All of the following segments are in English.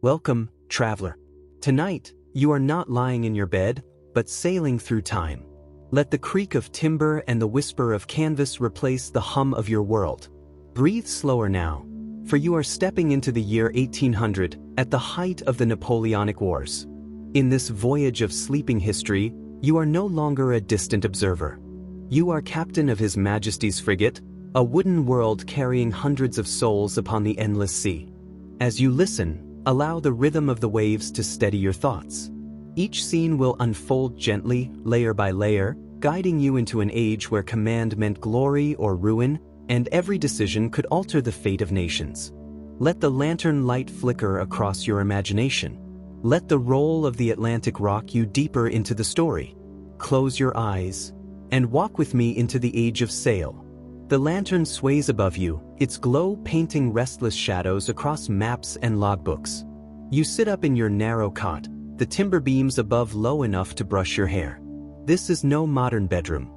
Welcome, traveler. Tonight, you are not lying in your bed, but sailing through time. Let the creak of timber and the whisper of canvas replace the hum of your world. Breathe slower now, for you are stepping into the year 1800 at the height of the Napoleonic Wars. In this voyage of sleeping history, you are no longer a distant observer. You are captain of His Majesty's frigate, a wooden world carrying hundreds of souls upon the endless sea. As you listen, allow the rhythm of the waves to steady your thoughts. Each scene will unfold gently, layer by layer, guiding you into an age where command meant glory or ruin, and every decision could alter the fate of nations. Let the lantern light flicker across your imagination. Let the roll of the Atlantic rock you deeper into the story. Close your eyes and walk with me into the age of sail. The lantern sways above you, its glow painting restless shadows across maps and logbooks. You sit up in your narrow cot, the timber beams above low enough to brush your hair. This is no modern bedroom.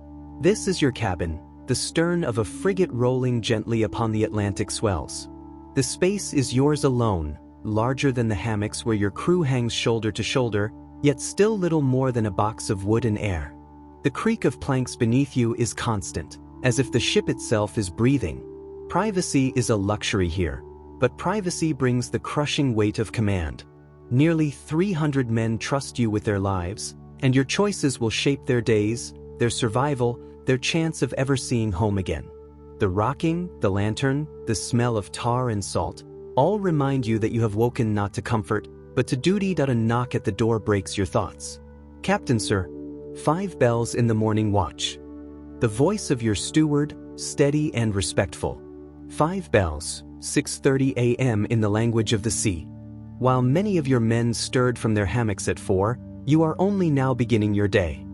This is your cabin, the stern of a frigate rolling gently upon the Atlantic swells. The space is yours alone, larger than the hammocks where your crew hangs shoulder to shoulder, yet still little more than a box of wood and air. The creak of planks beneath you is constant, as if the ship itself is breathing. Privacy is a luxury here, but privacy brings the crushing weight of command. Nearly 300 men trust you with their lives, and your choices will shape their days, their survival, their chance of ever seeing home again. The rocking, the lantern, the smell of tar and salt, all remind you that you have woken not to comfort, but to duty. A knock at the door breaks your thoughts. Captain, sir. 5 bells in the morning watch. The voice of your steward, steady and respectful. 5 bells, 6:30 a.m. in the language of the sea. While many of your men stirred from their hammocks at 4, you are only now beginning your day.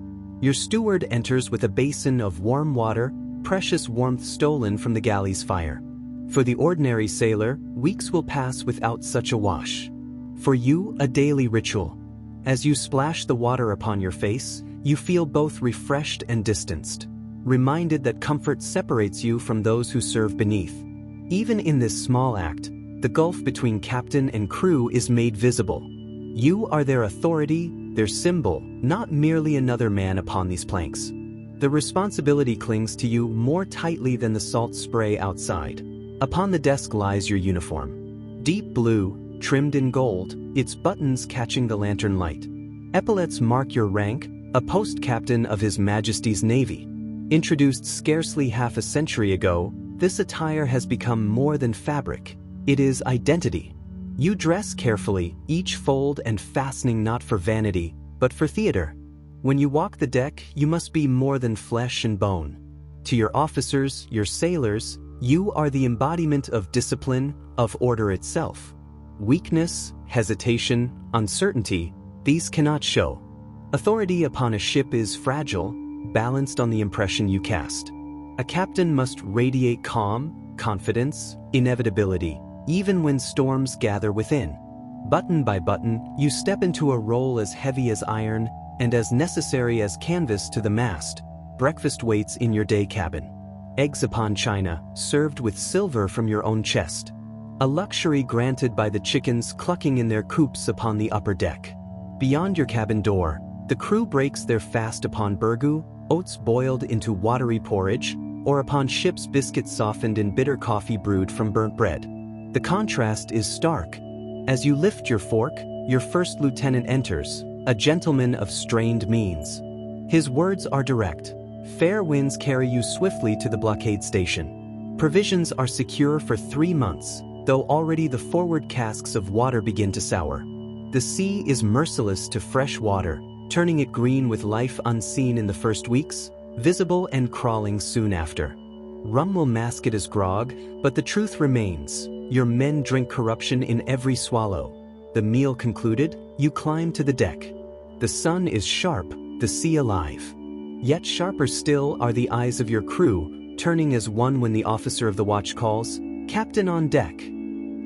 Your steward enters with a basin of warm water, precious warmth stolen from the galley's fire. For the ordinary sailor, weeks will pass without such a wash. For you, a daily ritual. As you splash the water upon your face, you feel both refreshed and distanced, reminded that comfort separates you from those who serve beneath. Even in this small act, the gulf between captain and crew is made visible. You are their authority, their symbol, not merely another man upon these planks. The responsibility clings to you more tightly than the salt spray outside. Upon the desk lies your uniform. Deep blue, trimmed in gold, its buttons catching the lantern light. Epaulets mark your rank, a post-captain of His Majesty's Navy. Introduced scarcely half a century ago, this attire has become more than fabric. It is identity. You dress carefully, each fold and fastening not for vanity, but for theater. When you walk the deck, you must be more than flesh and bone. To your officers, your sailors, you are the embodiment of discipline, of order itself. Weakness, hesitation, uncertainty, these cannot show. Authority upon a ship is fragile, balanced on the impression you cast. A captain must radiate calm, confidence, inevitability, even when storms gather within. Button by button, you step into a role as heavy as iron and as necessary as canvas to the mast. Breakfast waits in your day cabin. Eggs upon china, served with silver from your own chest. A luxury granted by the chickens clucking in their coops upon the upper deck. Beyond your cabin door, the crew breaks their fast upon burgoo, oats boiled into watery porridge, or upon ship's biscuits softened in bitter coffee brewed from burnt bread. The contrast is stark. As you lift your fork, your first lieutenant enters, a gentleman of strained means. His words are direct. Fair winds carry you swiftly to the blockade station. Provisions are secure for 3 months, though already the forward casks of water begin to sour. The sea is merciless to fresh water, turning it green with life unseen in the first weeks, visible and crawling soon after. Rum will mask it as grog, but the truth remains. Your men drink corruption in every swallow. The meal concluded, you climb to the deck. The sun is sharp, the sea alive. Yet sharper still are the eyes of your crew, turning as one when the officer of the watch calls, "Captain on deck."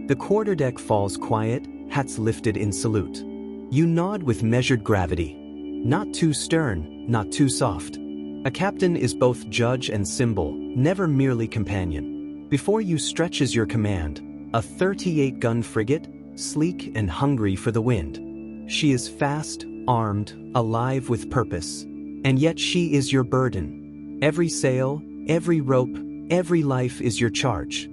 The quarterdeck falls quiet, hats lifted in salute. You nod with measured gravity. Not too stern, not too soft. A captain is both judge and symbol, never merely companion. Before you stretches your command, a 38-gun frigate, sleek and hungry for the wind. She is fast, armed, alive with purpose. And yet she is your burden. Every sail, every rope, every life is your charge.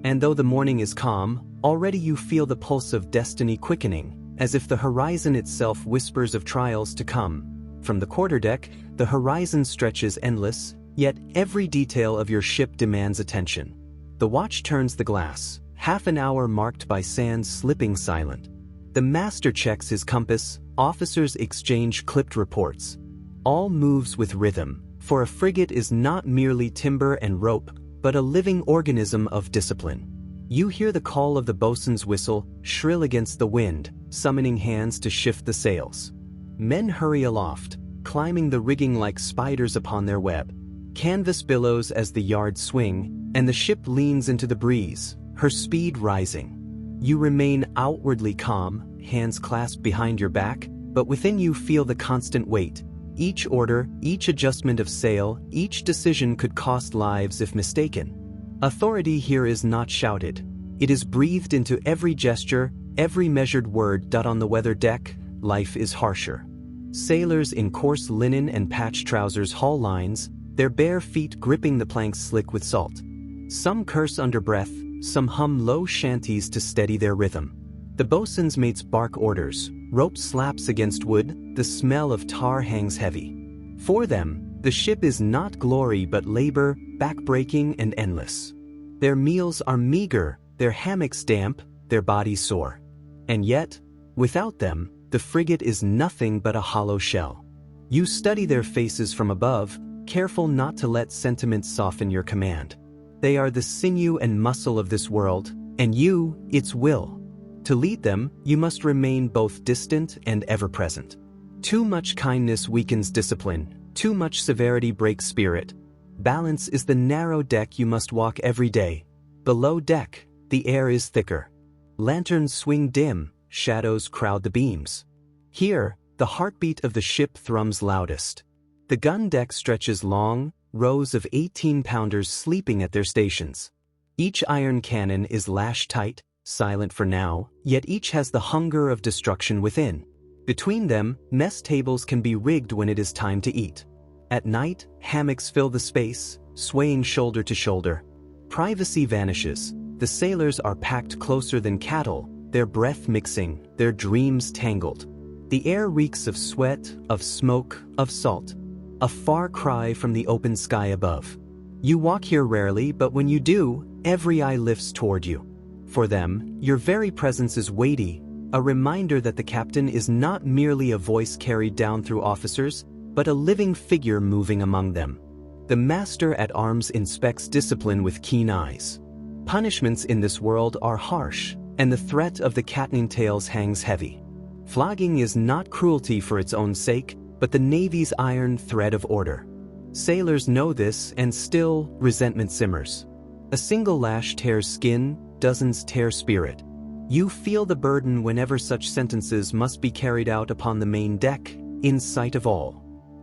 And though the morning is calm, already you feel the pulse of destiny quickening, as if the horizon itself whispers of trials to come. From the quarterdeck, the horizon stretches endless, yet every detail of your ship demands attention. The watch turns the glass, half an hour marked by sand slipping silent. The master checks his compass, officers exchange clipped reports. All moves with rhythm, for a frigate is not merely timber and rope, but a living organism of discipline. You hear the call of the boatswain's whistle, shrill against the wind, summoning hands to shift the sails. Men hurry aloft, climbing the rigging like spiders upon their web. Canvas billows as the yards swing, and the ship leans into the breeze, her speed rising. You remain outwardly calm, hands clasped behind your back, but within you feel the constant weight. Each order, each adjustment of sail, each decision could cost lives if mistaken. Authority here is not shouted. It is breathed into every gesture, every measured word. On the weather deck, life is harsher. Sailors in coarse linen and patched trousers haul lines, their bare feet gripping the planks slick with salt. Some curse under breath, some hum low shanties to steady their rhythm. The boatswain's mates bark orders, rope slaps against wood, the smell of tar hangs heavy. For them, the ship is not glory but labor, backbreaking and endless. Their meals are meager, their hammocks damp, their bodies sore. And yet, without them, the frigate is nothing but a hollow shell. You study their faces from above, careful not to let sentiment soften your command. They are the sinew and muscle of this world, and you, its will. To lead them, you must remain both distant and ever-present. Too much kindness weakens discipline, too much severity breaks spirit. Balance is the narrow deck you must walk every day. Below deck, the air is thicker. Lanterns swing dim, shadows crowd the beams. Here, the heartbeat of the ship thrums loudest. The gun deck stretches long, rows of 18-pounders sleeping at their stations. Each iron cannon is lashed tight, silent for now, yet each has the hunger of destruction within. Between them, mess tables can be rigged when it is time to eat. At night, hammocks fill the space, swaying shoulder to shoulder. Privacy vanishes. The sailors are packed closer than cattle, their breath mixing, their dreams tangled. The air reeks of sweat, of smoke, of salt. A far cry from the open sky above. You walk here rarely, but when you do, every eye lifts toward you. For them, your very presence is weighty, a reminder that the captain is not merely a voice carried down through officers, but a living figure moving among them. The master at arms inspects discipline with keen eyes. Punishments in this world are harsh, and the threat of the catning tails hangs heavy. Flogging is not cruelty for its own sake, but the Navy's iron thread of order. Sailors know this, and still, resentment simmers. A single lash tears skin, dozens tear spirit. You feel the burden whenever such sentences must be carried out upon the main deck, in sight of all.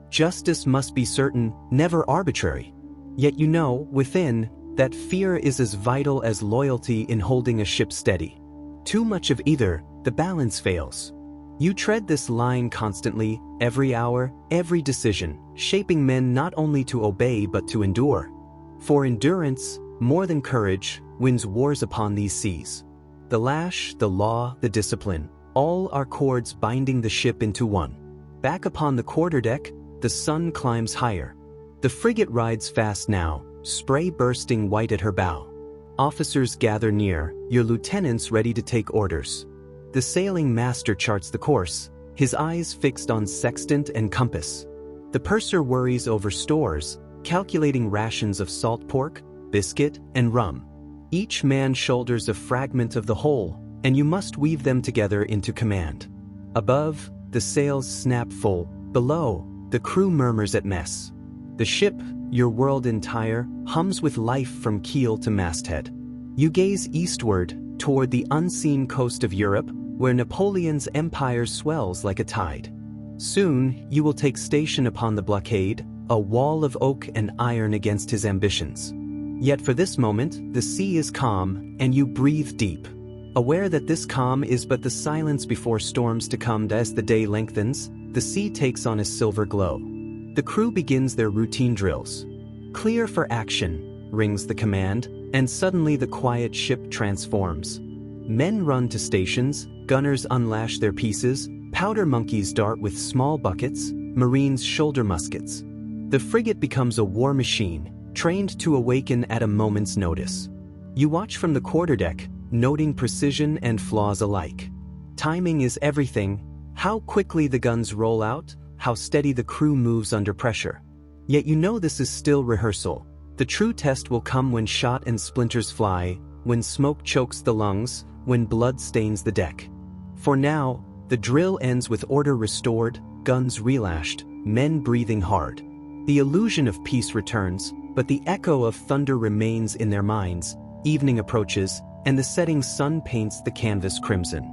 Justice must be certain, never arbitrary. Yet you know, within, that fear is as vital as loyalty in holding a ship steady. Too much of either, the balance fails. You tread this line constantly, every hour, every decision, shaping men not only to obey but to endure. For endurance, more than courage, wins wars upon these seas. The lash, the law, the discipline, all are cords binding the ship into one. Back upon the quarterdeck, the sun climbs higher. The frigate rides fast now, spray bursting white at her bow. Officers gather near, your lieutenants ready to take orders. The sailing master charts the course, his eyes fixed on sextant and compass. The purser worries over stores, calculating rations of salt pork, biscuit, and rum. Each man shoulders a fragment of the whole, and you must weave them together into command. Above, the sails snap full. Below, the crew murmurs at mess. The ship, your world entire, hums with life from keel to masthead. You gaze eastward, toward the unseen coast of Europe, where Napoleon's empire swells like a tide. Soon, you will take station upon the blockade, a wall of oak and iron against his ambitions. Yet for this moment, the sea is calm, and you breathe deep. Aware that this calm is but the silence before storms to come. As the day lengthens, the sea takes on a silver glow. The crew begins their routine drills. "Clear for action," rings the command, and suddenly the quiet ship transforms. Men run to stations, gunners unlash their pieces, powder monkeys dart with small buckets, Marines shoulder muskets. The frigate becomes a war machine, trained to awaken at a moment's notice. You watch from the quarterdeck, noting precision and flaws alike. Timing is everything: how quickly the guns roll out, how steady the crew moves under pressure. Yet you know this is still rehearsal. The true test will come when shot and splinters fly, when smoke chokes the lungs, when blood stains the deck. For now, the drill ends with order restored, guns relashed, men breathing hard. The illusion of peace returns, but the echo of thunder remains in their minds. Evening approaches, and the setting sun paints the canvas crimson.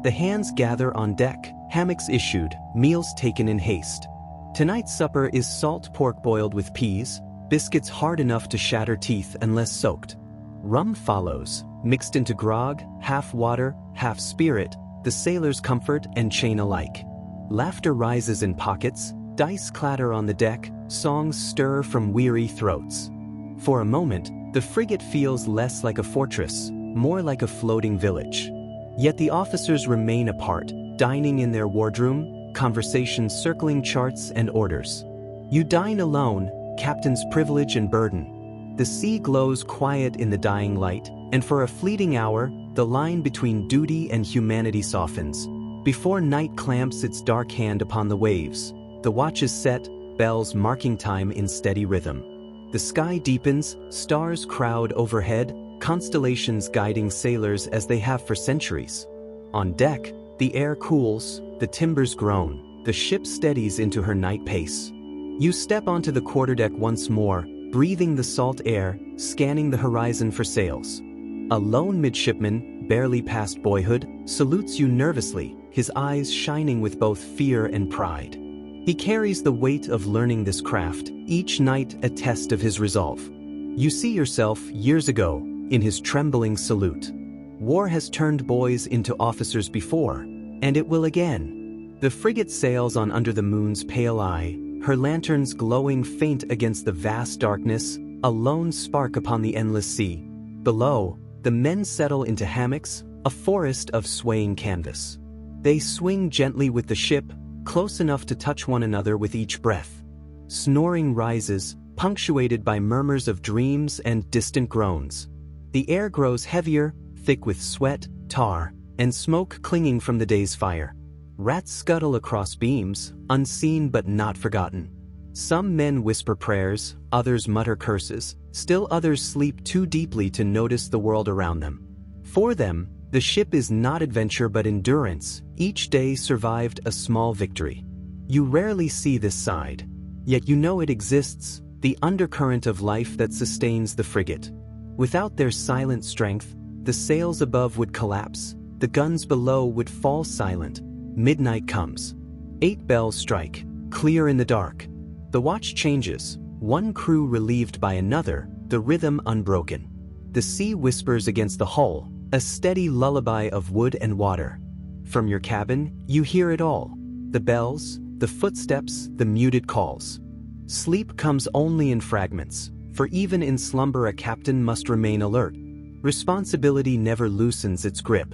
The hands gather on deck, hammocks issued, meals taken in haste. Tonight's supper is salt pork boiled with peas, biscuits hard enough to shatter teeth unless soaked. Rum follows, mixed into grog, half water, half spirit, the sailors' comfort and chain alike. Laughter rises in pockets, dice clatter on the deck, songs stir from weary throats. For a moment, the frigate feels less like a fortress, more like a floating village. Yet the officers remain apart, dining in their wardroom, conversations circling charts and orders. You dine alone, captain's privilege and burden. The sea glows quiet in the dying light, and for a fleeting hour, the line between duty and humanity softens. Before night clamps its dark hand upon the waves, the watch is set, bells marking time in steady rhythm. The sky deepens, stars crowd overhead, constellations guiding sailors as they have for centuries. On deck, the air cools, the timbers groan, the ship steadies into her night pace. You step onto the quarterdeck once more, breathing the salt air, scanning the horizon for sails. A lone midshipman, barely past boyhood, salutes you nervously, his eyes shining with both fear and pride. He carries the weight of learning this craft, each night a test of his resolve. You see yourself, years ago, in his trembling salute. War has turned boys into officers before, and it will again. The frigate sails on under the moon's pale eye, her lanterns glowing faint against the vast darkness, a lone spark upon the endless sea. Below, the men settle into hammocks, a forest of swaying canvas. They swing gently with the ship, close enough to touch one another with each breath. Snoring rises, punctuated by murmurs of dreams and distant groans. The air grows heavier, thick with sweat, tar, and smoke clinging from the day's fire. Rats scuttle across beams, unseen but not forgotten. Some men whisper prayers, others mutter curses, still others sleep too deeply to notice the world around them. For them, the ship is not adventure but endurance, each day survived a small victory. You rarely see this side, yet you know it exists, the undercurrent of life that sustains the frigate. Without their silent strength, the sails above would collapse, the guns below would fall silent. Midnight comes. 8 bells strike, clear in the dark. The watch changes, one crew relieved by another, the rhythm unbroken. The sea whispers against the hull, a steady lullaby of wood and water. From your cabin, you hear it all. The bells, the footsteps, the muted calls. Sleep comes only in fragments, for even in slumber a captain must remain alert. Responsibility never loosens its grip.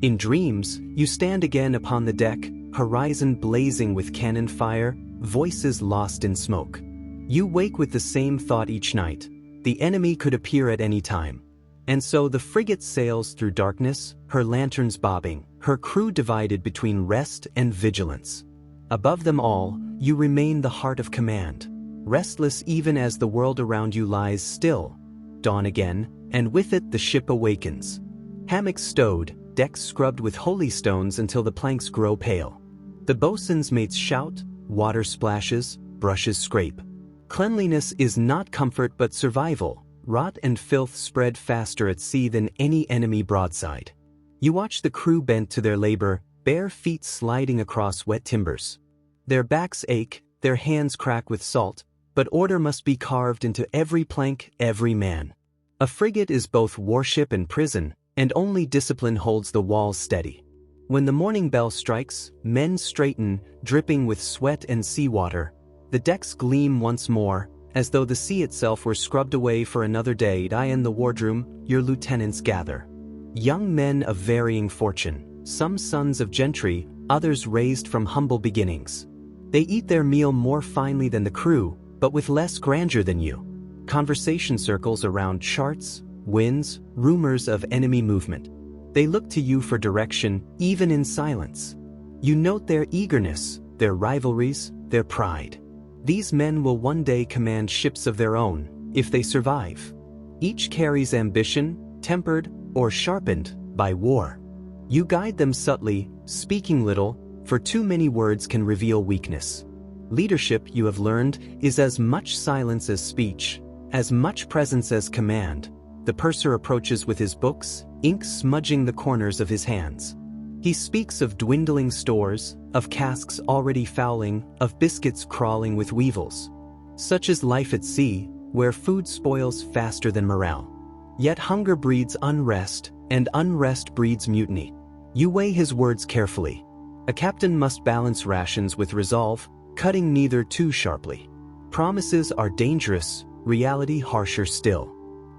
In dreams, you stand again upon the deck, horizon blazing with cannon fire, voices lost in smoke. You wake with the same thought each night: the enemy could appear at any time. And so the frigate sails through darkness, her lanterns bobbing, her crew divided between rest and vigilance. Above them all, you remain the heart of command, restless even as the world around you lies still. Dawn again, and with it the ship awakens. Hammocks stowed, decks scrubbed with holy stones until the planks grow pale. The boatswain's mates shout, water splashes, brushes scrape. Cleanliness is not comfort but survival. Rot and filth spread faster at sea than any enemy broadside. You watch the crew bent to their labor, bare feet sliding across wet timbers. Their backs ache, their hands crack with salt, but order must be carved into every plank, every man. A frigate is both warship and prison, and only discipline holds the walls steady. When the morning bell strikes, men straighten, dripping with sweat and seawater. The decks gleam once more, as though the sea itself were scrubbed away for another day. In the wardroom, your lieutenants gather. Young men of varying fortune, some sons of gentry, others raised from humble beginnings. They eat their meal more finely than the crew, but with less grandeur than you. Conversation circles around charts, winds, rumors of enemy movement. They look to you for direction, even in silence. You note their eagerness, their rivalries, their pride. These men will one day command ships of their own, if they survive. Each carries ambition, tempered or sharpened by war. You guide them subtly, speaking little, for too many words can reveal weakness. Leadership, you have learned, is as much silence as speech, as much presence as command. The purser approaches with his books, ink smudging the corners of his hands. He speaks of dwindling stores, of casks already fouling, of biscuits crawling with weevils. Such is life at sea, where food spoils faster than morale. Yet hunger breeds unrest, and unrest breeds mutiny. You weigh his words carefully. A captain must balance rations with resolve, cutting neither too sharply. Promises are dangerous, reality harsher still.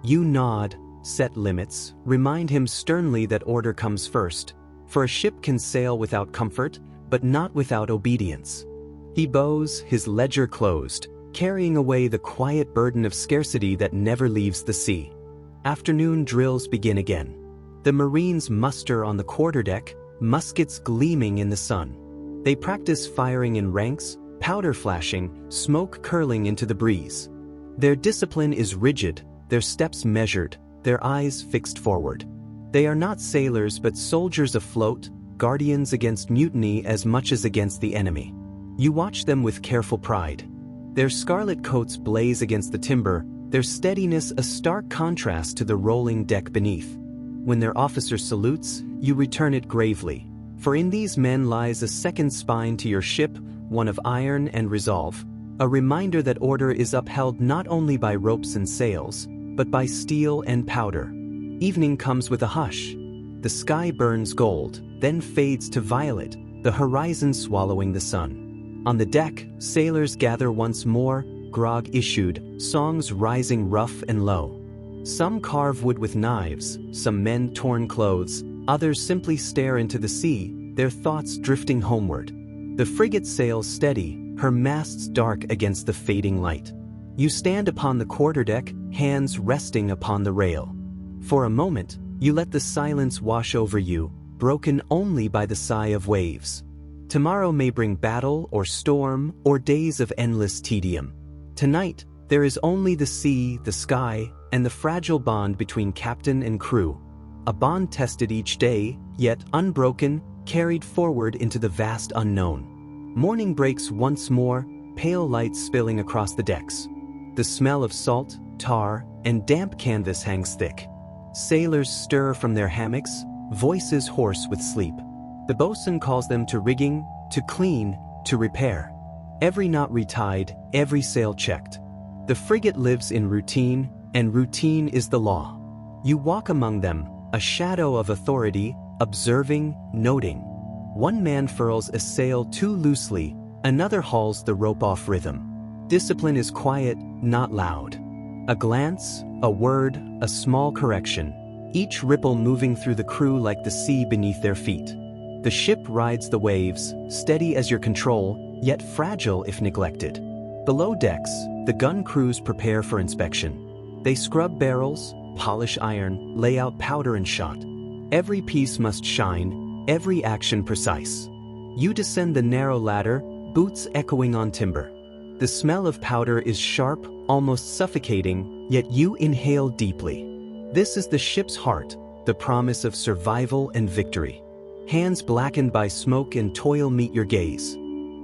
You nod, set limits, remind him sternly that order comes first, for a ship can sail without comfort, but not without obedience. He bows, his ledger closed, carrying away the quiet burden of scarcity that never leaves the sea. Afternoon drills begin again. The Marines muster on the quarterdeck, muskets gleaming in the sun. They practice firing in ranks, powder flashing, smoke curling into the breeze. Their discipline is rigid, their steps measured, their eyes fixed forward. They are not sailors but soldiers afloat, guardians against mutiny as much as against the enemy. You watch them with careful pride. Their scarlet coats blaze against the timber, their steadiness a stark contrast to the rolling deck beneath. When their officer salutes, you return it gravely, for in these men lies a second spine to your ship, one of iron and resolve, a reminder that order is upheld not only by ropes and sails, but by steel and powder. Evening comes with a hush. The sky burns gold, then fades to violet, the horizon swallowing the sun. On the deck, sailors gather once more, grog issued, songs rising rough and low. Some carve wood with knives, some mend torn clothes, others simply stare into the sea, their thoughts drifting homeward. The frigate sails steady, her masts dark against the fading light. You stand upon the quarterdeck, hands resting upon the rail. For a moment, you let the silence wash over you, broken only by the sigh of waves. Tomorrow may bring battle or storm or days of endless tedium. Tonight, there is only the sea, the sky, and the fragile bond between captain and crew. A bond tested each day, yet unbroken, carried forward into the vast unknown. Morning breaks once more, pale light spilling across the decks. The smell of salt, tar, and damp canvas hangs thick. Sailors stir from their hammocks, voices hoarse with sleep. The boatswain calls them to rigging, to clean, to repair. Every knot retied, every sail checked. The frigate lives in routine, and routine is the law. You walk among them, a shadow of authority, observing, noting. One man furls a sail too loosely, another hauls the rope off rhythm. Discipline is quiet, not loud. A glance, a word, a small correction, each ripple moving through the crew like the sea beneath their feet. The ship rides the waves, steady as your control, yet fragile if neglected. Below decks, the gun crews prepare for inspection. They scrub barrels, polish iron, lay out powder and shot. Every piece must shine, every action precise. You descend the narrow ladder, boots echoing on timber. The smell of powder is sharp, almost suffocating, yet you inhale deeply. This is the ship's heart, the promise of survival and victory. Hands blackened by smoke and toil meet your gaze.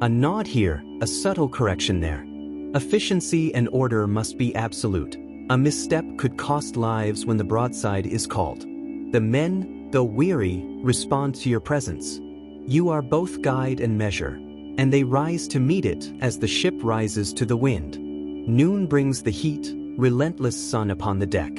A nod here, a subtle correction there. Efficiency and order must be absolute. A misstep could cost lives when the broadside is called. The men, though weary, respond to your presence. You are both guide and measure, and they rise to meet it as the ship rises to the wind. Noon brings the heat, relentless sun upon the deck.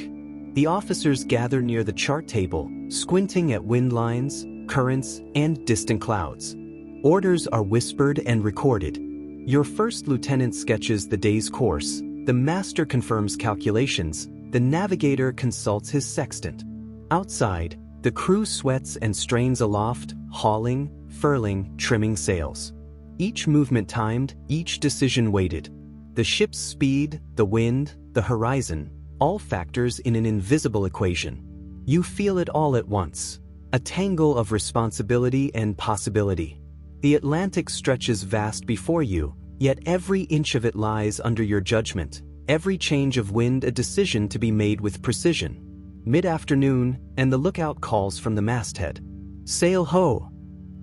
The officers gather near the chart table, squinting at wind lines, currents, and distant clouds. Orders are whispered and recorded. Your first lieutenant sketches the day's course, the master confirms calculations, the navigator consults his sextant. Outside, the crew sweats and strains aloft, hauling, furling, trimming sails. Each movement timed, each decision weighted. The ship's speed, the wind, the horizon, all factors in an invisible equation. You feel it all at once, a tangle of responsibility and possibility. The Atlantic stretches vast before you, yet every inch of it lies under your judgment, every change of wind a decision to be made with precision. Mid-afternoon, and the lookout calls from the masthead. Sail ho!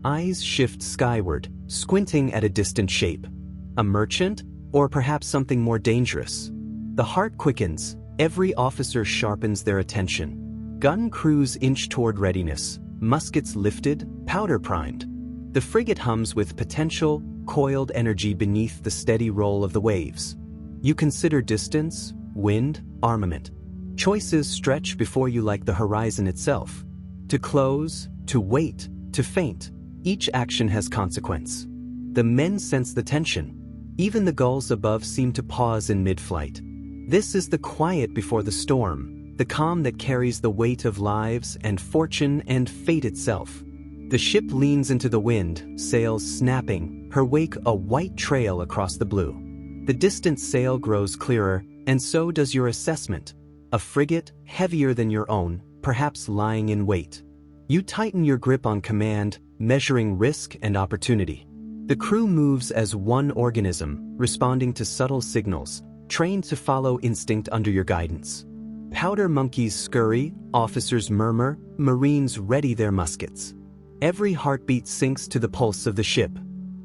Eyes shift skyward, squinting at a distant shape. A merchant, or perhaps something more dangerous. The heart quickens, every officer sharpens their attention. Gun crews inch toward readiness, muskets lifted, powder primed. The frigate hums with potential, coiled energy beneath the steady roll of the waves. You consider distance, wind, armament. Choices stretch before you like the horizon itself. To close, to wait, to feint, each action has consequence. The men sense the tension. Even the gulls above seem to pause in mid-flight. This is the quiet before the storm, the calm that carries the weight of lives and fortune and fate itself. The ship leans into the wind, sails snapping, her wake a white trail across the blue. The distant sail grows clearer, and so does your assessment. A frigate, heavier than your own, perhaps lying in wait. You tighten your grip on command, measuring risk and opportunity. The crew moves as one organism, responding to subtle signals, trained to follow instinct under your guidance. Powder monkeys scurry, officers murmur, Marines ready their muskets. Every heartbeat sinks to the pulse of the ship.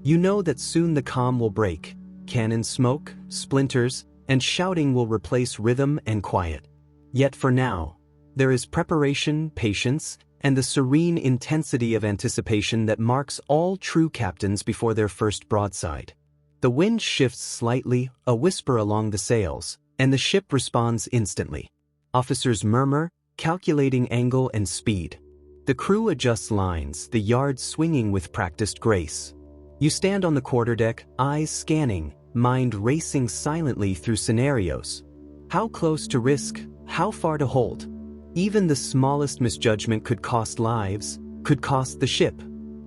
You know that soon the calm will break. Cannon smoke, splinters, and shouting will replace rhythm and quiet. Yet for now, there is preparation, patience, and the serene intensity of anticipation that marks all true captains before their first broadside. The wind shifts slightly, a whisper along the sails, and the ship responds instantly. Officers murmur, calculating angle and speed. The crew adjusts lines, the yards swinging with practiced grace. You stand on the quarterdeck, eyes scanning, mind racing silently through scenarios. How close to risk? How far to hold? Even the smallest misjudgment could cost lives, could cost the ship.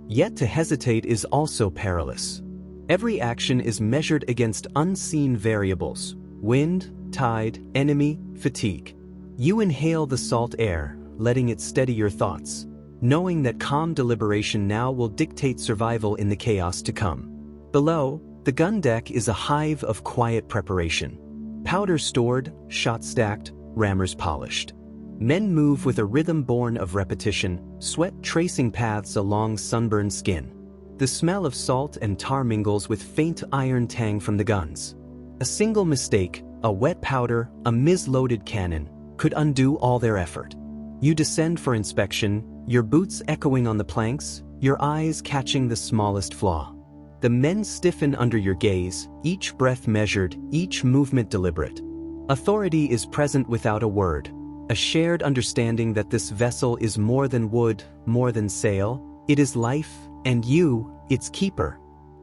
Yet to hesitate is also perilous. Every action is measured against unseen variables: wind, tide, enemy, fatigue. You inhale the salt air, letting it steady your thoughts, knowing that calm deliberation now will dictate survival in the chaos to come. Below, the gun deck is a hive of quiet preparation. Powder stored, shot stacked, rammers polished. Men move with a rhythm born of repetition, sweat tracing paths along sunburned skin. The smell of salt and tar mingles with faint iron tang from the guns. A single mistake, a wet powder, a misloaded cannon, could undo all their effort. You descend for inspection, your boots echoing on the planks, your eyes catching the smallest flaw. The men stiffen under your gaze, each breath measured, each movement deliberate. Authority is present without a word, a shared understanding that this vessel is more than wood, more than sail, it is life, and you, its keeper.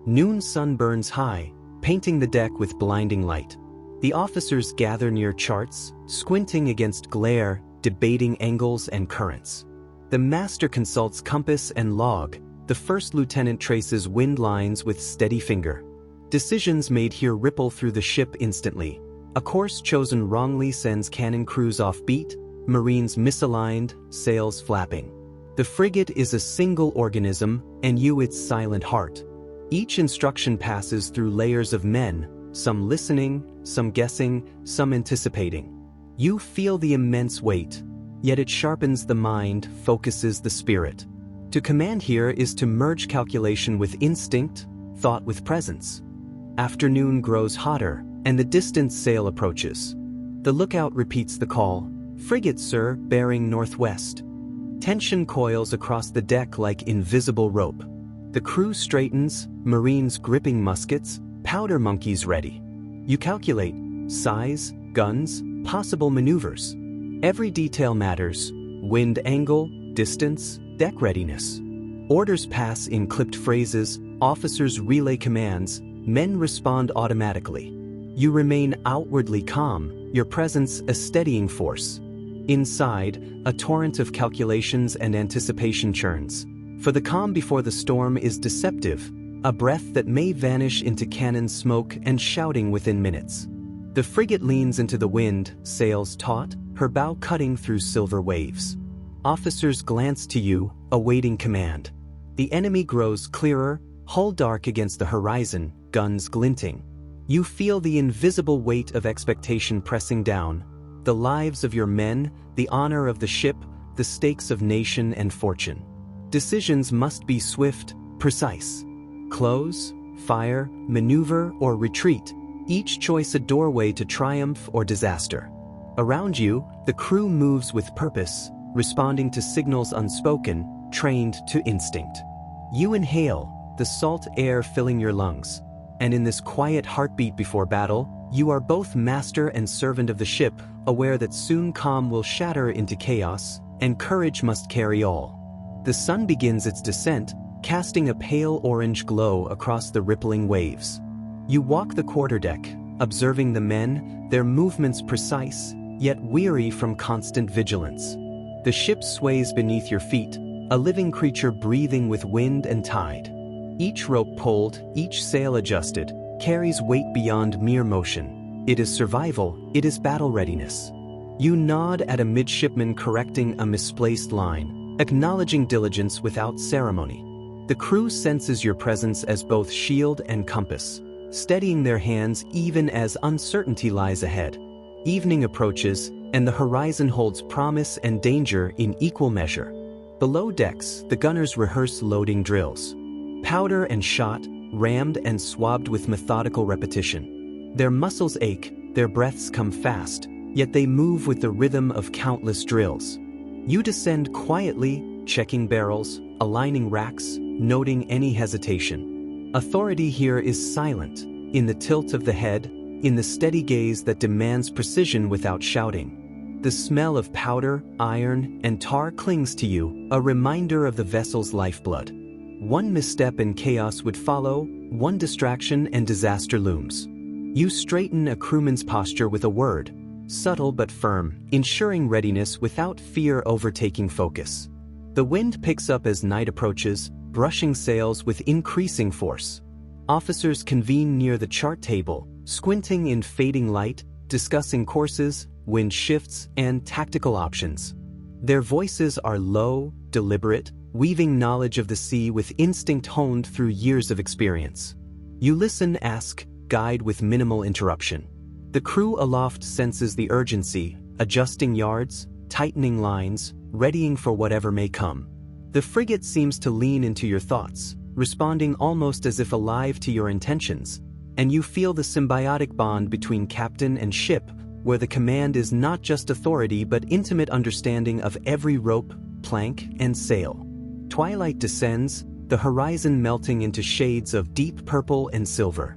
Noon sun burns high, painting the deck with blinding light. The officers gather near charts, squinting against glare, debating angles and currents. The master consults compass and log, the first lieutenant traces wind lines with steady finger. Decisions made here ripple through the ship instantly. A course chosen wrongly sends cannon crews off beat, Marines misaligned, sails flapping. The frigate is a single organism, and you its silent heart. Each instruction passes through layers of men, some listening, some guessing, some anticipating. You feel the immense weight, yet it sharpens the mind, focuses the spirit. To command here is to merge calculation with instinct, thought with presence. Afternoon grows hotter, and the distant sail approaches. The lookout repeats the call, "Frigate, sir, bearing northwest." Tension coils across the deck like invisible rope. The crew straightens, Marines gripping muskets, powder monkeys ready. You calculate size, guns, possible maneuvers. Every detail matters: wind angle, distance, deck readiness. Orders pass in clipped phrases, officers relay commands, men respond automatically. You remain outwardly calm, your presence a steadying force. Inside, a torrent of calculations and anticipation churns. For the calm before the storm is deceptive, a breath that may vanish into cannon smoke and shouting within minutes. The frigate leans into the wind, sails taut, her bow cutting through silver waves. Officers glance to you, awaiting command. The enemy grows clearer, hull dark against the horizon, guns glinting. You feel the invisible weight of expectation pressing down. The lives of your men, the honor of the ship, the stakes of nation and fortune. Decisions must be swift, precise. Close, fire, maneuver, or retreat, each choice a doorway to triumph or disaster. Around you, the crew moves with purpose, responding to signals unspoken, trained to instinct. You inhale, the salt air filling your lungs. And in this quiet heartbeat before battle, you are both master and servant of the ship, aware that soon calm will shatter into chaos, and courage must carry all. The sun begins its descent, casting a pale orange glow across the rippling waves. You walk the quarterdeck, observing the men, their movements precise, yet weary from constant vigilance. The ship sways beneath your feet, a living creature breathing with wind and tide. Each rope pulled, each sail adjusted, carries weight beyond mere motion. It is survival, it is battle readiness. You nod at a midshipman correcting a misplaced line, acknowledging diligence without ceremony. The crew senses your presence as both shield and compass, steadying their hands even as uncertainty lies ahead. Evening approaches, and the horizon holds promise and danger in equal measure. Below decks, the gunners rehearse loading drills. Powder and shot, rammed and swabbed with methodical repetition. Their muscles ache, their breaths come fast, yet they move with the rhythm of countless drills. You descend quietly, checking barrels, aligning racks, noting any hesitation. Authority here is silent, in the tilt of the head, in the steady gaze that demands precision without shouting. The smell of powder, iron, and tar clings to you, a reminder of the vessel's lifeblood. One misstep and chaos would follow, one distraction and disaster looms. You straighten a crewman's posture with a word, subtle but firm, ensuring readiness without fear overtaking focus. The wind picks up as night approaches, brushing sails with increasing force. Officers convene near the chart table, squinting in fading light, discussing courses, wind shifts, and tactical options. Their voices are low, deliberate, weaving knowledge of the sea with instinct honed through years of experience. You listen, ask, guide with minimal interruption. The crew aloft senses the urgency, adjusting yards, tightening lines, readying for whatever may come. The frigate seems to lean into your thoughts, responding almost as if alive to your intentions, and you feel the symbiotic bond between captain and ship, where the command is not just authority but intimate understanding of every rope, plank, and sail. Twilight descends, the horizon melting into shades of deep purple and silver.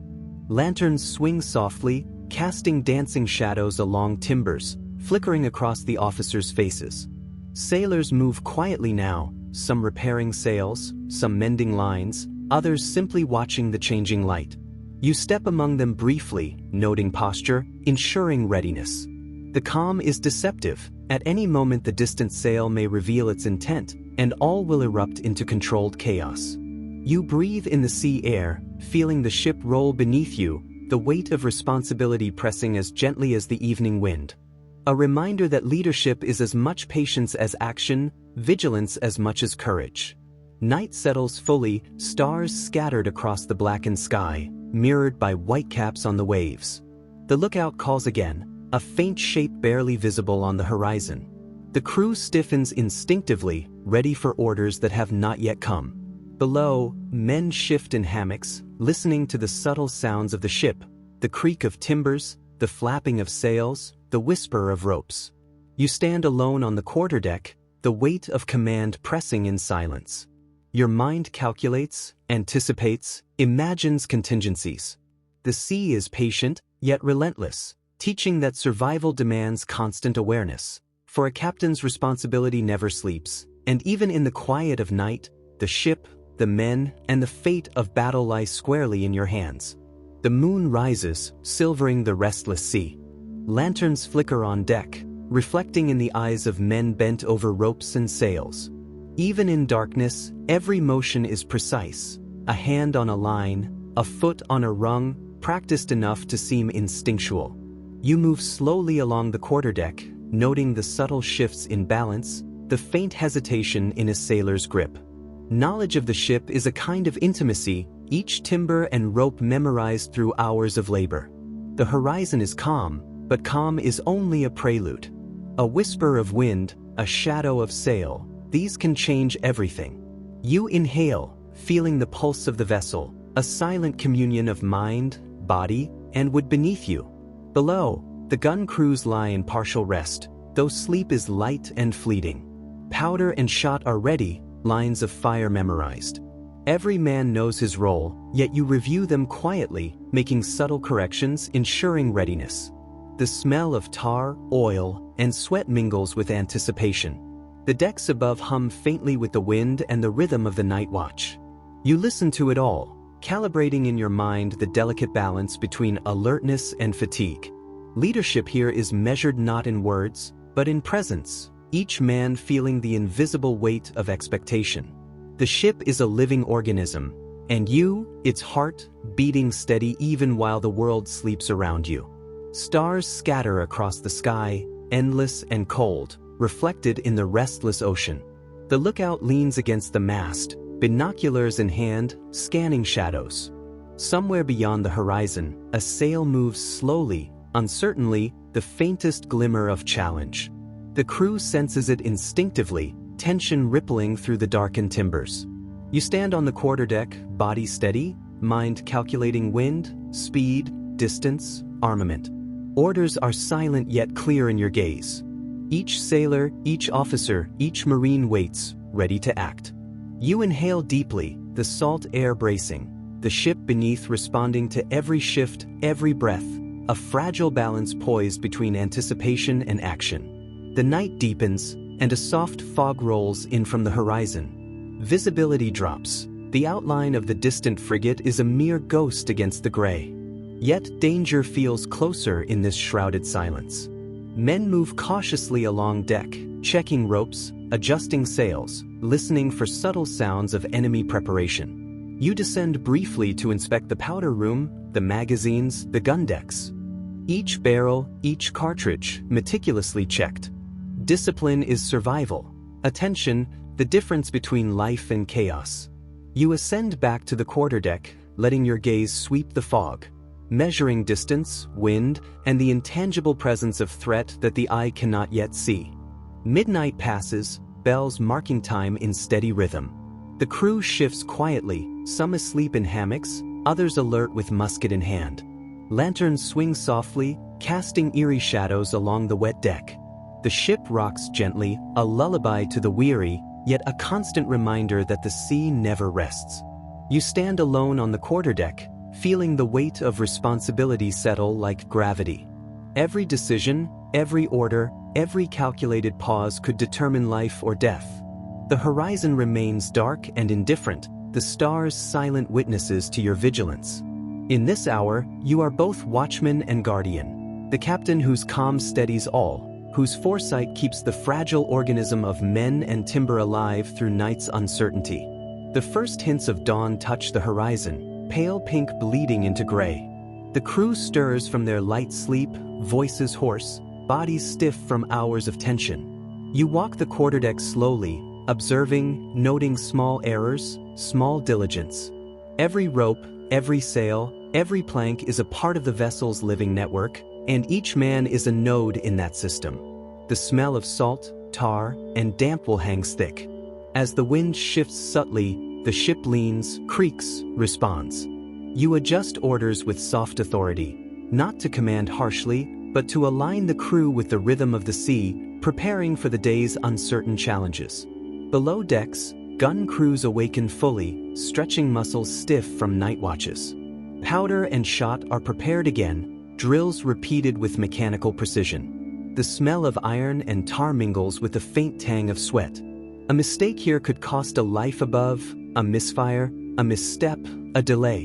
Lanterns swing softly, casting dancing shadows along timbers, flickering across the officers' faces. Sailors move quietly now, some repairing sails, some mending lines, others simply watching the changing light. You step among them briefly, noting posture, ensuring readiness. The calm is deceptive. At any moment the distant sail may reveal its intent, and all will erupt into controlled chaos. You breathe in the sea air, feeling the ship roll beneath you, the weight of responsibility pressing as gently as the evening wind. A reminder that leadership is as much patience as action, vigilance as much as courage. Night settles fully, stars scattered across the blackened sky, mirrored by whitecaps on the waves. The lookout calls again, a faint shape barely visible on the horizon. The crew stiffens instinctively, ready for orders that have not yet come. Below, men shift in hammocks, listening to the subtle sounds of the ship, the creak of timbers, the flapping of sails, the whisper of ropes. You stand alone on the quarterdeck, the weight of command pressing in silence. Your mind calculates, anticipates, imagines contingencies. The sea is patient, yet relentless, teaching that survival demands constant awareness. for a captain's responsibility never sleeps, and even in the quiet of night, the ship, the men, and the fate of battle lie squarely in your hands. The moon rises, silvering the restless sea. Lanterns flicker on deck, reflecting in the eyes of men bent over ropes and sails. Even in darkness, every motion is precise, a hand on a line, a foot on a rung, practiced enough to seem instinctual. You move slowly along the quarterdeck, noting the subtle shifts in balance, the faint hesitation in a sailor's grip. Knowledge of the ship is a kind of intimacy, each timber and rope memorized through hours of labor. The horizon is calm, but calm is only a prelude. A whisper of wind, a shadow of sail, these can change everything. You inhale, feeling the pulse of the vessel, a silent communion of mind, body, and wood beneath you. Below, the gun crews lie in partial rest, though sleep is light and fleeting. Powder and shot are ready, lines of fire memorized. Every man knows his role, yet you review them quietly, making subtle corrections, ensuring readiness. The smell of tar, oil, and sweat mingles with anticipation. The decks above hum faintly with the wind and the rhythm of the night watch. You listen to it all, calibrating in your mind the delicate balance between alertness and fatigue. Leadership here is measured not in words, but in presence, each man feeling the invisible weight of expectation. The ship is a living organism, and you, its heart, beating steady even while the world sleeps around you. Stars scatter across the sky, endless and cold, reflected in the restless ocean. The lookout leans against the mast, binoculars in hand, scanning shadows. Somewhere beyond the horizon, a sail moves slowly, uncertainly, the faintest glimmer of challenge. The crew senses it instinctively, tension rippling through the darkened timbers. You stand on the quarterdeck, body steady, mind calculating wind, speed, distance, armament. Orders are silent yet clear in your gaze. Each sailor, each officer, each marine waits, ready to act. You inhale deeply, the salt air bracing, the ship beneath responding to every shift, every breath, a fragile balance poised between anticipation and action. The night deepens, and a soft fog rolls in from the horizon. Visibility drops. The outline of the distant frigate is a mere ghost against the gray. Yet danger feels closer in this shrouded silence. Men move cautiously along deck, checking ropes, adjusting sails, listening for subtle sounds of enemy preparation. You descend briefly to inspect the powder room, the magazines, the gun decks. Each barrel, each cartridge, meticulously checked. Discipline is survival. Attention, the difference between life and chaos. You ascend back to the quarterdeck, letting your gaze sweep the fog, measuring distance, wind, and the intangible presence of threat that the eye cannot yet see. Midnight passes, bells marking time in steady rhythm. The crew shifts quietly, some asleep in hammocks, others alert with musket in hand. Lanterns swing softly, casting eerie shadows along the wet deck. The ship rocks gently, a lullaby to the weary, yet a constant reminder that the sea never rests. You stand alone on the quarterdeck, feeling the weight of responsibility settle like gravity. Every decision, every order, every calculated pause could determine life or death. The horizon remains dark and indifferent, the stars silent witnesses to your vigilance. In this hour, you are both watchman and guardian, the captain whose calm steadies all, whose foresight keeps the fragile organism of men and timber alive through night's uncertainty. The first hints of dawn touch the horizon, pale pink bleeding into gray. The crew stirs from their light sleep, voices hoarse, bodies stiff from hours of tension. You walk the quarterdeck slowly, observing, noting small errors, small diligence. Every rope, every sail, every plank is a part of the vessel's living network, and each man is a node in that system. The smell of salt, tar, and damp will hang thick. As the wind shifts subtly, the ship leans, creaks, responds. You adjust orders with soft authority, not to command harshly, but to align the crew with the rhythm of the sea, preparing for the day's uncertain challenges. Below decks, gun crews awaken fully, stretching muscles stiff from night watches. Powder and shot are prepared again, drills repeated with mechanical precision. the smell of iron and tar mingles with a faint tang of sweat. A mistake here could cost a life above, a misfire, a misstep, a delay.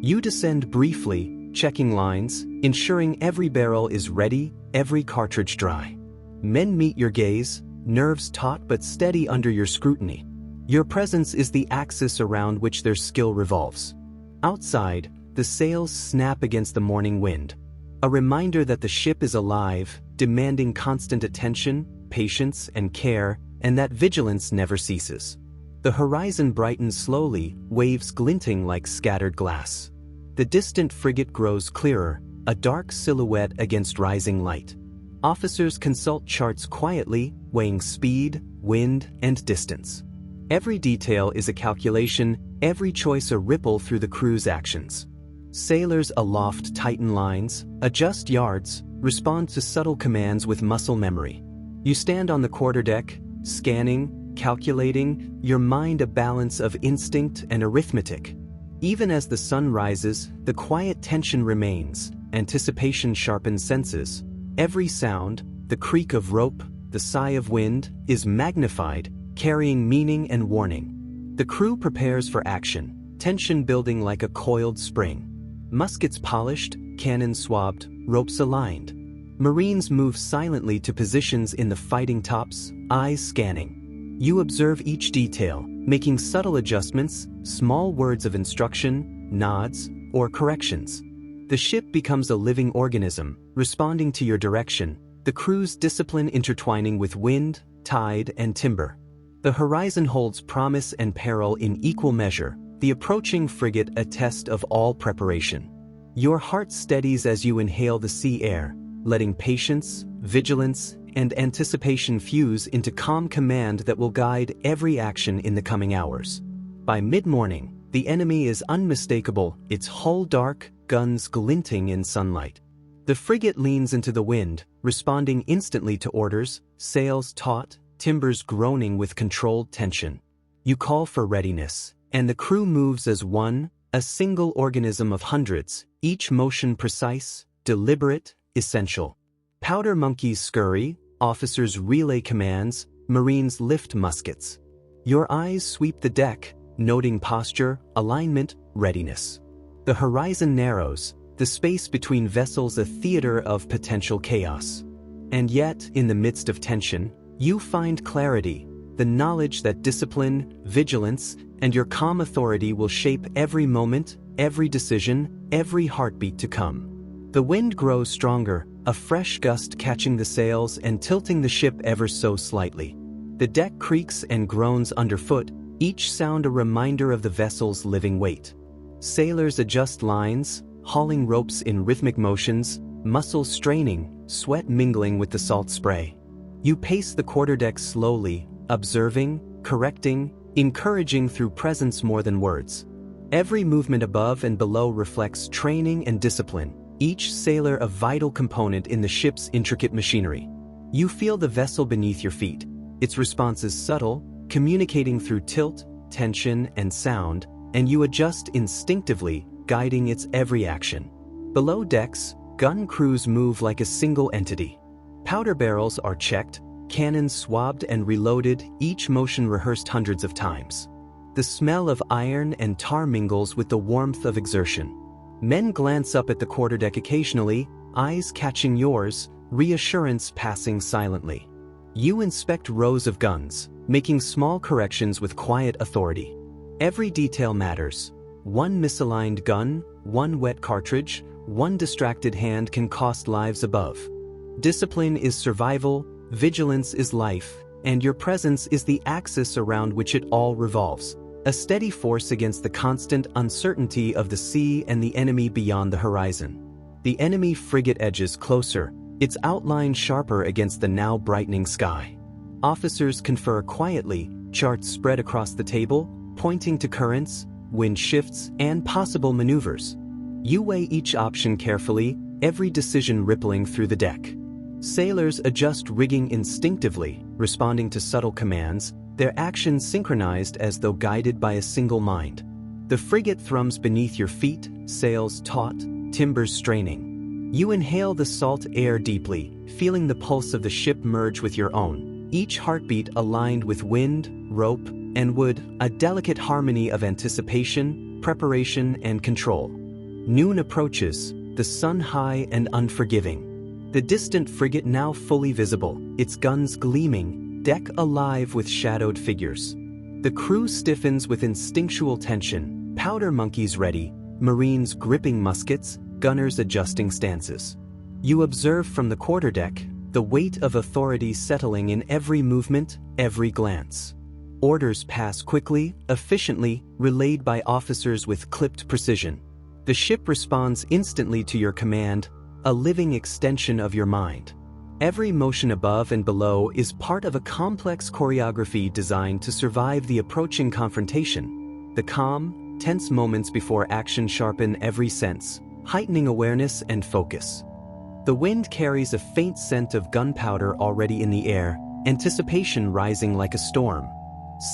You descend briefly, checking lines, ensuring every barrel is ready, every cartridge dry. Men meet your gaze, nerves taut but steady under your scrutiny. Your presence is the axis around which their skill revolves. Outside, the sails snap against the morning wind. A reminder that the ship is alive, demanding constant attention, patience, and care, and that vigilance never ceases. The horizon brightens slowly, waves glinting like scattered glass. The distant frigate grows clearer, a dark silhouette against rising light. Officers consult charts quietly, weighing speed, wind, and distance. Every detail is a calculation, every choice a ripple through the crew's actions. Sailors aloft tighten lines, adjust yards, respond to subtle commands with muscle memory. You stand on the quarterdeck, scanning, calculating, your mind a balance of instinct and arithmetic. Even as the sun rises, the quiet tension remains, anticipation sharpens senses. Every sound, the creak of rope, the sigh of wind, is magnified, carrying meaning and warning. The crew prepares for action, tension building like a coiled spring. Muskets polished, cannons swabbed, ropes aligned. Marines move silently to positions in the fighting tops, eyes scanning. You observe each detail, making subtle adjustments, small words of instruction, nods, or corrections. The ship becomes a living organism, responding to your direction, the crew's discipline intertwining with wind, tide, and timber. The horizon holds promise and peril in equal measure, the approaching frigate a test of all preparation. Your heart steadies as you inhale the sea air, letting patience, vigilance, and anticipation fuse into calm command that will guide every action in the coming hours. By mid-morning, the enemy is unmistakable, its hull dark, guns glinting in sunlight. The frigate leans into the wind, responding instantly to orders, sails taut, timbers groaning with controlled tension. You call for readiness, and the crew moves as one, a single organism of hundreds, each motion precise, deliberate, essential. Powder monkeys scurry, officers relay commands, Marines lift muskets. Your eyes sweep the deck, noting posture, alignment, readiness. The horizon narrows, the space between vessels a theater of potential chaos. And yet, in the midst of tension, you find clarity, the knowledge that discipline, vigilance, and your calm authority will shape every moment, every decision, every heartbeat to come. The wind grows stronger, a fresh gust catching the sails and tilting the ship ever so slightly. The deck creaks and groans underfoot, each sound a reminder of the vessel's living weight. Sailors adjust lines, hauling ropes in rhythmic motions, muscles straining, sweat mingling with the salt spray. You pace the quarterdeck slowly, observing, correcting, encouraging through presence more than words. Every movement above and below reflects training and discipline, each sailor a vital component in the ship's intricate machinery. You feel the vessel beneath your feet, its responses subtle, communicating through tilt, tension, and sound, and you adjust instinctively, guiding its every action. Below decks, gun crews move like a single entity. Powder barrels are checked, cannons swabbed and reloaded, each motion rehearsed hundreds of times. The smell of iron and tar mingles with the warmth of exertion. Men glance up at the quarterdeck occasionally, eyes catching yours, reassurance passing silently. You inspect rows of guns, making small corrections with quiet authority. Every detail matters. One misaligned gun, one wet cartridge, one distracted hand can cost lives above. Discipline is survival, vigilance is life, and your presence is the axis around which it all revolves. A steady force against the constant uncertainty of the sea and the enemy beyond the horizon. The enemy frigate edges closer, its outline sharper against the now brightening sky. Officers confer quietly, charts spread across the table, pointing to currents, wind shifts, and possible maneuvers. You weigh each option carefully, every decision rippling through the deck. Sailors adjust rigging instinctively, responding to subtle commands, their actions synchronized as though guided by a single mind. The frigate thrums beneath your feet, sails taut, timbers straining. You inhale the salt air deeply, feeling the pulse of the ship merge with your own, each heartbeat aligned with wind, rope, and wood, a delicate harmony of anticipation, preparation, and control. Noon approaches, the sun high and unforgiving. The distant frigate now fully visible, its guns gleaming, deck alive with shadowed figures. The crew stiffens with instinctual tension, powder monkeys ready, Marines gripping muskets, gunners adjusting stances. You observe from the quarterdeck, the weight of authority settling in every movement, every glance. Orders pass quickly, efficiently, relayed by officers with clipped precision. The ship responds instantly to your command, a living extension of your mind. Every motion above and below is part of a complex choreography designed to survive the approaching confrontation. The calm, tense moments before action sharpen every sense, heightening awareness and focus. The wind carries a faint scent of gunpowder already in the air, anticipation rising like a storm.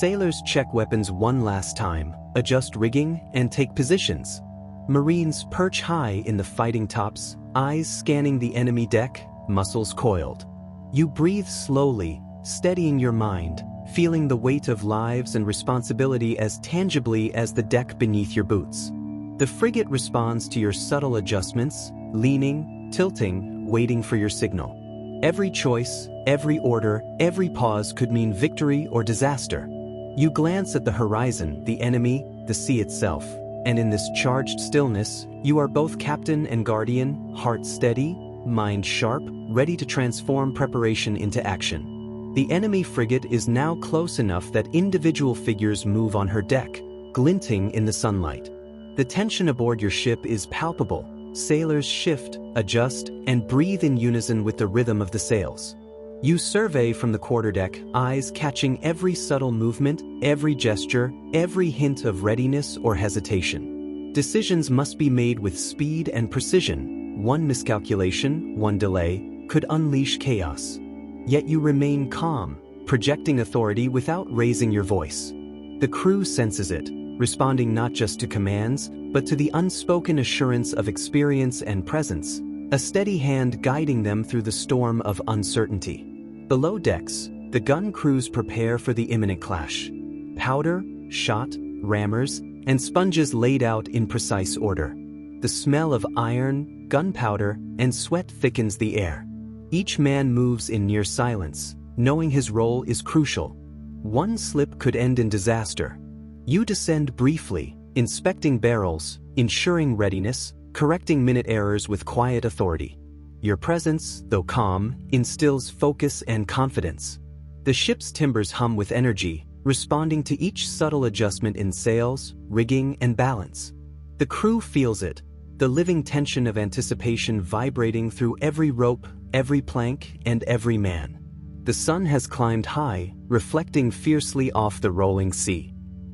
Sailors check weapons one last time, adjust rigging, and take positions. Marines perch high in the fighting tops, eyes scanning the enemy deck, muscles coiled. You breathe slowly, steadying your mind, feeling the weight of lives and responsibility as tangibly as the deck beneath your boots. The frigate responds to your subtle adjustments, leaning, tilting, waiting for your signal. Every choice, every order, every pause could mean victory or disaster. You glance at the horizon, the enemy, the sea itself, and in this charged stillness, you are both captain and guardian, heart steady, mind sharp, ready to transform preparation into action. The enemy frigate is now close enough that individual figures move on her deck, glinting in the sunlight. The tension aboard your ship is palpable. Sailors shift, adjust, and breathe in unison with the rhythm of the sails. You survey from the quarterdeck, eyes catching every subtle movement, every gesture, every hint of readiness or hesitation. Decisions must be made with speed and precision. One miscalculation, one delay, could unleash chaos. Yet you remain calm, projecting authority without raising your voice. The crew senses it, responding not just to commands, but to the unspoken assurance of experience and presence, a steady hand guiding them through the storm of uncertainty. Below decks, the gun crews prepare for the imminent clash. Powder, shot, rammers, and sponges laid out in precise order. The smell of iron, gunpowder, and sweat thickens the air. Each man moves in near silence, knowing his role is crucial. One slip could end in disaster. You descend briefly, inspecting barrels, ensuring readiness, correcting minute errors with quiet authority. Your presence, though calm, instills focus and confidence. The ship's timbers hum with energy, responding to each subtle adjustment in sails, rigging, and balance. The crew feels it, the living tension of anticipation vibrating through every rope, every plank, and every man. The sun has climbed high, reflecting fiercely off the rolling sea.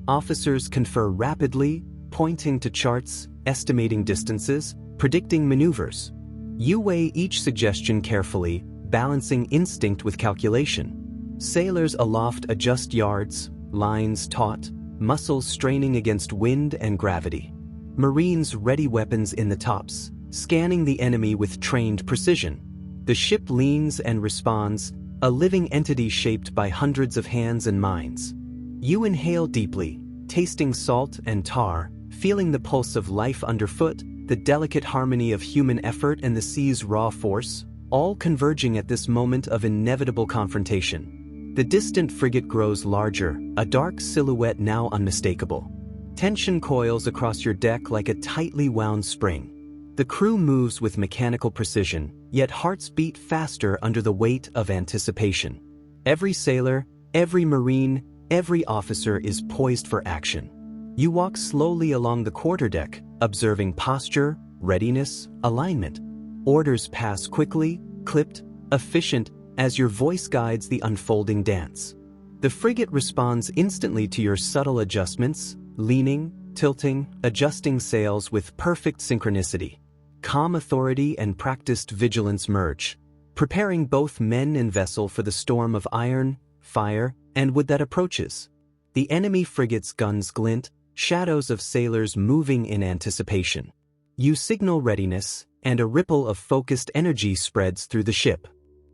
Officers confer rapidly, pointing to charts, estimating distances, predicting maneuvers. You weigh each suggestion carefully, balancing instinct with calculation. Sailors aloft adjust yards, lines taut, muscles straining against wind and gravity. Marines ready weapons in the tops, scanning the enemy with trained precision. The ship leans and responds, a living entity shaped by hundreds of hands and minds. You inhale deeply, tasting salt and tar, feeling the pulse of life underfoot, the delicate harmony of human effort and the sea's raw force, all converging at this moment of inevitable confrontation. The distant frigate grows larger, a dark silhouette now unmistakable. Tension coils across your deck like a tightly wound spring. The crew moves with mechanical precision, yet hearts beat faster under the weight of anticipation. Every sailor, every marine, every officer is poised for action. You walk slowly along the quarterdeck, observing posture, readiness, alignment. Orders pass quickly, clipped, efficient, as your voice guides the unfolding dance. The frigate responds instantly to your subtle adjustments, leaning, tilting, adjusting sails with perfect synchronicity. Calm authority and practiced vigilance merge, preparing both men and vessel for the storm of iron, fire, and wood that approaches. The enemy frigate's guns glint, shadows of sailors moving in anticipation. You signal readiness, and a ripple of focused energy spreads through the ship.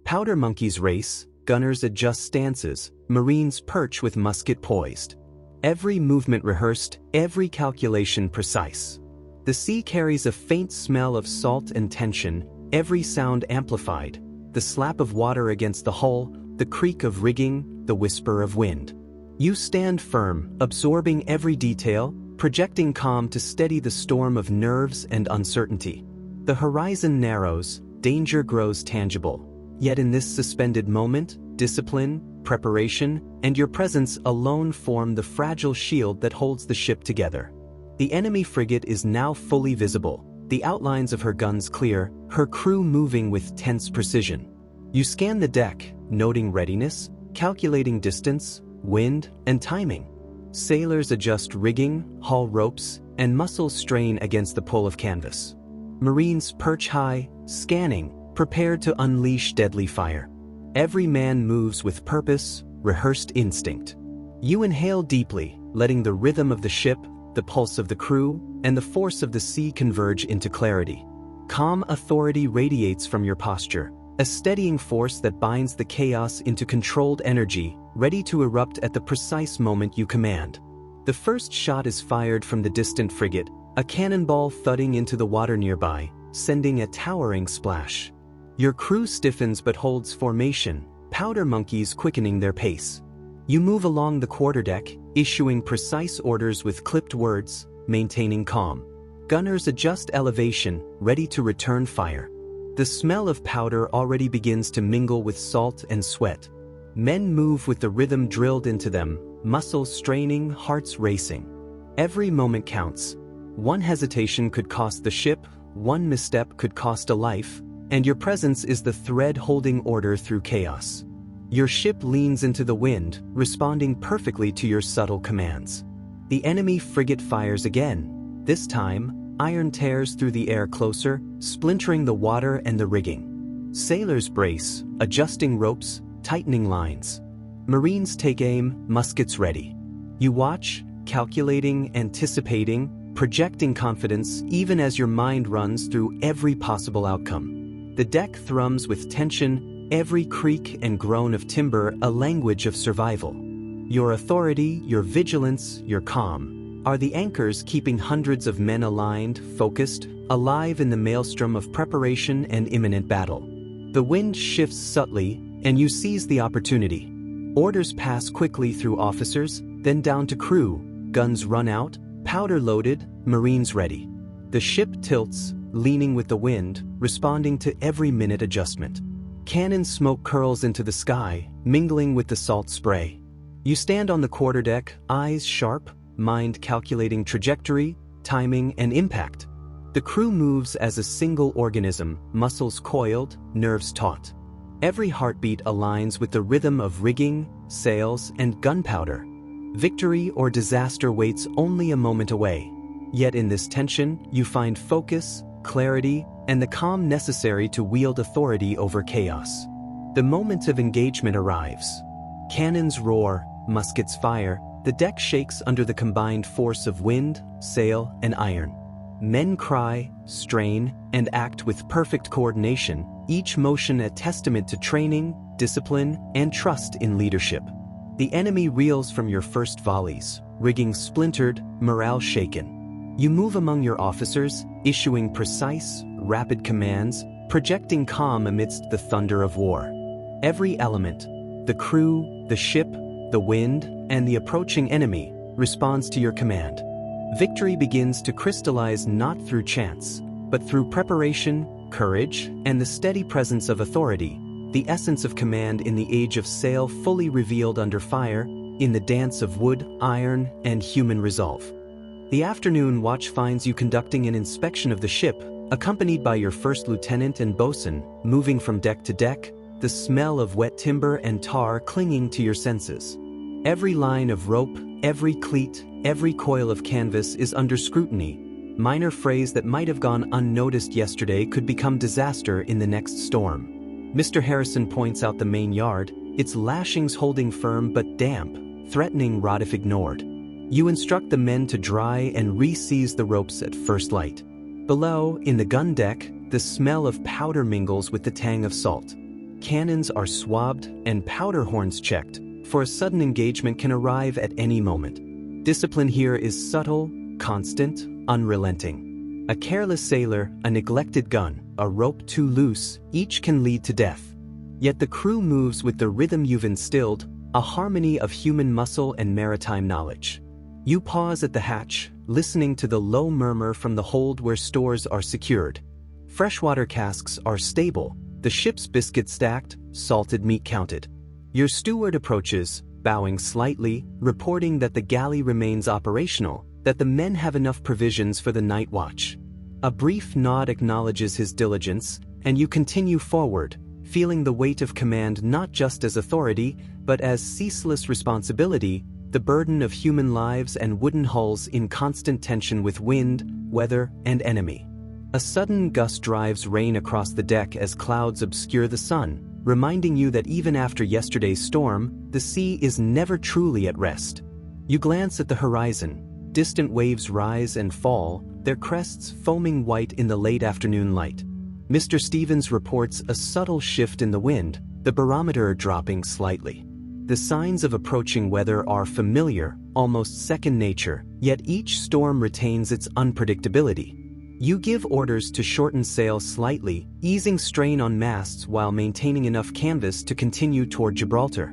Powder monkeys race, gunners adjust stances, marines perch with musket poised. Every movement rehearsed, every calculation precise. The sea carries a faint smell of salt and tension, every sound amplified. The slap of water against the hull, the creak of rigging, the whisper of wind. You stand firm, absorbing every detail, projecting calm to steady the storm of nerves and uncertainty. The horizon narrows, danger grows tangible. Yet in this suspended moment, discipline, preparation, and your presence alone form the fragile shield that holds the ship together. The enemy frigate is now fully visible, the outlines of her guns clear, her crew moving with tense precision. You scan the deck, noting readiness, calculating distance, wind, and timing. Sailors adjust rigging, haul ropes, and muscles strain against the pull of canvas. Marines perch high, scanning, prepared to unleash deadly fire. Every man moves with purpose, rehearsed instinct. You inhale deeply, letting the rhythm of the ship, the pulse of the crew, and the force of the sea converge into clarity. Calm authority radiates from your posture, a steadying force that binds the chaos into controlled energy, ready to erupt at the precise moment you command. The first shot is fired from the distant frigate, a cannonball thudding into the water nearby, sending a towering splash. Your crew stiffens but holds formation, powder monkeys quickening their pace. You move along the quarterdeck, issuing precise orders with clipped words, maintaining calm. Gunners adjust elevation, ready to return fire. The smell of powder already begins to mingle with salt and sweat. Men move with the rhythm drilled into them, muscles straining, hearts racing. Every moment counts. One hesitation could cost the ship, one misstep could cost a life, and your presence is the thread holding order through chaos. Your ship leans into the wind, responding perfectly to your subtle commands. The enemy frigate fires again. This time, iron tears through the air closer, splintering the water and the rigging. Sailors brace, adjusting ropes, tightening lines. Marines take aim, muskets ready. You watch, calculating, anticipating, projecting confidence even as your mind runs through every possible outcome. The deck thrums with tension, every creak and groan of timber a language of survival. Your authority, your vigilance, your calm are the anchors keeping hundreds of men aligned, focused, alive in the maelstrom of preparation and imminent battle. The wind shifts subtly, and you seize the opportunity. Orders pass quickly through officers, then down to crew, guns run out, powder loaded, marines ready. The ship tilts, leaning with the wind, responding to every minute adjustment. Cannon smoke curls into the sky, mingling with the salt spray. You stand on the quarterdeck, eyes sharp, mind calculating trajectory, timing, and impact. The crew moves as a single organism, muscles coiled, nerves taut. Every heartbeat aligns with the rhythm of rigging, sails, and gunpowder. Victory or disaster waits only a moment away. Yet in this tension, you find focus, clarity, and the calm necessary to wield authority over chaos. The moment of engagement arrives. Cannons roar, muskets fire, the deck shakes under the combined force of wind, sail, and iron. Men cry, strain, and act with perfect coordination, each motion a testament to training, discipline, and trust in leadership. The enemy reels from your first volleys, rigging splintered, morale shaken. You move among your officers, issuing precise, rapid commands, projecting calm amidst the thunder of war. Every element, the crew, the ship, the wind, and the approaching enemy, responds to your command. Victory begins to crystallize not through chance, but through preparation, courage, and the steady presence of authority, the essence of command in the age of sail fully revealed under fire, in the dance of wood, iron, and human resolve. The afternoon watch finds you conducting an inspection of the ship, accompanied by your first lieutenant and bosun, moving from deck to deck, the smell of wet timber and tar clinging to your senses. Every line of rope, every cleat, every coil of canvas is under scrutiny. Minor frays that might have gone unnoticed yesterday could become disaster in the next storm. Mr. Harrison points out the main yard, its lashings holding firm but damp, threatening rot if ignored. You instruct the men to dry and re-seize the ropes at first light. Below, in the gun deck, the smell of powder mingles with the tang of salt. Cannons are swabbed and powder horns checked, for a sudden engagement can arrive at any moment. Discipline here is subtle, constant, unrelenting. A careless sailor, a neglected gun, a rope too loose, each can lead to death. Yet the crew moves with the rhythm you've instilled, a harmony of human muscle and maritime knowledge. You pause at the hatch, listening to the low murmur from the hold where stores are secured. Freshwater casks are stable, the ship's biscuit stacked, salted meat counted. Your steward approaches, bowing slightly, reporting that the galley remains operational, that the men have enough provisions for the night watch. A brief nod acknowledges his diligence, and you continue forward, feeling the weight of command not just as authority, but as ceaseless responsibility, the burden of human lives and wooden hulls in constant tension with wind, weather, and enemy. A sudden gust drives rain across the deck as clouds obscure the sun, reminding you that even after yesterday's storm, the sea is never truly at rest. You glance at the horizon. Distant waves rise and fall, their crests foaming white in the late afternoon light. Mr. Stevens reports a subtle shift in the wind, the barometer dropping slightly. The signs of approaching weather are familiar, almost second nature, yet each storm retains its unpredictability. You give orders to shorten sail slightly, easing strain on masts while maintaining enough canvas to continue toward Gibraltar.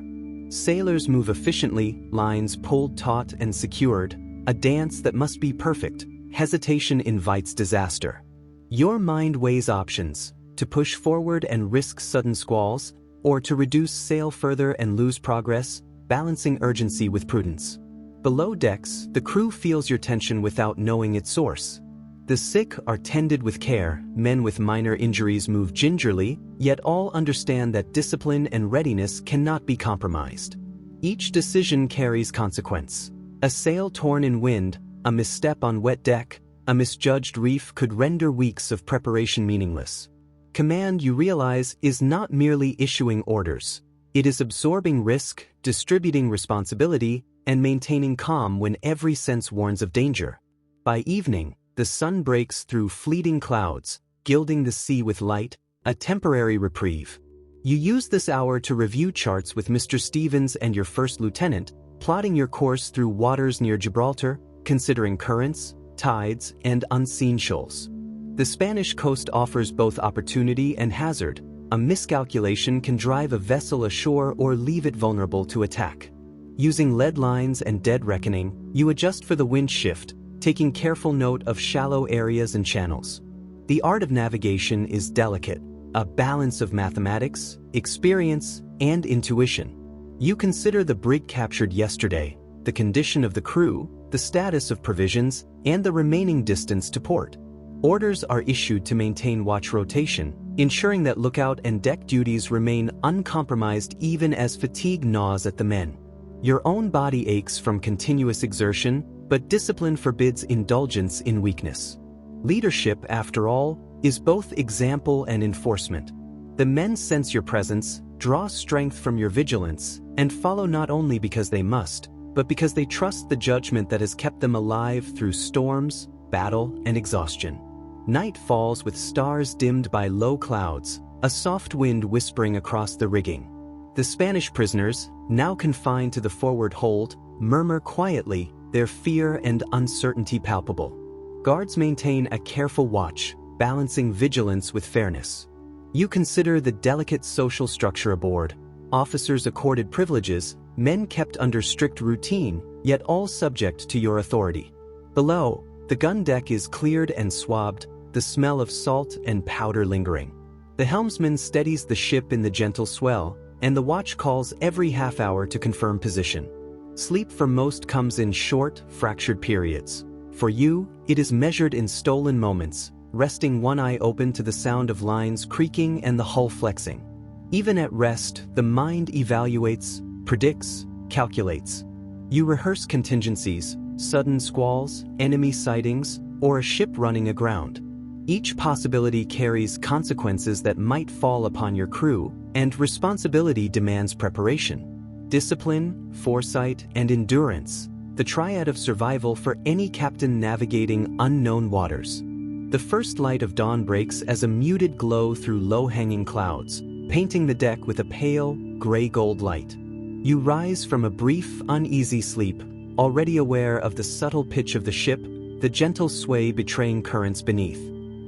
Sailors move efficiently, lines pulled taut and secured, a dance that must be perfect. Hesitation invites disaster. Your mind weighs options, to push forward and risk sudden squalls, or to reduce sail further and lose progress, balancing urgency with prudence. Below decks, the crew feels your tension without knowing its source. The sick are tended with care, men with minor injuries move gingerly, yet all understand that discipline and readiness cannot be compromised. Each decision carries consequence. A sail torn in wind, a misstep on wet deck, a misjudged reef could render weeks of preparation meaningless. Command, you realize, is not merely issuing orders. It is absorbing risk, distributing responsibility, and maintaining calm when every sense warns of danger. By evening, the sun breaks through fleeting clouds, gilding the sea with light, a temporary reprieve. You use this hour to review charts with Mr. Stevens and your first lieutenant, plotting your course through waters near Gibraltar, considering currents, tides, and unseen shoals. The Spanish coast offers both opportunity and hazard. A miscalculation can drive a vessel ashore or leave it vulnerable to attack. Using lead lines and dead reckoning, you adjust for the wind shift, taking careful note of shallow areas and channels. The art of navigation is delicate, a balance of mathematics, experience, and intuition. You consider the brig captured yesterday, the condition of the crew, the status of provisions, and the remaining distance to port. Orders are issued to maintain watch rotation, ensuring that lookout and deck duties remain uncompromised even as fatigue gnaws at the men. Your own body aches from continuous exertion, but discipline forbids indulgence in weakness. Leadership, after all, is both example and enforcement. The men sense your presence, draw strength from your vigilance, and follow not only because they must, but because they trust the judgment that has kept them alive through storms, battle, and exhaustion. Night falls with stars dimmed by low clouds, a soft wind whispering across the rigging. The Spanish prisoners, now confined to the forward hold, murmur quietly, their fear and uncertainty palpable. Guards maintain a careful watch, balancing vigilance with fairness. You consider the delicate social structure aboard. Officers accorded privileges, men kept under strict routine, yet all subject to your authority. Below, the gun deck is cleared and swabbed, the smell of salt and powder lingering. The helmsman steadies the ship in the gentle swell, and the watch calls every half hour to confirm position. Sleep for most comes in short, fractured periods. For you, it is measured in stolen moments, resting one eye open to the sound of lines creaking and the hull flexing. Even at rest, the mind evaluates, predicts, calculates. You rehearse contingencies, sudden squalls, enemy sightings, or a ship running aground. Each possibility carries consequences that might fall upon your crew, and responsibility demands preparation. Discipline, foresight, and endurance, the triad of survival for any captain navigating unknown waters. The first light of dawn breaks as a muted glow through low-hanging clouds, painting the deck with a pale, gray-gold light. You rise from a brief, uneasy sleep, already aware of the subtle pitch of the ship, the gentle sway betraying currents beneath.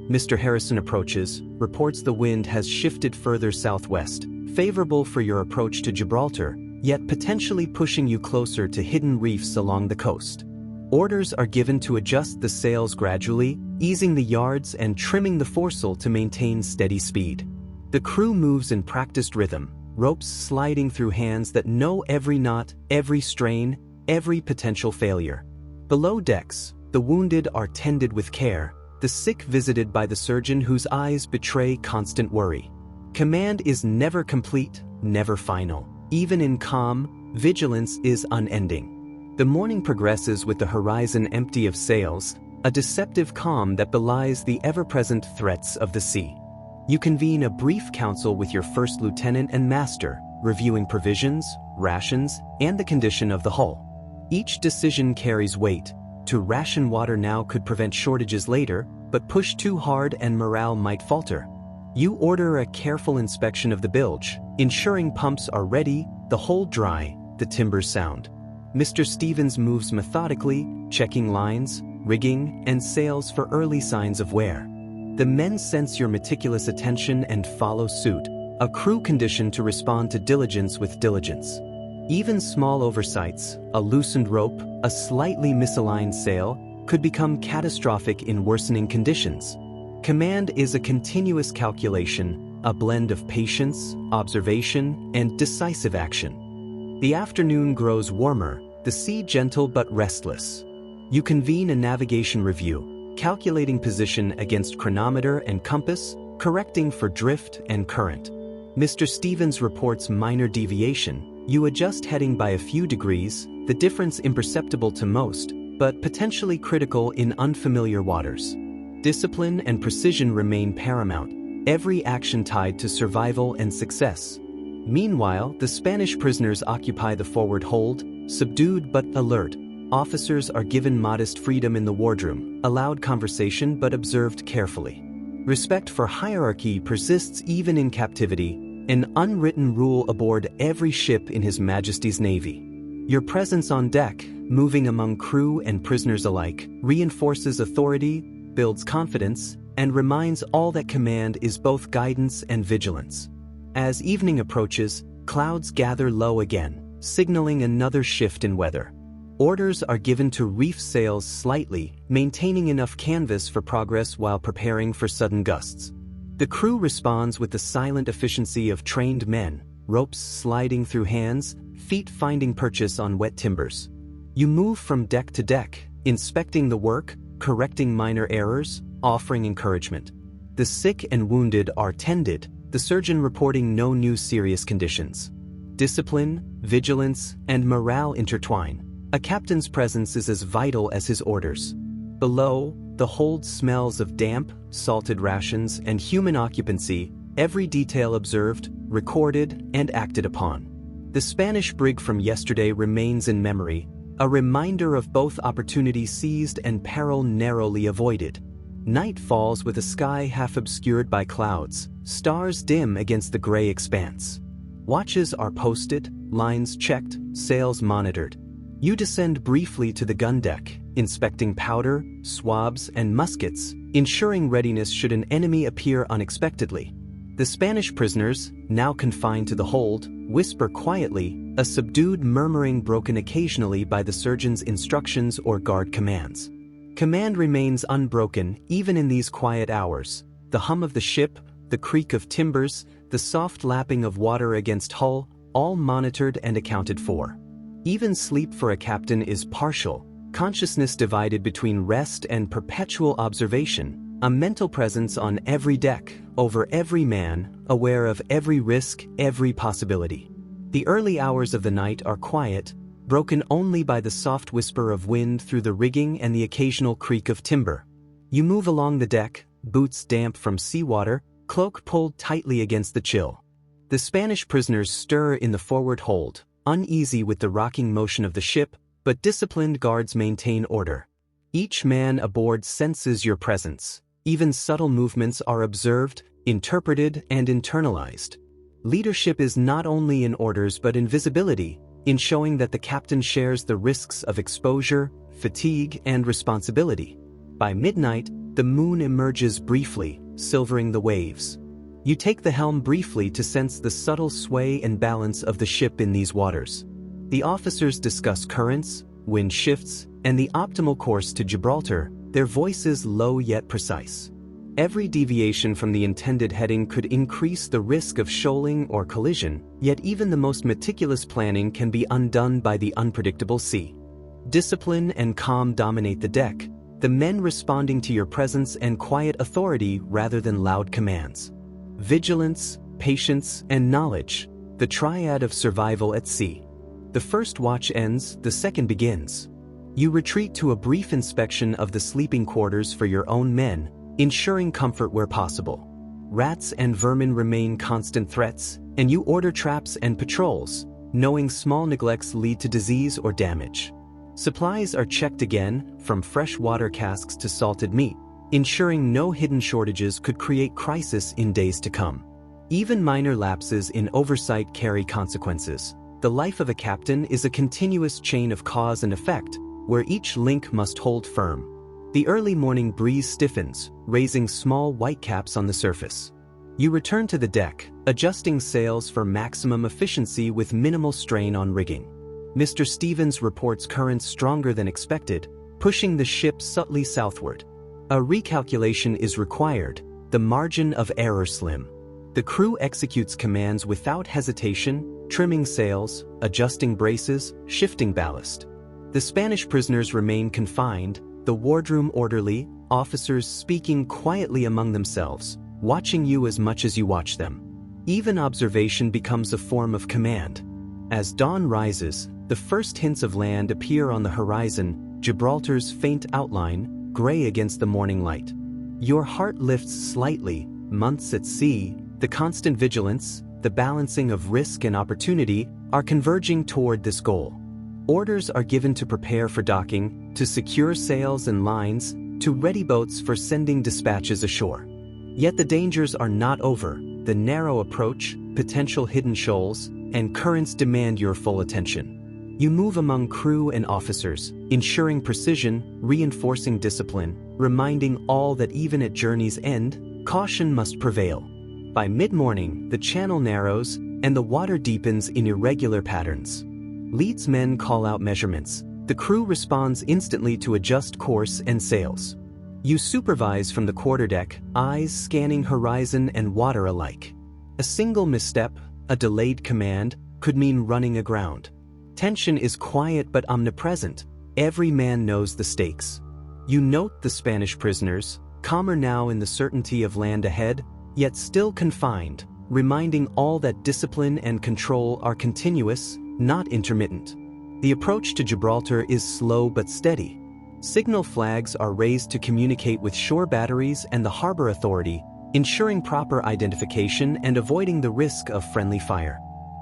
Mr. Harrison approaches, reports the wind has shifted further southwest, favorable for your approach to Gibraltar, yet potentially pushing you closer to hidden reefs along the coast. Orders are given to adjust the sails gradually, easing the yards and trimming the foresail to maintain steady speed. The crew moves in practiced rhythm, ropes sliding through hands that know every knot, every strain, every potential failure. Below decks, the wounded are tended with care, the sick visited by the surgeon whose eyes betray constant worry. Command is never complete, never final. Even in calm, vigilance is unending. The morning progresses with the horizon empty of sails, a deceptive calm that belies the ever-present threats of the sea. You convene a brief council with your first lieutenant and master, reviewing provisions, rations, and the condition of the hull. Each decision carries weight. To ration water now could prevent shortages later, but push too hard and morale might falter. You order a careful inspection of the bilge, ensuring pumps are ready, the hull dry, the timbers sound. Mr. Stevens moves methodically, checking lines, rigging, and sails for early signs of wear. The men sense your meticulous attention and follow suit, a crew conditioned to respond to diligence with diligence. Even small oversights, a loosened rope, a slightly misaligned sail, could become catastrophic in worsening conditions. Command is a continuous calculation, a blend of patience, observation, and decisive action. The afternoon grows warmer, the sea gentle but restless. You convene a navigation review, calculating position against chronometer and compass, correcting for drift and current. Mr. Stevens reports minor deviation. You adjust heading by a few degrees, the difference imperceptible to most, but potentially critical in unfamiliar waters. Discipline and precision remain paramount, every action tied to survival and success. Meanwhile, the Spanish prisoners occupy the forward hold, subdued but alert. Officers are given modest freedom in the wardroom, allowed conversation but observed carefully. Respect for hierarchy persists even in captivity, an unwritten rule aboard every ship in His Majesty's Navy. Your presence on deck, moving among crew and prisoners alike, reinforces authority, builds confidence, and reminds all that command is both guidance and vigilance. As evening approaches, clouds gather low again, signaling another shift in weather. Orders are given to reef sails slightly, maintaining enough canvas for progress while preparing for sudden gusts. The crew responds with the silent efficiency of trained men, ropes sliding through hands, feet finding purchase on wet timbers. You move from deck to deck, inspecting the work, correcting minor errors, offering encouragement. The sick and wounded are tended, the surgeon reporting no new serious conditions. Discipline, vigilance, and morale intertwine. A captain's presence is as vital as his orders. Below, the hold smells of damp, salted rations, and human occupancy, every detail observed, recorded, and acted upon. The Spanish brig from yesterday remains in memory, a reminder of both opportunity seized and peril narrowly avoided. Night falls with a sky half obscured by clouds, stars dim against the gray expanse. Watches are posted, lines checked, sails monitored. You descend briefly to the gun deck, inspecting powder, swabs, and muskets, ensuring readiness should an enemy appear unexpectedly. The Spanish prisoners, now confined to the hold, whisper quietly, a subdued murmuring broken occasionally by the surgeon's instructions or guard commands. Command remains unbroken even in these quiet hours. The hum of the ship, the creak of timbers, the soft lapping of water against hull, all monitored and accounted for. Even sleep for a captain is partial, consciousness divided between rest and perpetual observation, a mental presence on every deck, over every man, aware of every risk, every possibility. The early hours of the night are quiet, broken only by the soft whisper of wind through the rigging and the occasional creak of timber. You move along the deck, boots damp from seawater, cloak pulled tightly against the chill. The Spanish prisoners stir in the forward hold, uneasy with the rocking motion of the ship, but disciplined guards maintain order. Each man aboard senses your presence, Even subtle movements are observed, interpreted, and internalized. Leadership is not only in orders but in visibility, in showing that the captain shares the risks of exposure, fatigue, and responsibility. By midnight, the moon emerges briefly, silvering the waves. You take the helm briefly to sense the subtle sway and balance of the ship in these waters. The officers discuss currents, wind shifts, and the optimal course to Gibraltar, their voices low yet precise. Every deviation from the intended heading could increase the risk of shoaling or collision, yet even the most meticulous planning can be undone by the unpredictable sea. Discipline and calm dominate the deck, the men responding to your presence and quiet authority rather than loud commands. Vigilance, patience, and knowledge, the triad of survival at sea. The first watch ends, the second begins. You retreat to a brief inspection of the sleeping quarters for your own men, ensuring comfort where possible. Rats and vermin remain constant threats, and you order traps and patrols, knowing small neglects lead to disease or damage. Supplies are checked again, from fresh water casks to salted meat, ensuring no hidden shortages could create crisis in days to come. Even minor lapses in oversight carry consequences. The life of a captain is a continuous chain of cause and effect, where each link must hold firm. The early morning breeze stiffens, raising small whitecaps on the surface. You return to the deck, adjusting sails for maximum efficiency with minimal strain on rigging. Mr. Stevens reports currents stronger than expected, pushing the ship subtly southward. A recalculation is required, the margin of error slim. The crew executes commands without hesitation, trimming sails, adjusting braces, shifting ballast. The Spanish prisoners remain confined, the wardroom orderly, officers speaking quietly among themselves, watching you as much as you watch them. Even observation becomes a form of command. As dawn rises, the first hints of land appear on the horizon, Gibraltar's faint outline, gray against the morning light. Your heart lifts slightly. Months at sea, the constant vigilance, the balancing of risk and opportunity are converging toward this goal. Orders are given to prepare for docking, to secure sails and lines, to ready boats for sending dispatches ashore. Yet the dangers are not over. The narrow approach, potential hidden shoals, and currents demand your full attention. You move among crew and officers, ensuring precision, reinforcing discipline, reminding all that even at journey's end, caution must prevail. By mid-morning, the channel narrows, and the water deepens in irregular patterns. Leadsmen call out measurements. The crew responds instantly to adjust course and sails. You supervise from the quarterdeck, eyes scanning horizon and water alike. A single misstep, a delayed command, could mean running aground. Tension is quiet but omnipresent. Every man knows the stakes. You note the Spanish prisoners, calmer now in the certainty of land ahead, yet still confined, reminding all that discipline and control are continuous, not intermittent. The approach to Gibraltar is slow but steady. Signal flags are raised to communicate with shore batteries and the harbor authority, ensuring proper identification and avoiding the risk of friendly fire.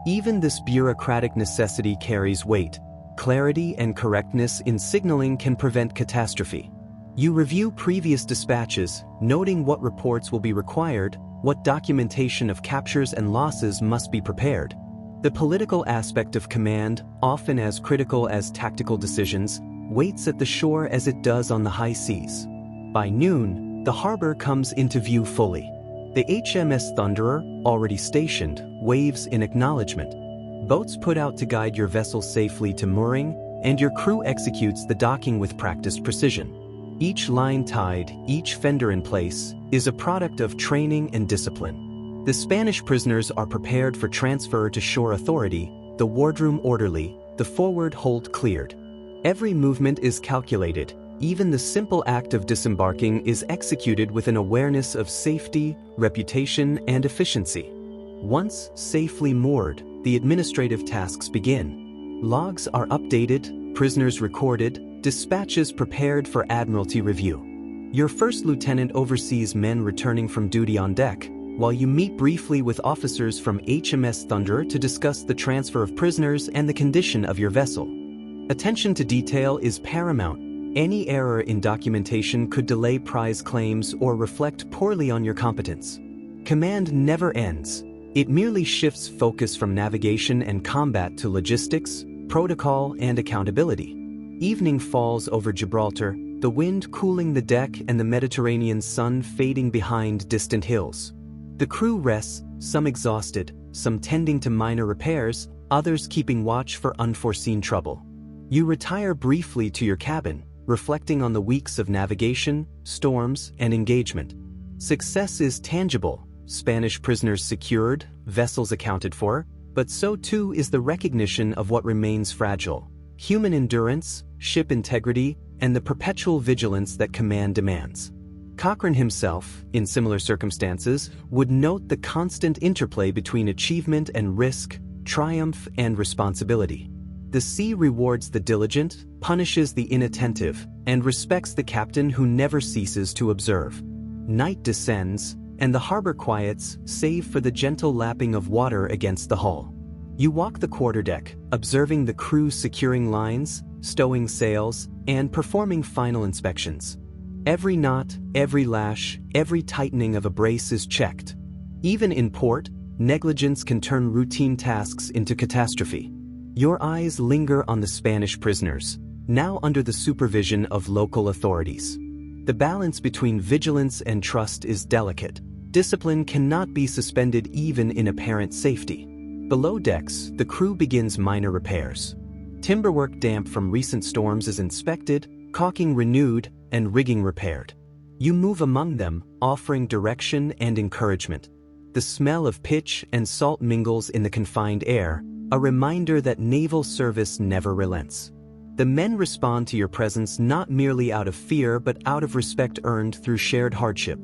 Even this bureaucratic necessity carries weight. Clarity and correctness in signaling can prevent catastrophe. You review previous dispatches, noting what reports will be required, what documentation of captures and losses must be prepared. The political aspect of command, often as critical as tactical decisions, waits at the shore as it does on the high seas. By noon, the harbor comes into view fully. The HMS Thunderer, already stationed, waves in acknowledgement. Boats put out to guide your vessel safely to mooring, and your crew executes the docking with practiced precision. Each line tied, each fender in place, is a product of training and discipline. The Spanish prisoners are prepared for transfer to shore authority, the wardroom orderly, the forward hold cleared. Every movement is calculated. Even the simple act of disembarking is executed with an awareness of safety, reputation, and efficiency. Once safely moored, the administrative tasks begin. Logs are updated, prisoners recorded, dispatches prepared for Admiralty review. Your first lieutenant oversees men returning from duty on deck, while you meet briefly with officers from HMS Thunderer to discuss the transfer of prisoners and the condition of your vessel. Attention to detail is paramount. Any error in documentation could delay prize claims or reflect poorly on your competence. Command never ends. It merely shifts focus from navigation and combat to logistics, protocol, and accountability. Evening falls over Gibraltar, the wind cooling the deck and the Mediterranean sun fading behind distant hills. The crew rests, some exhausted, some tending to minor repairs, others keeping watch for unforeseen trouble. You retire briefly to your cabin, reflecting on the weeks of navigation, storms, and engagement. Success is tangible, Spanish prisoners secured, vessels accounted for, but so too is the recognition of what remains fragile: human endurance, ship integrity, and the perpetual vigilance that command demands. Cochran himself, in similar circumstances, would note the constant interplay between achievement and risk, triumph and responsibility. The sea rewards the diligent, punishes the inattentive, and respects the captain who never ceases to observe. Night descends, and the harbor quiets, save for the gentle lapping of water against the hull. You walk the quarterdeck, observing the crew securing lines, stowing sails, and performing final inspections. Every knot, every lash, every tightening of a brace is checked. Even in port, negligence can turn routine tasks into catastrophe. Your eyes linger on the Spanish prisoners, now under the supervision of local authorities. The balance between vigilance and trust is delicate. Discipline cannot be suspended even in apparent safety. Below decks, the crew begins minor repairs. Timberwork damp from recent storms is inspected, caulking renewed, and rigging repaired. You move among them, offering direction and encouragement. The smell of pitch and salt mingles in the confined air, a reminder that naval service never relents. The men respond to your presence not merely out of fear but out of respect earned through shared hardship.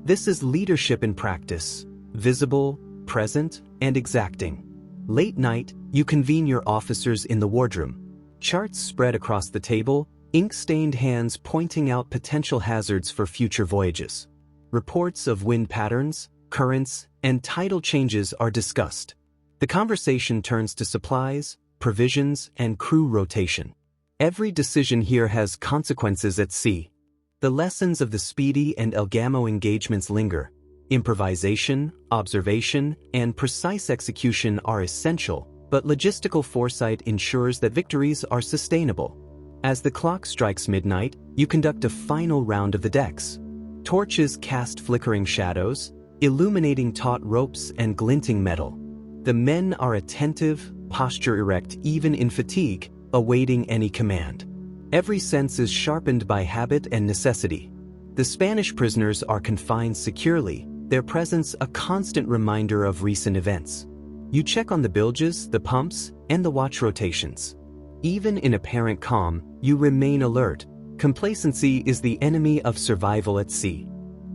This is leadership in practice, visible, present, and exacting. Late night, you convene your officers in the wardroom. Charts spread across the table, ink-stained hands pointing out potential hazards for future voyages. Reports of wind patterns, currents, and tidal changes are discussed. The conversation turns to supplies, provisions, and crew rotation. Every decision here has consequences at sea. The lessons of the Speedy and El Gamo engagements linger. Improvisation, observation, and precise execution are essential, but logistical foresight ensures that victories are sustainable. As the clock strikes midnight, you conduct a final round of the decks. Torches cast flickering shadows, illuminating taut ropes and glinting metal. The men are attentive, posture erect even in fatigue, awaiting any command. Every sense is sharpened by habit and necessity. The Spanish prisoners are confined securely, their presence a constant reminder of recent events. You check on the bilges, the pumps, and the watch rotations. Even in apparent calm, you remain alert. Complacency is the enemy of survival at sea.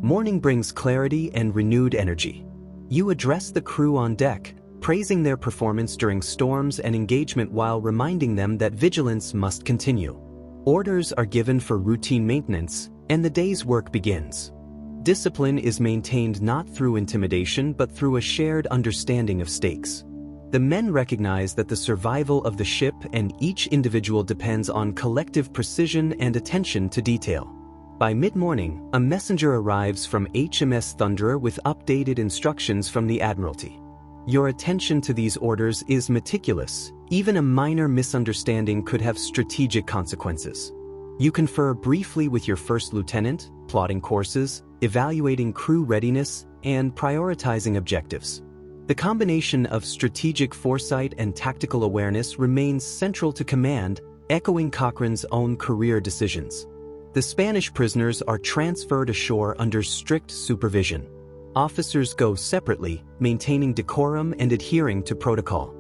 Morning brings clarity and renewed energy. You address the crew on deck, praising their performance during storms and engagement while reminding them that vigilance must continue. Orders are given for routine maintenance, and the day's work begins. Discipline is maintained not through intimidation but through a shared understanding of stakes. The men recognize that the survival of the ship and each individual depends on collective precision and attention to detail. By mid-morning, a messenger arrives from HMS Thunderer with updated instructions from the Admiralty. Your attention to these orders is meticulous. Even a minor misunderstanding could have strategic consequences. You confer briefly with your first lieutenant, plotting courses, evaluating crew readiness, and prioritizing objectives. The combination of strategic foresight and tactical awareness remains central to command, echoing Cochran's own career decisions. The Spanish prisoners are transferred ashore under strict supervision. Officers go separately, maintaining decorum and adhering to protocol.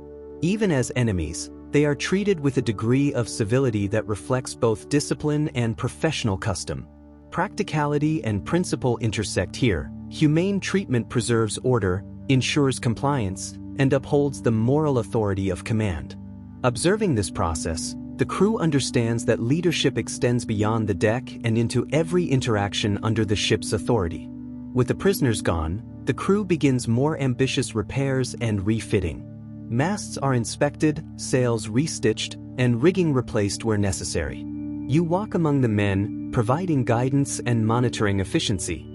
Even as enemies, they are treated with a degree of civility that reflects both discipline and professional custom. Practicality and principle intersect here. Humane treatment preserves order, ensures compliance, and upholds the moral authority of command. Observing this process, the crew understands that leadership extends beyond the deck and into every interaction under the ship's authority. With the prisoners gone, the crew begins more ambitious repairs and refitting. Masts are inspected, sails restitched, and rigging replaced where necessary. You walk among the men, providing guidance and monitoring efficiency.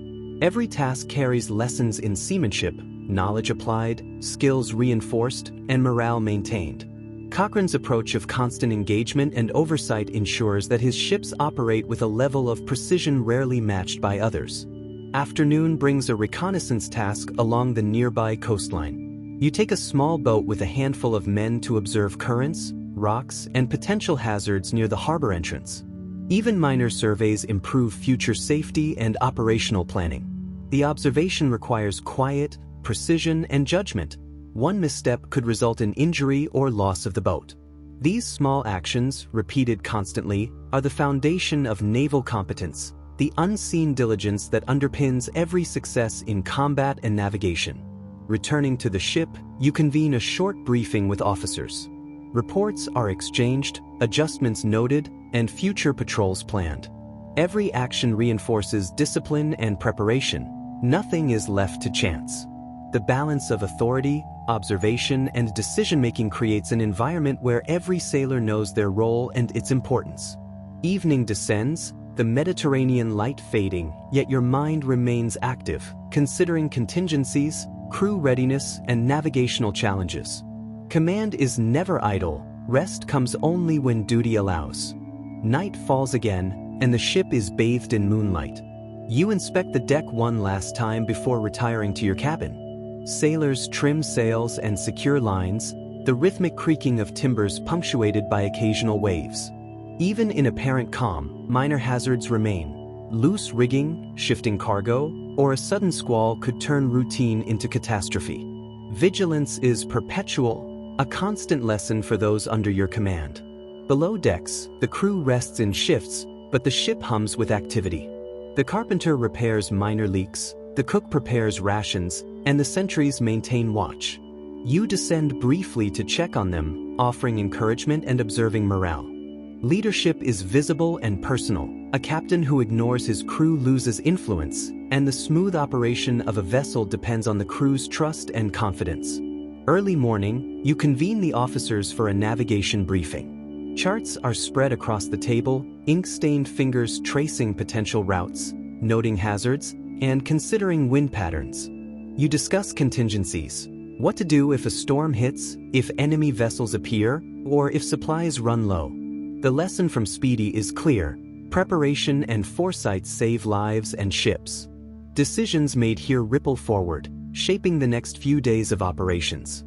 Every task carries lessons in seamanship, knowledge applied, skills reinforced, and morale maintained. Cochran's approach of constant engagement and oversight ensures that his ships operate with a level of precision rarely matched by others. Afternoon brings a reconnaissance task along the nearby coastline. You take a small boat with a handful of men to observe currents, rocks, and potential hazards near the harbor entrance. Even minor surveys improve future safety and operational planning. The observation requires quiet, precision, and judgment. One misstep could result in injury or loss of the boat. These small actions, repeated constantly, are the foundation of naval competence, the unseen diligence that underpins every success in combat and navigation. Returning to the ship, you convene a short briefing with officers. Reports are exchanged, adjustments noted, and future patrols planned. Every action reinforces discipline and preparation. Nothing is left to chance. The balance of authority, observation, and decision-making creates an environment where every sailor knows their role and its importance. Evening descends, the Mediterranean light fading, yet your mind remains active, considering contingencies, crew readiness, and navigational challenges. Command is never idle, rest comes only when duty allows. Night falls again, and the ship is bathed in moonlight. You inspect the deck one last time before retiring to your cabin. Sailors trim sails and secure lines, the rhythmic creaking of timbers punctuated by occasional waves. Even in apparent calm, minor hazards remain. Loose rigging, shifting cargo, or a sudden squall could turn routine into catastrophe. Vigilance is perpetual, a constant lesson for those under your command. Below decks, the crew rests in shifts, but the ship hums with activity. The carpenter repairs minor leaks, the cook prepares rations, and the sentries maintain watch. You descend briefly to check on them, offering encouragement and observing morale. Leadership is visible and personal. A captain who ignores his crew loses influence, and the smooth operation of a vessel depends on the crew's trust and confidence. Early morning, you convene the officers for a navigation briefing. Charts are spread across the table, ink-stained fingers tracing potential routes, noting hazards, and considering wind patterns. You discuss contingencies. What to do if a storm hits, if enemy vessels appear, or if supplies run low. The lesson from Speedy is clear. Preparation and foresight save lives and ships. Decisions made here ripple forward, shaping the next few days of operations.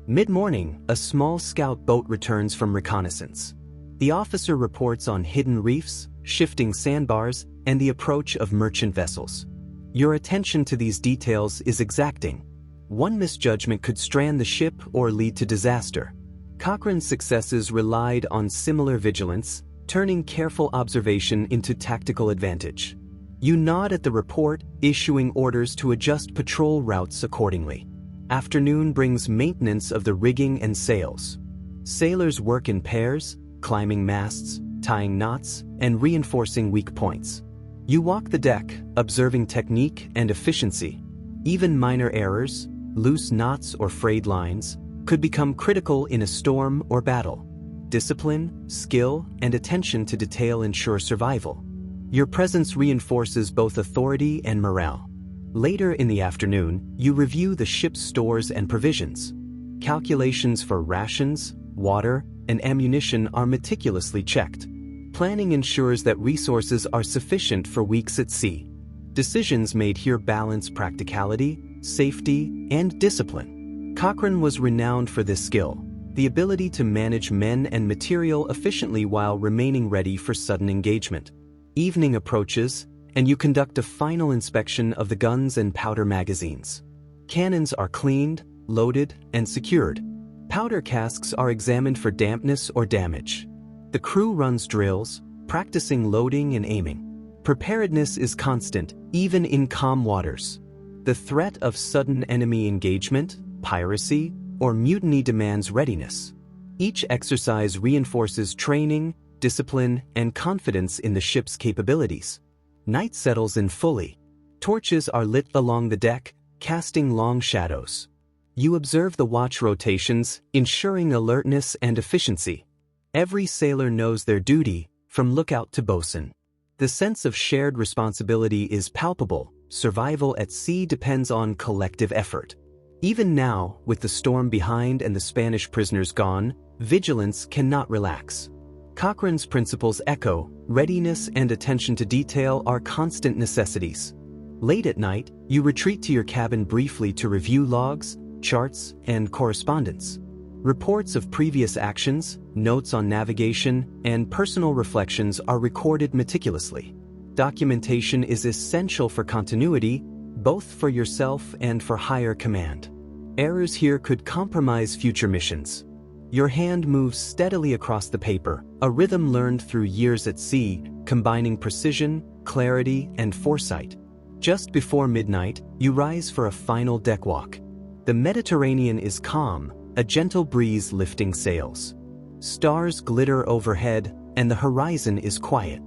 Mid-morning, a small scout boat returns from reconnaissance. The officer reports on hidden reefs, shifting sandbars, and the approach of merchant vessels. Your attention to these details is exacting. One misjudgment could strand the ship or lead to disaster. Cochran's successes relied on similar vigilance, turning careful observation into tactical advantage. You nod at the report, issuing orders to adjust patrol routes accordingly. Afternoon brings maintenance of the rigging and sails. Sailors work in pairs, climbing masts, tying knots, and reinforcing weak points. You walk the deck, observing technique and efficiency. Even minor errors, loose knots or frayed lines, could become critical in a storm or battle. Discipline, skill, and attention to detail ensure survival. Your presence reinforces both authority and morale. Later in the afternoon, you review the ship's stores and provisions. Calculations for rations, water, and ammunition are meticulously checked. Planning ensures that resources are sufficient for weeks at sea. Decisions made here balance practicality, safety, and discipline. Cochran was renowned for this skill, the ability to manage men and material efficiently while remaining ready for sudden engagement. Evening approaches, and you conduct a final inspection of the guns and powder magazines. Cannons are cleaned, loaded, and secured. Powder casks are examined for dampness or damage. The crew runs drills, practicing loading and aiming. Preparedness is constant, even in calm waters. The threat of sudden enemy engagement, piracy, or mutiny demands readiness. Each exercise reinforces training, discipline, and confidence in the ship's capabilities. Night settles in fully. Torches are lit along the deck, casting long shadows. You observe the watch rotations, ensuring alertness and efficiency. Every sailor knows their duty, from lookout to bosun. The sense of shared responsibility is palpable. Survival at sea depends on collective effort. Even now, with the storm behind and the Spanish prisoners gone, vigilance cannot relax. Cochran's principles echo: readiness and attention to detail are constant necessities. Late at night, you retreat to your cabin briefly to review logs, charts, and correspondence. Reports of previous actions, notes on navigation, and personal reflections are recorded meticulously. Documentation is essential for continuity, both for yourself and for higher command. Errors here could compromise future missions. Your hand moves steadily across the paper, a rhythm learned through years at sea, combining precision, clarity, and foresight. Just before midnight, you rise for a final deck walk. The Mediterranean is calm, a gentle breeze lifting sails. Stars glitter overhead, and the horizon is quiet.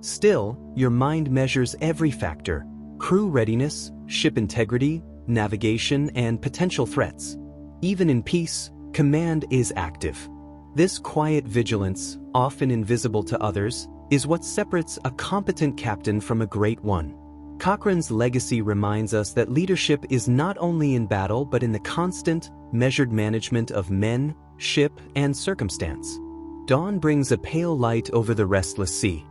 Still, your mind measures every factor: crew readiness, ship integrity, navigation, and potential threats. Even in peace, command is active. This quiet vigilance, often invisible to others, is what separates a competent captain from a great one. Cochran's legacy reminds us that leadership is not only in battle but in the constant, measured management of men, ship, and circumstance. Dawn brings a pale light over the restless sea.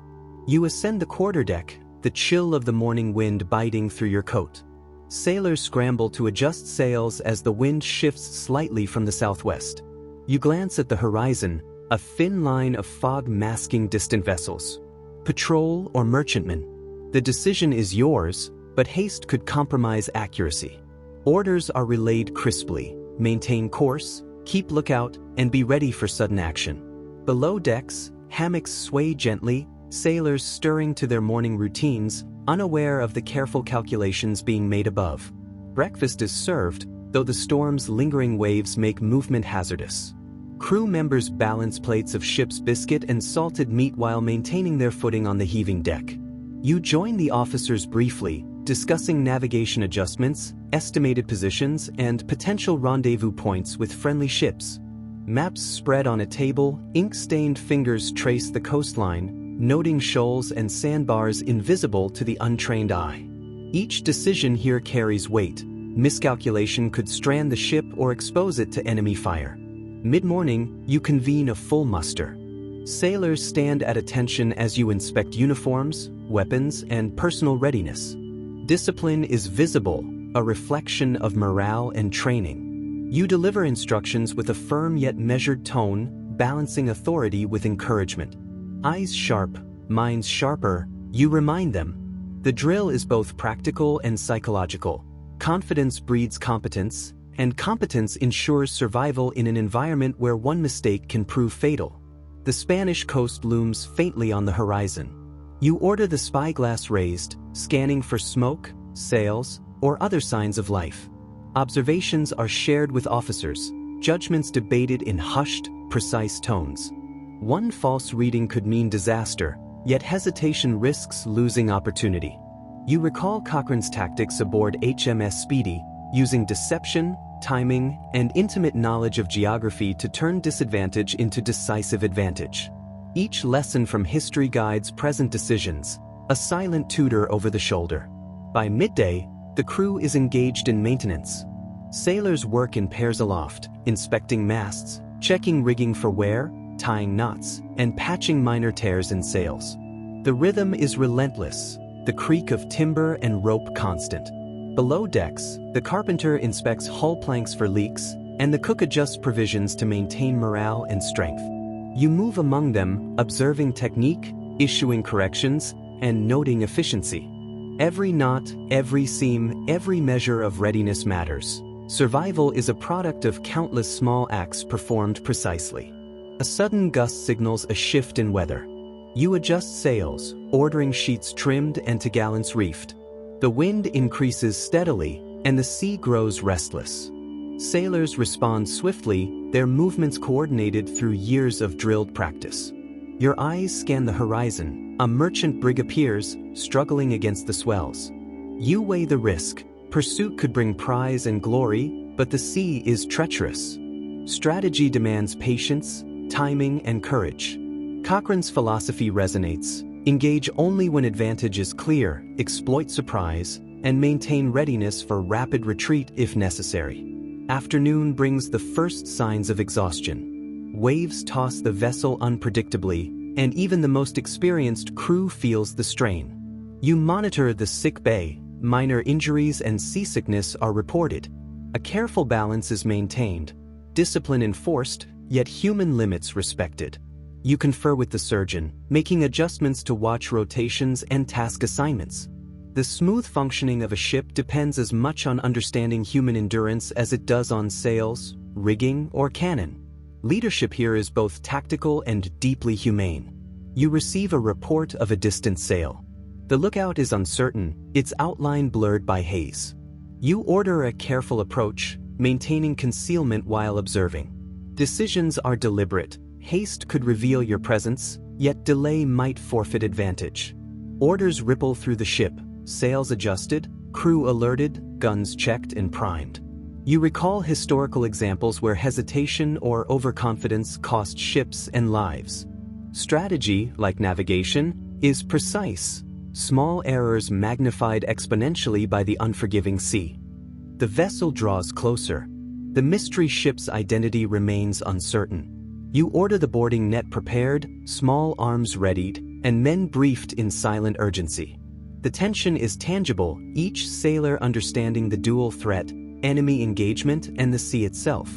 You ascend the quarterdeck, the chill of the morning wind biting through your coat. Sailors scramble to adjust sails as the wind shifts slightly from the southwest. You glance at the horizon, a thin line of fog masking distant vessels. Patrol or merchantman? The decision is yours, but haste could compromise accuracy. Orders are relayed crisply: maintain course, keep lookout, and be ready for sudden action. Below decks, hammocks sway gently, sailors stirring to their morning routines, unaware of the careful calculations being made above. Breakfast is served, though the storm's lingering waves make movement hazardous. Crew members balance plates of ship's biscuit and salted meat while maintaining their footing on the heaving deck. You join the officers briefly, discussing navigation adjustments, estimated positions, and potential rendezvous points with friendly ships. Maps spread on a table, ink-stained fingers trace the coastline, noting shoals and sandbars invisible to the untrained eye. Each decision here carries weight. Miscalculation could strand the ship or expose it to enemy fire. Mid-morning, you convene a full muster. Sailors stand at attention as you inspect uniforms, weapons, and personal readiness. Discipline is visible, a reflection of morale and training. You deliver instructions with a firm yet measured tone, balancing authority with encouragement. Eyes sharp, minds sharper, you remind them. The drill is both practical and psychological. Confidence breeds competence, and competence ensures survival in an environment where one mistake can prove fatal. The Spanish coast looms faintly on the horizon. You order the spyglass raised, scanning for smoke, sails, or other signs of life. Observations are shared with officers, judgments debated in hushed, precise tones. One false reading could mean disaster, yet hesitation risks losing opportunity. You recall Cochran's tactics aboard HMS Speedy, using deception, timing, and intimate knowledge of geography to turn disadvantage into decisive advantage. Each lesson from history guides present decisions, a silent tutor over the shoulder. By midday, the crew is engaged in maintenance. Sailors work in pairs aloft, inspecting masts, checking rigging for wear, tying knots, and patching minor tears in sails. The rhythm is relentless, the creak of timber and rope constant. Below decks, the carpenter inspects hull planks for leaks, and the cook adjusts provisions to maintain morale and strength. You move among them, observing technique, issuing corrections, and noting efficiency. Every knot, every seam, every measure of readiness matters. Survival is a product of countless small acts performed precisely. A sudden gust signals a shift in weather. You adjust sails, ordering sheets trimmed and topgallants reefed. The wind increases steadily, and the sea grows restless. Sailors respond swiftly, their movements coordinated through years of drilled practice. Your eyes scan the horizon. A merchant brig appears, struggling against the swells. You weigh the risk. Pursuit could bring prize and glory, but the sea is treacherous. Strategy demands patience, timing, and courage. Cochran's philosophy resonates. Engage only when advantage is clear, exploit surprise, and maintain readiness for rapid retreat if necessary. Afternoon brings the first signs of exhaustion. Waves toss the vessel unpredictably, and even the most experienced crew feels the strain. You monitor the sick bay. Minor injuries and seasickness are reported. A careful balance is maintained, discipline enforced, yet human limits respected. You confer with the surgeon, making adjustments to watch rotations and task assignments. The smooth functioning of a ship depends as much on understanding human endurance as it does on sails, rigging, or cannon. Leadership here is both tactical and deeply humane. You receive a report of a distant sail. The lookout is uncertain, its outline blurred by haze. You order a careful approach, maintaining concealment while observing. Decisions are deliberate. Haste could reveal your presence, yet delay might forfeit advantage. Orders ripple through the ship, sails adjusted, crew alerted, guns checked and primed. You recall historical examples where hesitation or overconfidence cost ships and lives. Strategy, like navigation, is precise. Small errors magnified exponentially by the unforgiving sea. The vessel draws closer. The mystery ship's identity remains uncertain. You order the boarding net prepared, small arms readied, and men briefed in silent urgency. The tension is tangible, each sailor understanding the dual threat, enemy engagement, and the sea itself.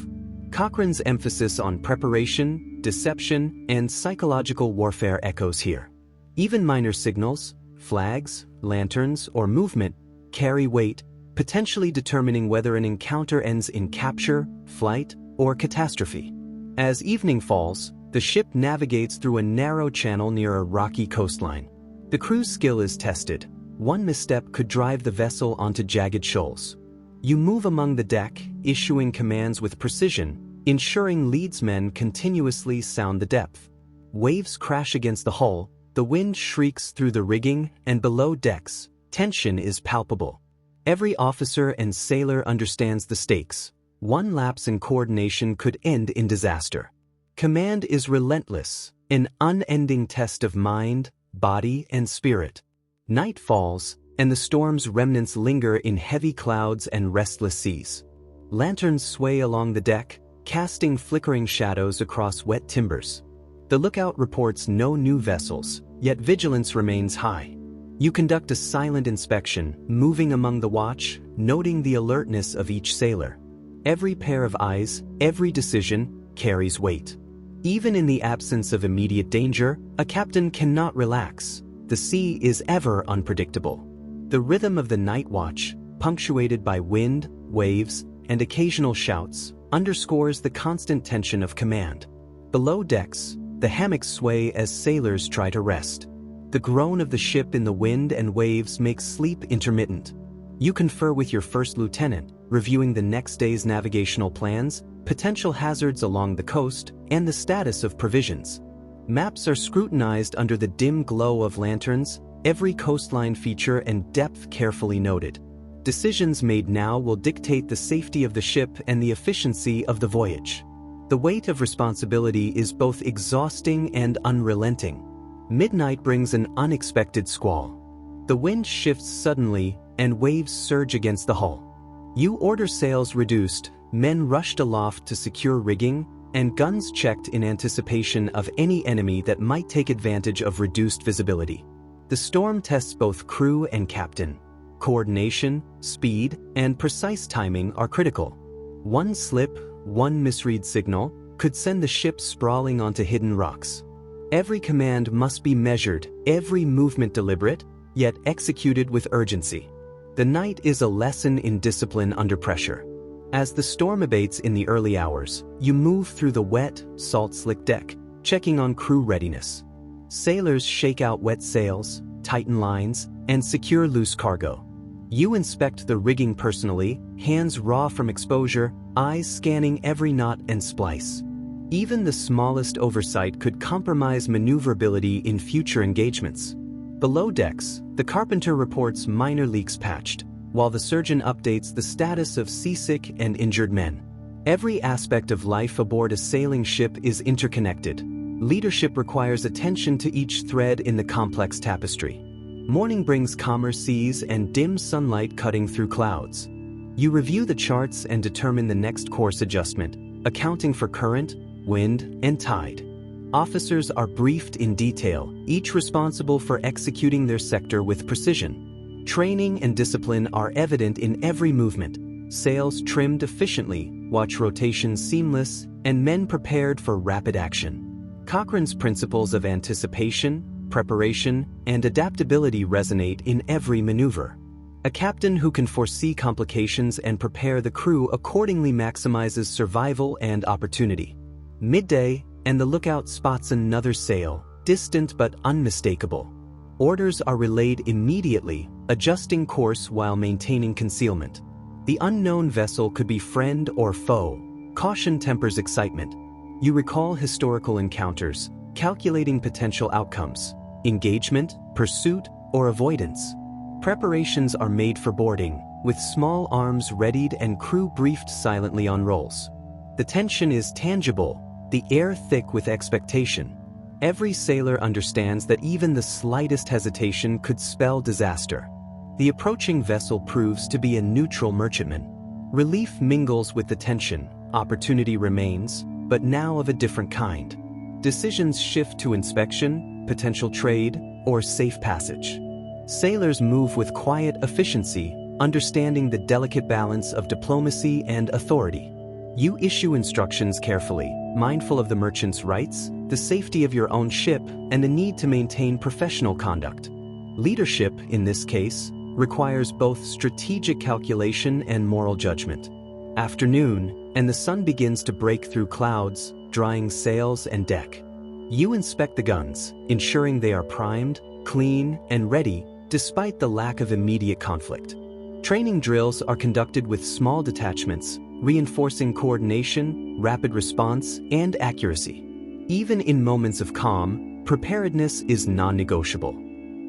Cochran's emphasis on preparation, deception, and psychological warfare echoes here. Even minor signals, flags, lanterns, or movement carry weight, potentially determining whether an encounter ends in capture, flight, or catastrophe. As evening falls, the ship navigates through a narrow channel near a rocky coastline. The crew's skill is tested. One misstep could drive the vessel onto jagged shoals. You move among the deck, issuing commands with precision, ensuring leadsmen continuously sound the depth. Waves crash against the hull, the wind shrieks through the rigging, and below decks, tension is palpable. Every officer and sailor understands the stakes. One lapse in coordination could end in disaster. Command is relentless, an unending test of mind, body, and spirit. Night falls, and the storm's remnants linger in heavy clouds and restless seas. Lanterns sway along the deck, casting flickering shadows across wet timbers. The lookout reports no new vessels, yet vigilance remains high. You conduct a silent inspection, moving among the watch, noting the alertness of each sailor. Every pair of eyes, every decision, carries weight. Even in the absence of immediate danger, a captain cannot relax. The sea is ever unpredictable. The rhythm of the night watch, punctuated by wind, waves, and occasional shouts, underscores the constant tension of command. Below decks, the hammocks sway as sailors try to rest. The groan of the ship in the wind and waves makes sleep intermittent. You confer with your first lieutenant, reviewing the next day's navigational plans, potential hazards along the coast, and the status of provisions. Maps are scrutinized under the dim glow of lanterns, every coastline feature and depth carefully noted. Decisions made now will dictate the safety of the ship and the efficiency of the voyage. The weight of responsibility is both exhausting and unrelenting. Midnight brings an unexpected squall. The wind shifts suddenly, and waves surge against the hull. You order sails reduced, men rushed aloft to secure rigging, and guns checked in anticipation of any enemy that might take advantage of reduced visibility. The storm tests both crew and captain. Coordination, speed, and precise timing are critical. One slip, one misread signal, could send the ship sprawling onto hidden rocks. Every command must be measured, every movement deliberate, yet executed with urgency. The night is a lesson in discipline under pressure. As the storm abates in the early hours, you move through the wet, salt-slick deck, checking on crew readiness. Sailors shake out wet sails, tighten lines, and secure loose cargo. You inspect the rigging personally, hands raw from exposure, eyes scanning every knot and splice. Even the smallest oversight could compromise maneuverability in future engagements. Below decks, the carpenter reports minor leaks patched, while the surgeon updates the status of seasick and injured men. Every aspect of life aboard a sailing ship is interconnected. Leadership requires attention to each thread in the complex tapestry. Morning brings calmer seas and dim sunlight cutting through clouds. You review the charts and determine the next course adjustment, accounting for current, wind, and tide. Officers are briefed in detail, each responsible for executing their sector with precision. Training and discipline are evident in every movement, sails trimmed efficiently, watch rotations seamless, and men prepared for rapid action. Cochran's principles of anticipation, preparation, and adaptability resonate in every maneuver. A captain who can foresee complications and prepare the crew accordingly maximizes survival and opportunity. Midday, and the lookout spots another sail, distant but unmistakable. Orders are relayed immediately, adjusting course while maintaining concealment. The unknown vessel could be friend or foe. Caution tempers excitement. You recall historical encounters, calculating potential outcomes: engagement, pursuit, or avoidance. Preparations are made for boarding, with small arms readied and crew briefed silently on rolls. The tension is tangible, the air thick with expectation. Every sailor understands that even the slightest hesitation could spell disaster. The approaching vessel proves to be a neutral merchantman. Relief mingles with the tension, opportunity remains, but now of a different kind. Decisions shift to inspection, potential trade, or safe passage. Sailors move with quiet efficiency, understanding the delicate balance of diplomacy and authority. You issue instructions carefully, mindful of the merchant's rights, the safety of your own ship, and the need to maintain professional conduct. Leadership, in this case, requires both strategic calculation and moral judgment. Afternoon, and the sun begins to break through clouds, drying sails and deck. You inspect the guns, ensuring they are primed, clean, and ready, despite the lack of immediate conflict. Training drills are conducted with small detachments, reinforcing coordination, rapid response, and accuracy. Even in moments of calm, preparedness is non-negotiable.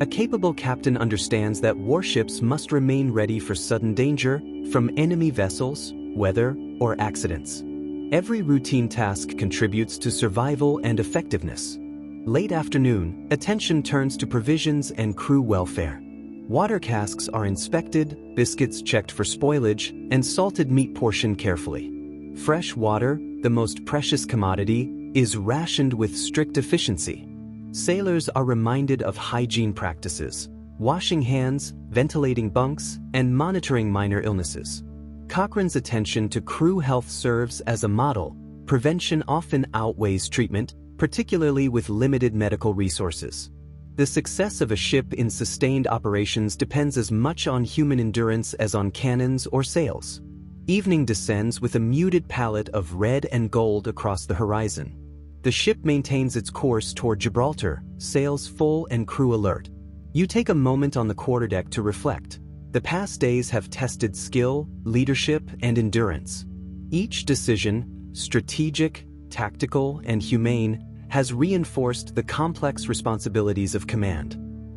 A capable captain understands that warships must remain ready for sudden danger from enemy vessels, weather, or accidents. Every routine task contributes to survival and effectiveness. Late afternoon, attention turns to provisions and crew welfare. Water casks are inspected, biscuits checked for spoilage, and salted meat portioned carefully. Fresh water, the most precious commodity, is rationed with strict efficiency. Sailors are reminded of hygiene practices, washing hands, ventilating bunks, and monitoring minor illnesses. Cochran's attention to crew health serves as a model. Prevention often outweighs treatment, particularly with limited medical resources. The success of a ship in sustained operations depends as much on human endurance as on cannons or sails. Evening descends with a muted palette of red and gold across the horizon. The ship maintains its course toward Gibraltar, sails full and crew alert. You take a moment on the quarterdeck to reflect. The past days have tested skill, leadership, and endurance. Each decision, strategic, tactical, and humane, has reinforced the complex responsibilities of command.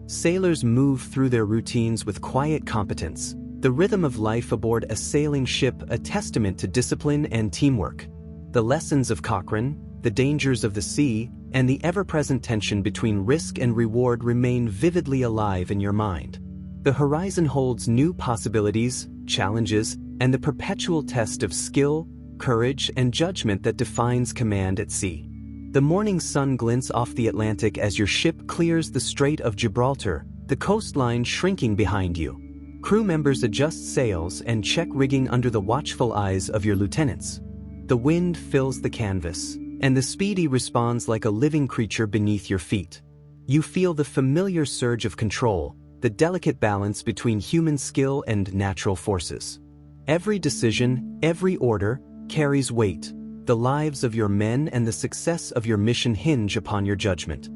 Sailors move through their routines with quiet competence, the rhythm of life aboard a sailing ship a testament to discipline and teamwork. The lessons of Cochran, the dangers of the sea, and the ever-present tension between risk and reward remain vividly alive in your mind. The horizon holds new possibilities, challenges, and the perpetual test of skill, courage, and judgment that defines command at sea. The morning sun glints off the Atlantic as your ship clears the Strait of Gibraltar, the coastline shrinking behind you. Crew members adjust sails and check rigging under the watchful eyes of your lieutenants. The wind fills the canvas, and the Speedy responds like a living creature beneath your feet. You feel the familiar surge of control, the delicate balance between human skill and natural forces. Every decision, every order, carries weight. The lives of your men and the success of your mission hinge upon your judgment.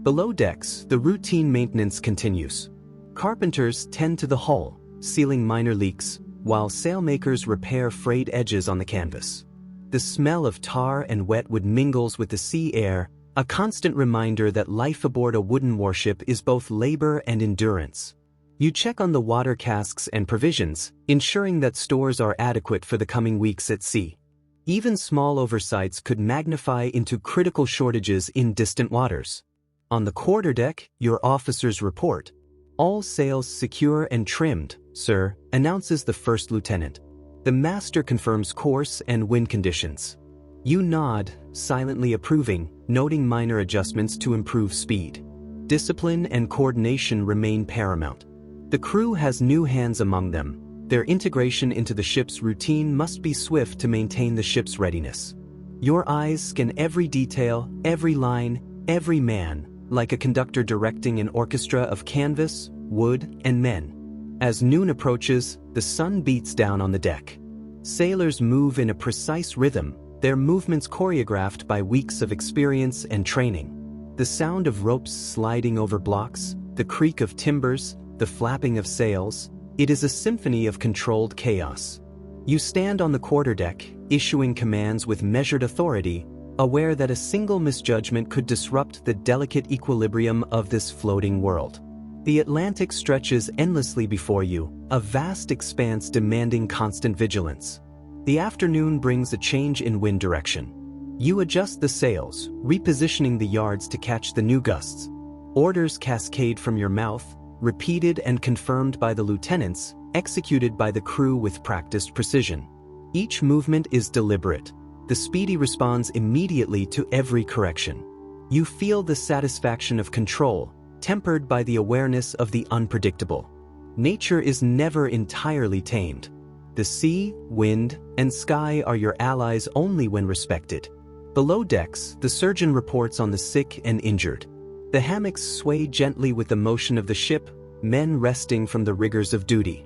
Below decks, the routine maintenance continues. Carpenters tend to the hull, sealing minor leaks, while sailmakers repair frayed edges on the canvas. The smell of tar and wetwood mingles with the sea air, a constant reminder that life aboard a wooden warship is both labor and endurance. You check on the water casks and provisions, ensuring that stores are adequate for the coming weeks at sea. Even small oversights could magnify into critical shortages in distant waters. On the quarterdeck, your officers report. "All sails secure and trimmed, sir," announces the first lieutenant. The master confirms course and wind conditions. You nod, silently approving, noting minor adjustments to improve speed. Discipline and coordination remain paramount. The crew has new hands among them. Their integration into the ship's routine must be swift to maintain the ship's readiness. Your eyes scan every detail, every line, every man, like a conductor directing an orchestra of canvas, wood, and men. As noon approaches, the sun beats down on the deck. Sailors move in a precise rhythm, their movements choreographed by weeks of experience and training. The sound of ropes sliding over blocks, the creak of timbers, the flapping of sails, it is a symphony of controlled chaos. You stand on the quarterdeck, issuing commands with measured authority, aware that a single misjudgment could disrupt the delicate equilibrium of this floating world. The Atlantic stretches endlessly before you, a vast expanse demanding constant vigilance. The afternoon brings a change in wind direction. You adjust the sails, repositioning the yards to catch the new gusts. Orders cascade from your mouth, repeated and confirmed by the lieutenants, executed by the crew with practiced precision. Each movement is deliberate. The Speedy responds immediately to every correction. You feel the satisfaction of control, tempered by the awareness of the unpredictable. Nature is never entirely tamed. The sea, wind, and sky are your allies only when respected. Below decks, the surgeon reports on the sick and injured. The hammocks sway gently with the motion of the ship, men resting from the rigors of duty.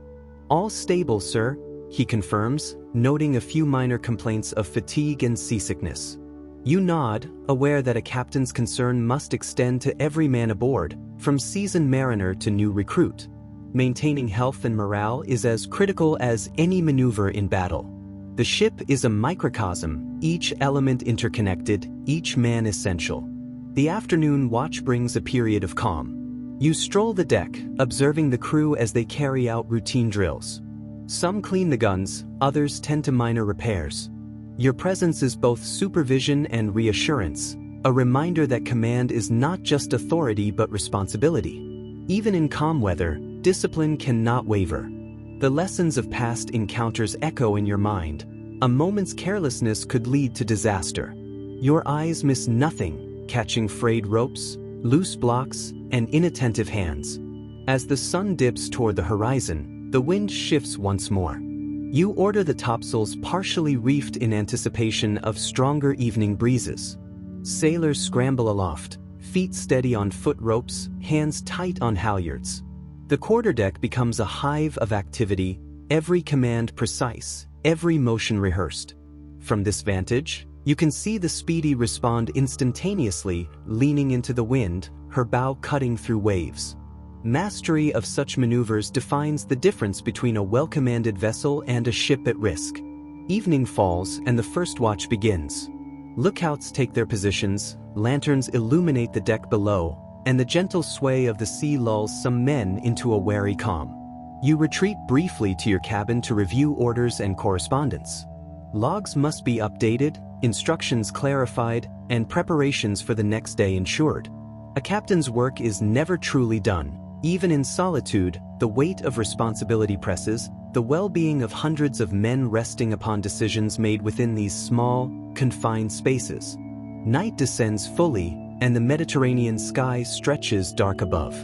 "All stable, sir," he confirms, noting a few minor complaints of fatigue and seasickness. You nod, aware that a captain's concern must extend to every man aboard, from seasoned mariner to new recruit. Maintaining health and morale is as critical as any maneuver in battle. The ship is a microcosm, each element interconnected, each man essential. The afternoon watch brings a period of calm. You stroll the deck, observing the crew as they carry out routine drills. Some clean the guns, others tend to minor repairs. Your presence is both supervision and reassurance, a reminder that command is not just authority but responsibility. Even in calm weather, discipline cannot waver. The lessons of past encounters echo in your mind. A moment's carelessness could lead to disaster. Your eyes miss nothing, catching frayed ropes, loose blocks, and inattentive hands. As the sun dips toward the horizon, the wind shifts once more. You order the topsails partially reefed in anticipation of stronger evening breezes. Sailors scramble aloft, feet steady on foot ropes, hands tight on halyards. The quarterdeck becomes a hive of activity, every command precise, every motion rehearsed. From this vantage, you can see the Speedy respond instantaneously, leaning into the wind, her bow cutting through waves. Mastery of such maneuvers defines the difference between a well-commanded vessel and a ship at risk. Evening falls and the first watch begins. Lookouts take their positions, lanterns illuminate the deck below, and the gentle sway of the sea lulls some men into a wary calm. You retreat briefly to your cabin to review orders and correspondence. Logs must be updated, instructions clarified, and preparations for the next day ensured. A captain's work is never truly done. Even in solitude, the weight of responsibility presses, the well-being of hundreds of men resting upon decisions made within these small, confined spaces. Night descends fully, and the Mediterranean sky stretches dark above.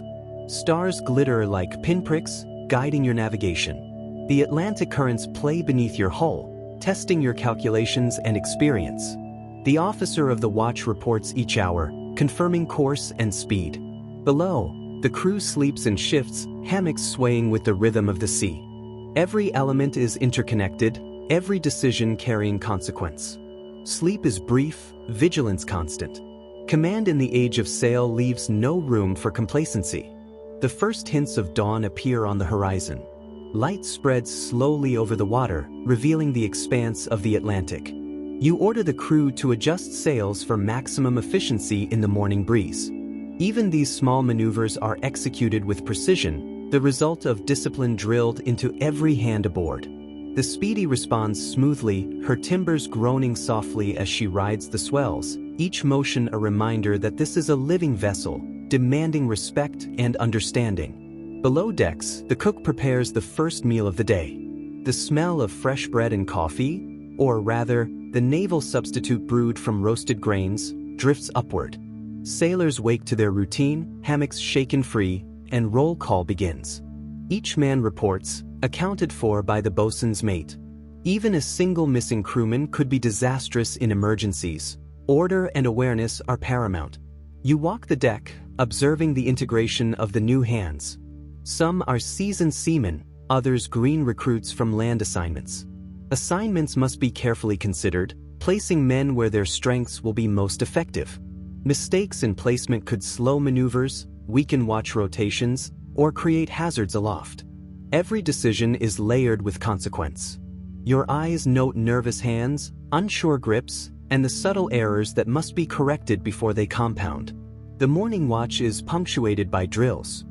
Stars glitter like pinpricks, guiding your navigation. The Atlantic currents play beneath your hull, testing your calculations and experience. The officer of the watch reports each hour, confirming course and speed. Below, the crew sleeps in shifts, hammocks swaying with the rhythm of the sea. Every element is interconnected, every decision carrying consequence. Sleep is brief, vigilance constant. Command in the age of sail leaves no room for complacency. The first hints of dawn appear on the horizon. Light spreads slowly over the water, revealing the expanse of the Atlantic. You order the crew to adjust sails for maximum efficiency in the morning breeze. Even these small maneuvers are executed with precision, the result of discipline drilled into every hand aboard. The Speedy responds smoothly, her timbers groaning softly as she rides the swells, each motion a reminder that this is a living vessel, demanding respect and understanding. Below decks, the cook prepares the first meal of the day. The smell of fresh bread and coffee, or rather, the naval substitute brewed from roasted grains, drifts upward. Sailors wake to their routine, hammocks shaken free, and roll call begins. Each man reports, accounted for by the bosun's mate. Even a single missing crewman could be disastrous in emergencies. Order and awareness are paramount. You walk the deck, observing the integration of the new hands. Some are seasoned seamen, others green recruits from land assignments. Assignments must be carefully considered, placing men where their strengths will be most effective. Mistakes in placement could slow maneuvers, weaken watch rotations, or create hazards aloft. Every decision is layered with consequence. Your eyes note nervous hands, unsure grips, and the subtle errors that must be corrected before they compound. The morning watch is punctuated by drills.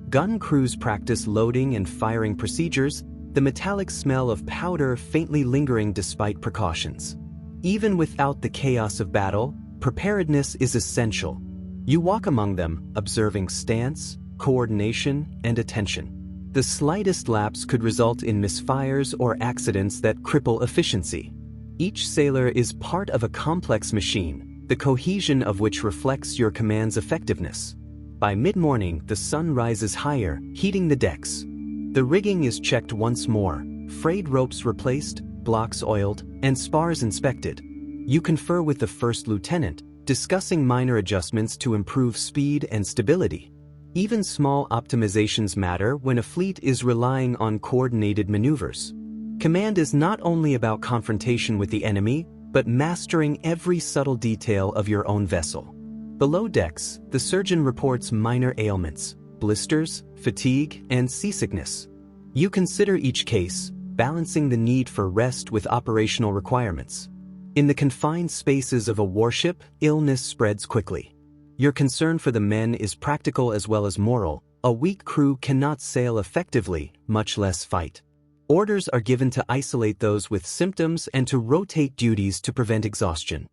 Gun crews practice loading and firing procedures, the metallic smell of powder faintly lingering despite precautions. Even without the chaos of battle, preparedness is essential. You walk among them, observing stance, coordination, and attention. The slightest lapse could result in misfires or accidents that cripple efficiency. Each sailor is part of a complex machine, the cohesion of which reflects your command's effectiveness. By mid-morning, the sun rises higher, heating the decks. The rigging is checked once more, frayed ropes replaced, blocks oiled, and spars inspected. You confer with the first lieutenant, discussing minor adjustments to improve speed and stability. Even small optimizations matter when a fleet is relying on coordinated maneuvers. Command is not only about confrontation with the enemy, but mastering every subtle detail of your own vessel. Below decks, the surgeon reports minor ailments, blisters, fatigue, and seasickness. You consider each case, balancing the need for rest with operational requirements. In the confined spaces of a warship, illness spreads quickly. Your concern for the men is practical as well as moral. A weak crew cannot sail effectively, much less fight. Orders are given to isolate those with symptoms and to rotate duties to prevent exhaustion.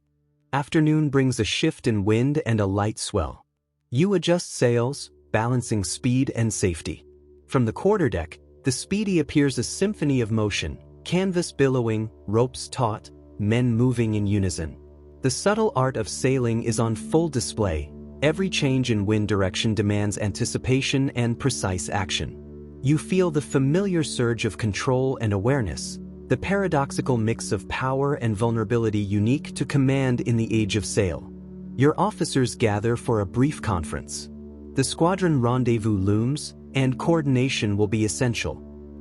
Afternoon brings a shift in wind and a light swell. You adjust sails, balancing speed and safety. From the quarterdeck, the Speedy appears a symphony of motion, canvas billowing, ropes taut, men moving in unison. The subtle art of sailing is on full display. Every change in wind direction demands anticipation and precise action. You feel the familiar surge of control and awareness, the paradoxical mix of power and vulnerability unique to command in the age of sail. Your officers gather for a brief conference. The squadron rendezvous looms, and coordination will be essential.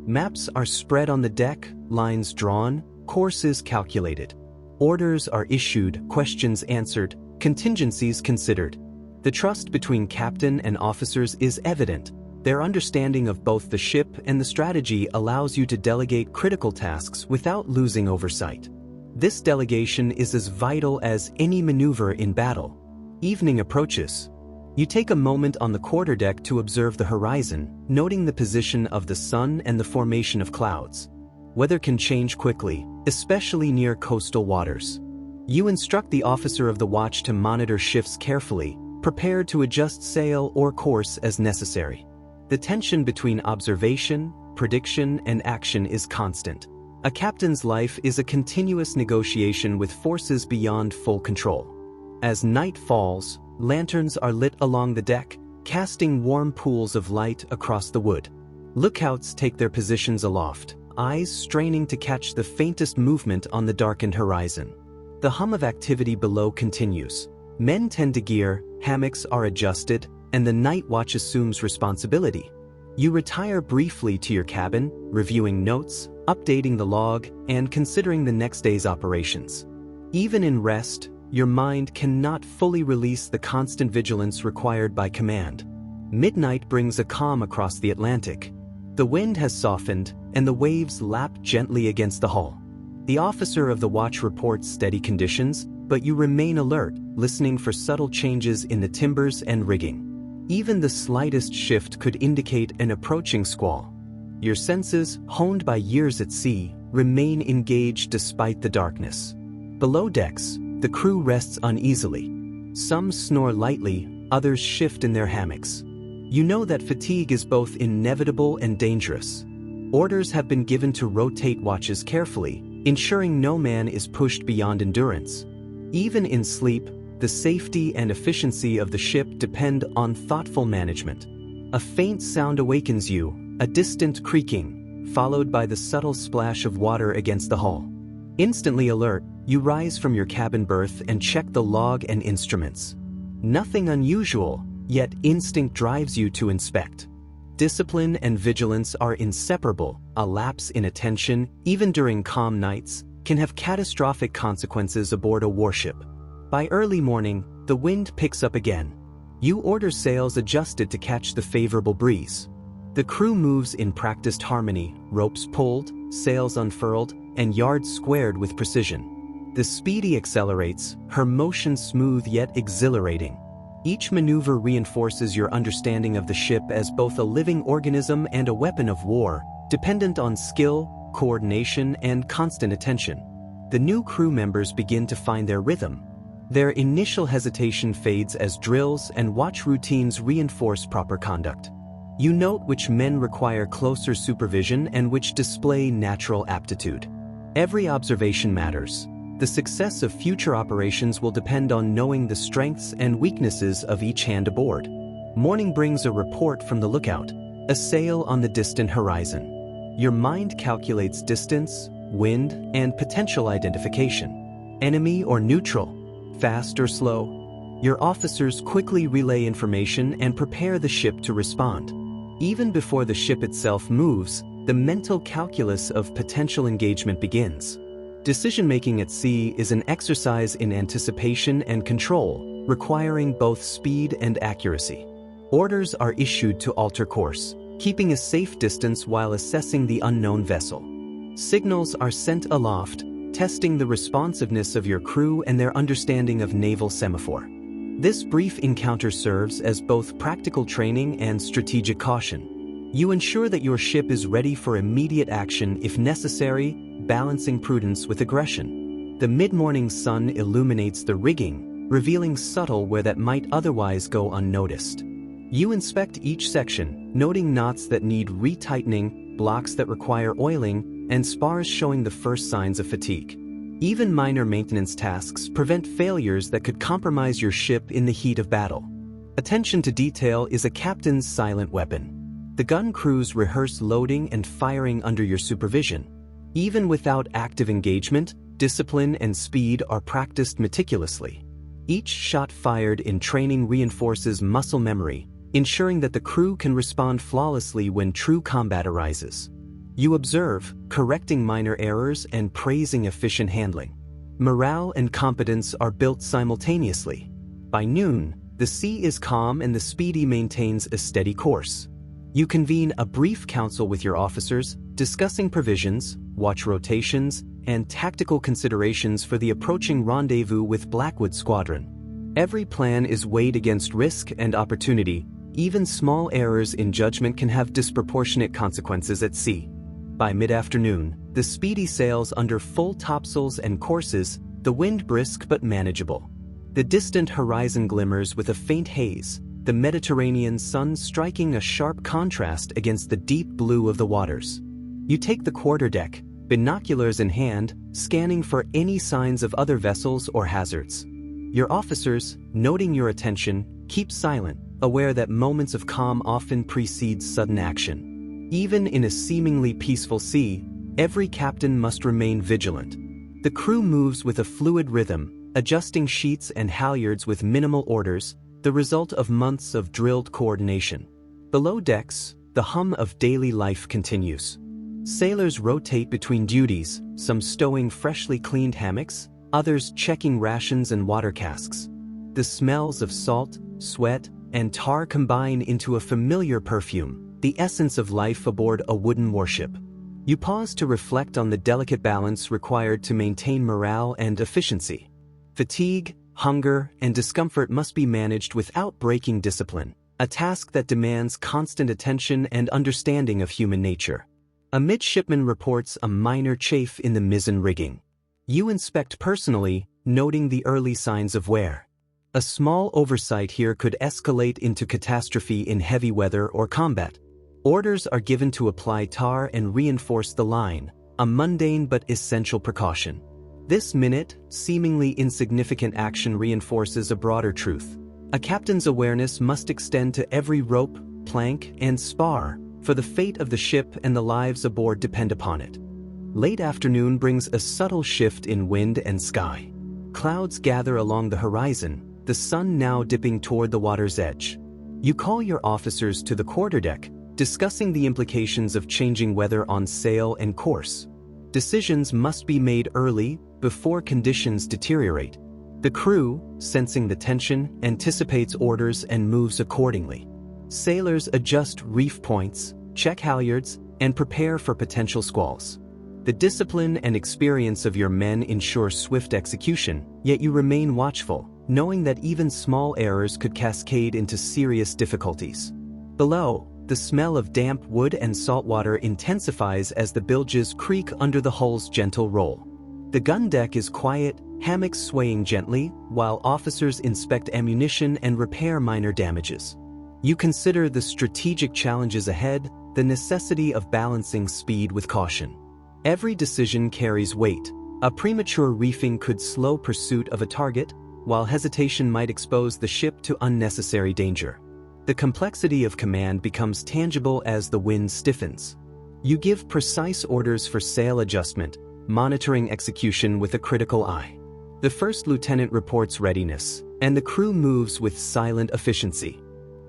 Maps are spread on the deck, lines drawn, courses calculated. Orders are issued, questions answered, contingencies considered. The trust between captain and officers is evident. Their understanding of both the ship and the strategy allows you to delegate critical tasks without losing oversight. This delegation is as vital as any maneuver in battle. Evening approaches. You take a moment on the quarterdeck to observe the horizon, noting the position of the sun and the formation of clouds. Weather can change quickly, especially near coastal waters. You instruct the officer of the watch to monitor shifts carefully, prepared to adjust sail or course as necessary. The tension between observation, prediction, and action is constant. A captain's life is a continuous negotiation with forces beyond full control. As night falls, lanterns are lit along the deck, casting warm pools of light across the wood. Lookouts take their positions aloft, eyes straining to catch the faintest movement on the darkened horizon. The hum of activity below continues. Men tend to gear, hammocks are adjusted, and the night watch assumes responsibility. You retire briefly to your cabin, reviewing notes, updating the log, and considering the next day's operations. Even in rest, your mind cannot fully release the constant vigilance required by command. Midnight brings a calm across the Atlantic. The wind has softened, and the waves lap gently against the hull. The officer of the watch reports steady conditions, but you remain alert, listening for subtle changes in the timbers and rigging. Even the slightest shift could indicate an approaching squall. Your senses, honed by years at sea, remain engaged despite the darkness. Below decks, the crew rests uneasily. Some snore lightly, others shift in their hammocks. You know that fatigue is both inevitable and dangerous. Orders have been given to rotate watches carefully, ensuring no man is pushed beyond endurance. Even in sleep, the safety and efficiency of the ship depend on thoughtful management. A faint sound awakens you, a distant creaking, followed by the subtle splash of water against the hull. Instantly alert, you rise from your cabin berth and check the log and instruments. Nothing unusual, yet instinct drives you to inspect. Discipline and vigilance are inseparable. A lapse in attention, even during calm nights, can have catastrophic consequences aboard a warship. By early morning, the wind picks up again. You order sails adjusted to catch the favorable breeze. The crew moves in practiced harmony, ropes pulled, sails unfurled, and yards squared with precision. The Speedy accelerates, her motion smooth yet exhilarating. Each maneuver reinforces your understanding of the ship as both a living organism and a weapon of war, dependent on skill, coordination, and constant attention. The new crew members begin to find their rhythm. Their initial hesitation fades as drills and watch routines reinforce proper conduct. You note which men require closer supervision and which display natural aptitude. Every observation matters. The success of future operations will depend on knowing the strengths and weaknesses of each hand aboard. Morning brings a report from the lookout, a sail on the distant horizon. Your mind calculates distance, wind, and potential identification. Enemy or neutral, fast or slow. Your officers quickly relay information and prepare the ship to respond. Even before the ship itself moves, the mental calculus of potential engagement begins. Decision-making at sea is an exercise in anticipation and control, requiring both speed and accuracy. Orders are issued to alter course, keeping a safe distance while assessing the unknown vessel. Signals are sent aloft, testing the responsiveness of your crew and their understanding of naval semaphore. This brief encounter serves as both practical training and strategic caution. You ensure that your ship is ready for immediate action if necessary, balancing prudence with aggression. The mid-morning sun illuminates the rigging, revealing subtle where that might otherwise go unnoticed. You inspect each section, noting knots that need retightening, blocks that require oiling, and spars showing the first signs of fatigue. Even minor maintenance tasks prevent failures that could compromise your ship in the heat of battle. Attention to detail is a captain's silent weapon. The gun crews rehearse loading and firing under your supervision. Even without active engagement, discipline and speed are practiced meticulously. Each shot fired in training reinforces muscle memory, ensuring that the crew can respond flawlessly when true combat arises. You observe, correcting minor errors and praising efficient handling. Morale and competence are built simultaneously. By noon, the sea is calm and the Speedy maintains a steady course. You convene a brief council with your officers, discussing provisions, watch rotations, and tactical considerations for the approaching rendezvous with Blackwood Squadron. Every plan is weighed against risk and opportunity. Even small errors in judgment can have disproportionate consequences at sea. By mid-afternoon, the Speedy sails under full topsails and courses, the wind brisk but manageable. The distant horizon glimmers with a faint haze, the Mediterranean sun striking a sharp contrast against the deep blue of the waters. You take the quarterdeck, binoculars in hand, scanning for any signs of other vessels or hazards. Your officers, noting your attention, keep silent, aware that moments of calm often precede sudden action. Even in a seemingly peaceful sea, every captain must remain vigilant. The crew moves with a fluid rhythm, adjusting sheets and halyards with minimal orders, the result of months of drilled coordination. Below decks, the hum of daily life continues. Sailors rotate between duties, some stowing freshly cleaned hammocks, others checking rations and water casks. The smells of salt, sweat, and tar combine into a familiar perfume, the essence of life aboard a wooden warship. You pause to reflect on the delicate balance required to maintain morale and efficiency. Fatigue, hunger, and discomfort must be managed without breaking discipline, a task that demands constant attention and understanding of human nature. A midshipman reports a minor chafe in the mizzen rigging. You inspect personally, noting the early signs of wear. A small oversight here could escalate into catastrophe in heavy weather or combat. Orders are given to apply tar and reinforce the line, a mundane but essential precaution. This minute, seemingly insignificant action reinforces a broader truth. A captain's awareness must extend to every rope, plank, and spar, for the fate of the ship and the lives aboard depend upon it. Late afternoon brings a subtle shift in wind and sky. Clouds gather along the horizon, the sun now dipping toward the water's edge. You call your officers to the quarterdeck, discussing the implications of changing weather on sail and course. Decisions must be made early, before conditions deteriorate. The crew, sensing the tension, anticipates orders and moves accordingly. Sailors adjust reef points, check halyards, and prepare for potential squalls. The discipline and experience of your men ensure swift execution, yet you remain watchful, knowing that even small errors could cascade into serious difficulties. Below, the smell of damp wood and salt water intensifies as the bilges creak under the hull's gentle roll. The gun deck is quiet, hammocks swaying gently, while officers inspect ammunition and repair minor damages. You consider the strategic challenges ahead, the necessity of balancing speed with caution. Every decision carries weight. A premature reefing could slow pursuit of a target, while hesitation might expose the ship to unnecessary danger. The complexity of command becomes tangible as the wind stiffens. You give precise orders for sail adjustment, monitoring execution with a critical eye. The first lieutenant reports readiness, and the crew moves with silent efficiency.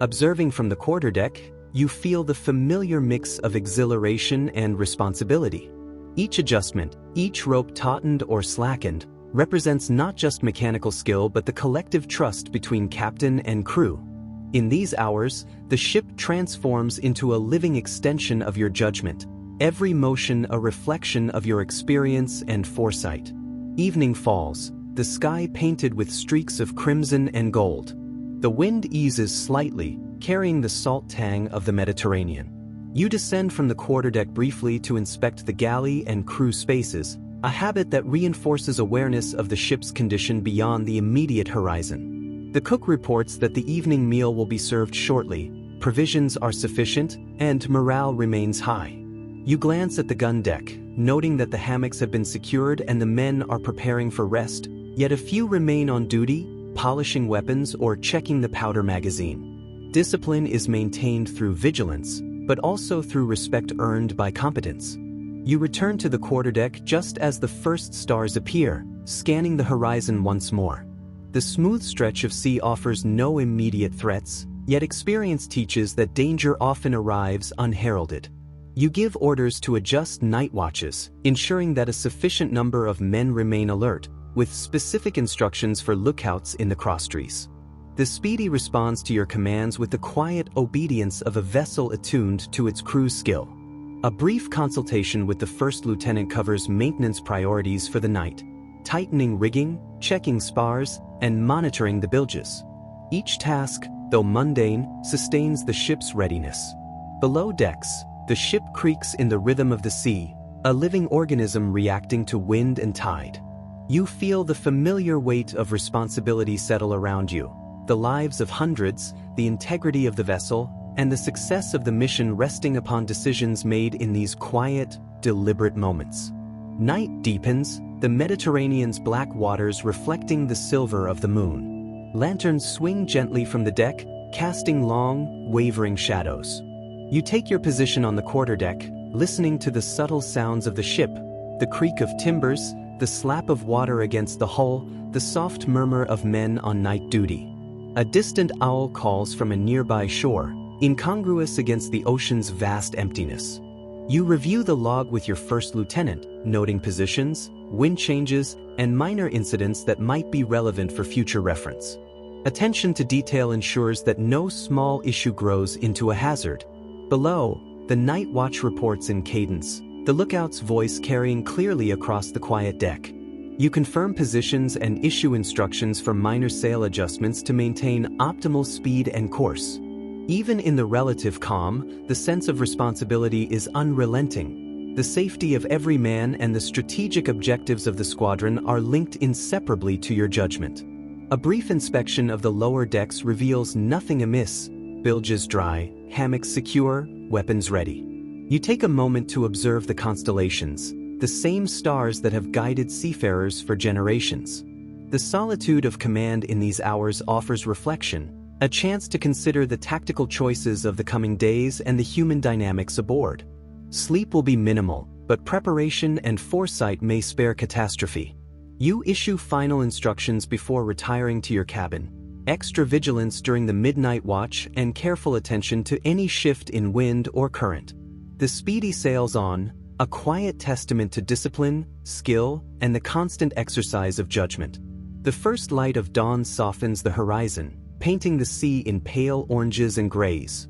Observing from the quarterdeck, you feel the familiar mix of exhilaration and responsibility. Each adjustment, each rope tautened or slackened, represents not just mechanical skill but the collective trust between captain and crew. In these hours, the ship transforms into a living extension of your judgment, every motion a reflection of your experience and foresight. Evening falls, the sky painted with streaks of crimson and gold. The wind eases slightly, carrying the salt tang of the Mediterranean. You descend from the quarterdeck briefly to inspect the galley and crew spaces, a habit that reinforces awareness of the ship's condition beyond the immediate horizon. The cook reports that the evening meal will be served shortly, provisions are sufficient, and morale remains high. You glance at the gun deck, noting that the hammocks have been secured and the men are preparing for rest, yet a few remain on duty, polishing weapons or checking the powder magazine. Discipline is maintained through vigilance, but also through respect earned by competence. You return to the quarterdeck just as the first stars appear, scanning the horizon once more. The smooth stretch of sea offers no immediate threats, yet experience teaches that danger often arrives unheralded. You give orders to adjust night watches, ensuring that a sufficient number of men remain alert, with specific instructions for lookouts in the crosstrees. The Speedy responds to your commands with the quiet obedience of a vessel attuned to its crew's skill. A brief consultation with the first lieutenant covers maintenance priorities for the night, tightening rigging, checking spars, and monitoring the bilges. Each task, though mundane, sustains the ship's readiness. Below decks, the ship creaks in the rhythm of the sea, a living organism reacting to wind and tide. You feel the familiar weight of responsibility settle around you. The lives of hundreds, the integrity of the vessel, and the success of the mission resting upon decisions made in these quiet, deliberate moments. Night deepens, the Mediterranean's black waters reflecting the silver of the moon. Lanterns swing gently from the deck, casting long, wavering shadows. You take your position on the quarterdeck, listening to the subtle sounds of the ship, the creak of timbers, the slap of water against the hull, the soft murmur of men on night duty. A distant owl calls from a nearby shore, incongruous against the ocean's vast emptiness. You review the log with your first lieutenant, noting positions, wind changes, and minor incidents that might be relevant for future reference. Attention to detail ensures that no small issue grows into a hazard. Below, the night watch reports in cadence, the lookout's voice carrying clearly across the quiet deck. You confirm positions and issue instructions for minor sail adjustments to maintain optimal speed and course. Even in the relative calm, the sense of responsibility is unrelenting. The safety of every man and the strategic objectives of the squadron are linked inseparably to your judgment. A brief inspection of the lower decks reveals nothing amiss: bilges dry, hammocks secure, weapons ready. You take a moment to observe the constellations, the same stars that have guided seafarers for generations. The solitude of command in these hours offers reflection, a chance to consider the tactical choices of the coming days and the human dynamics aboard. Sleep will be minimal, but preparation and foresight may spare catastrophe. You issue final instructions before retiring to your cabin: extra vigilance during the midnight watch and careful attention to any shift in wind or current. The Speedy sails on, a quiet testament to discipline, skill, and the constant exercise of judgment. The first light of dawn softens the horizon, painting the sea in pale oranges and grays.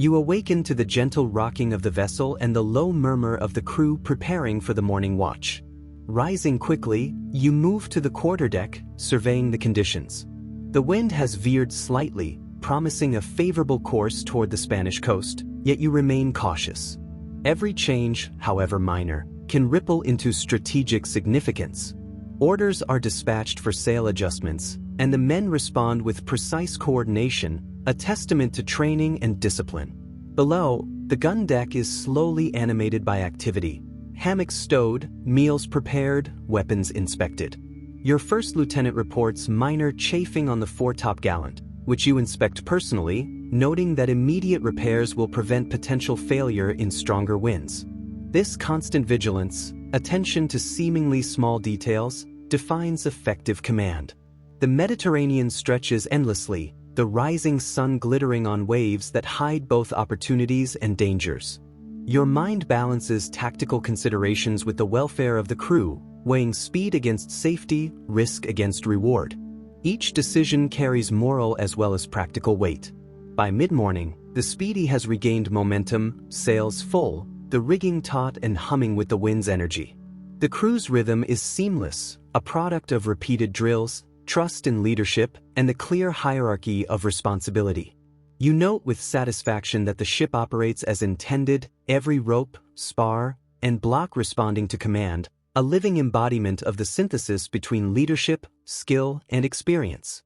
You awaken to the gentle rocking of the vessel and the low murmur of the crew preparing for the morning watch. Rising quickly, you move to the quarterdeck, surveying the conditions. The wind has veered slightly, promising a favorable course toward the Spanish coast, yet you remain cautious. Every change, however minor, can ripple into strategic significance. Orders are dispatched for sail adjustments, and the men respond with precise coordination, a testament to training and discipline. Below, the gun deck is slowly animated by activity. Hammocks stowed, meals prepared, weapons inspected. Your first lieutenant reports minor chafing on the foretop gallant, which you inspect personally, noting that immediate repairs will prevent potential failure in stronger winds. This constant vigilance, attention to seemingly small details, defines effective command. The Mediterranean stretches endlessly, the rising sun glittering on waves that hide both opportunities and dangers. Your mind balances tactical considerations with the welfare of the crew, weighing speed against safety, risk against reward. Each decision carries moral as well as practical weight. By mid-morning, the Speedy has regained momentum, sails full, the rigging taut and humming with the wind's energy. The crew's rhythm is seamless, a product of repeated drills, trust in leadership, and the clear hierarchy of responsibility. You note with satisfaction that the ship operates as intended, every rope, spar, and block responding to command, a living embodiment of the synthesis between leadership, skill, and experience.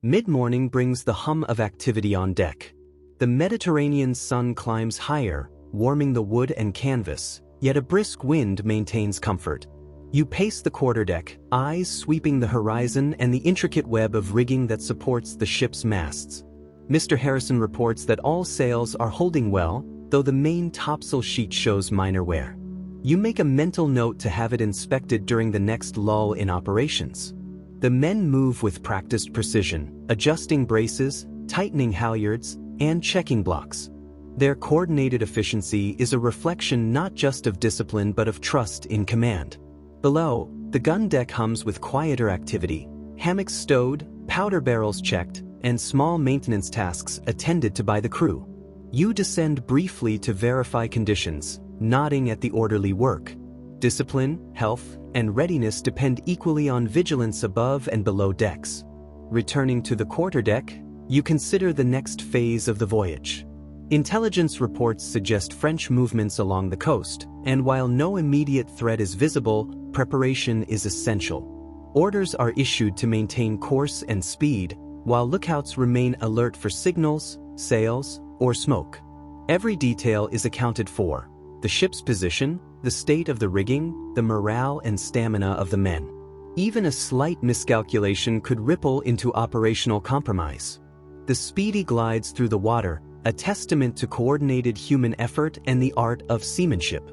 Mid-morning brings the hum of activity on deck. The Mediterranean sun climbs higher, warming the wood and canvas, yet a brisk wind maintains comfort. You pace the quarterdeck, eyes sweeping the horizon and the intricate web of rigging that supports the ship's masts. Mr. Harrison reports that all sails are holding well, though the main topsail sheet shows minor wear. You make a mental note to have it inspected during the next lull in operations. The men move with practiced precision, adjusting braces, tightening halyards, and checking blocks. Their coordinated efficiency is a reflection not just of discipline but of trust in command. Below, the gun deck hums with quieter activity: hammocks stowed, powder barrels checked, and small maintenance tasks attended to by the crew. You descend briefly to verify conditions, nodding at the orderly work. Discipline, health, and readiness depend equally on vigilance above and below decks. Returning to the quarterdeck, you consider the next phase of the voyage. Intelligence reports suggest French movements along the coast, and while no immediate threat is visible, preparation is essential. Orders are issued to maintain course and speed, while lookouts remain alert for signals, sails, or smoke. Every detail is accounted for: the ship's position, the state of the rigging, the morale and stamina of the men. Even a slight miscalculation could ripple into operational compromise. The Speedy glides through the water, a testament to coordinated human effort and the art of seamanship.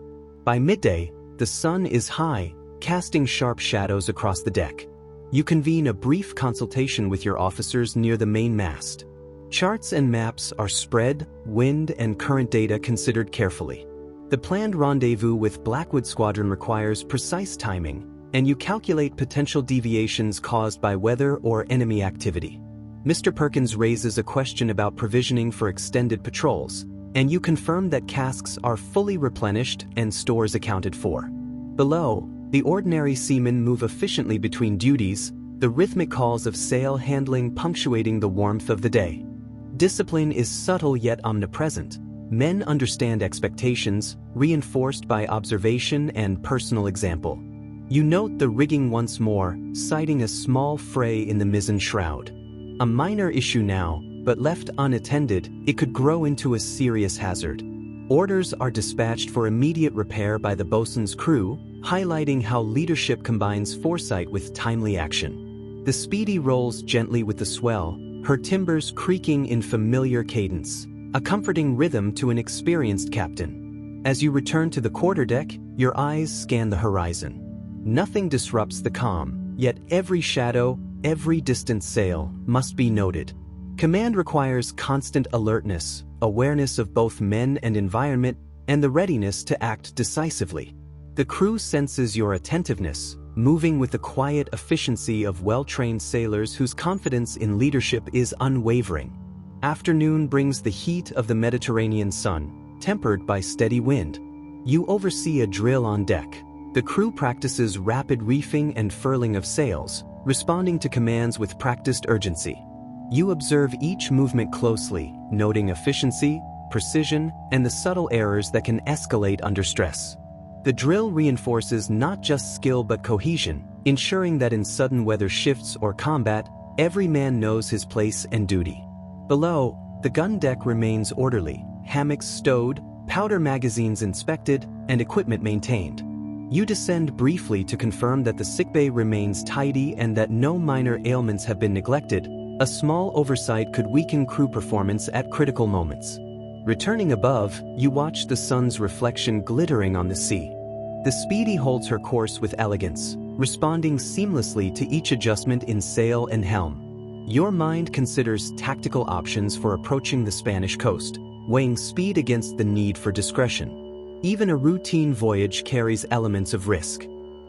By midday, the sun is high, casting sharp shadows across the deck. You convene a brief consultation with your officers near the main mast. Charts and maps are spread, wind and current data considered carefully. The planned rendezvous with Blackwood Squadron requires precise timing, and you calculate potential deviations caused by weather or enemy activity. Mr. Perkins raises a question about provisioning for extended patrols, and you confirm that casks are fully replenished and stores accounted for. Below, the ordinary seamen move efficiently between duties, the rhythmic calls of sail handling punctuating the warmth of the day. Discipline is subtle yet omnipresent. Men understand expectations, reinforced by observation and personal example. You note the rigging once more, citing a small fray in the mizzen shroud. A minor issue now, but left unattended, it could grow into a serious hazard. Orders are dispatched for immediate repair by the bosun's crew, highlighting how leadership combines foresight with timely action. The Speedy rolls gently with the swell, her timbers creaking in familiar cadence, a comforting rhythm to an experienced captain. As you return to the quarterdeck, your eyes scan the horizon. Nothing disrupts the calm, yet every shadow, every distant sail must be noted. Command requires constant alertness, awareness of both men and environment, and the readiness to act decisively. The crew senses your attentiveness, moving with the quiet efficiency of well-trained sailors whose confidence in leadership is unwavering. Afternoon brings the heat of the Mediterranean sun, tempered by steady wind. You oversee a drill on deck. The crew practices rapid reefing and furling of sails, responding to commands with practiced urgency. You observe each movement closely, noting efficiency, precision, and the subtle errors that can escalate under stress. The drill reinforces not just skill but cohesion, ensuring that in sudden weather shifts or combat, every man knows his place and duty. Below, the gun deck remains orderly, hammocks stowed, powder magazines inspected, and equipment maintained. You descend briefly to confirm that the sickbay remains tidy and that no minor ailments have been neglected. A small oversight could weaken crew performance at critical moments. Returning above, you watch the sun's reflection glittering on the sea. The Speedy holds her course with elegance, responding seamlessly to each adjustment in sail and helm. Your mind considers tactical options for approaching the Spanish coast, weighing speed against the need for discretion. Even a routine voyage carries elements of risk.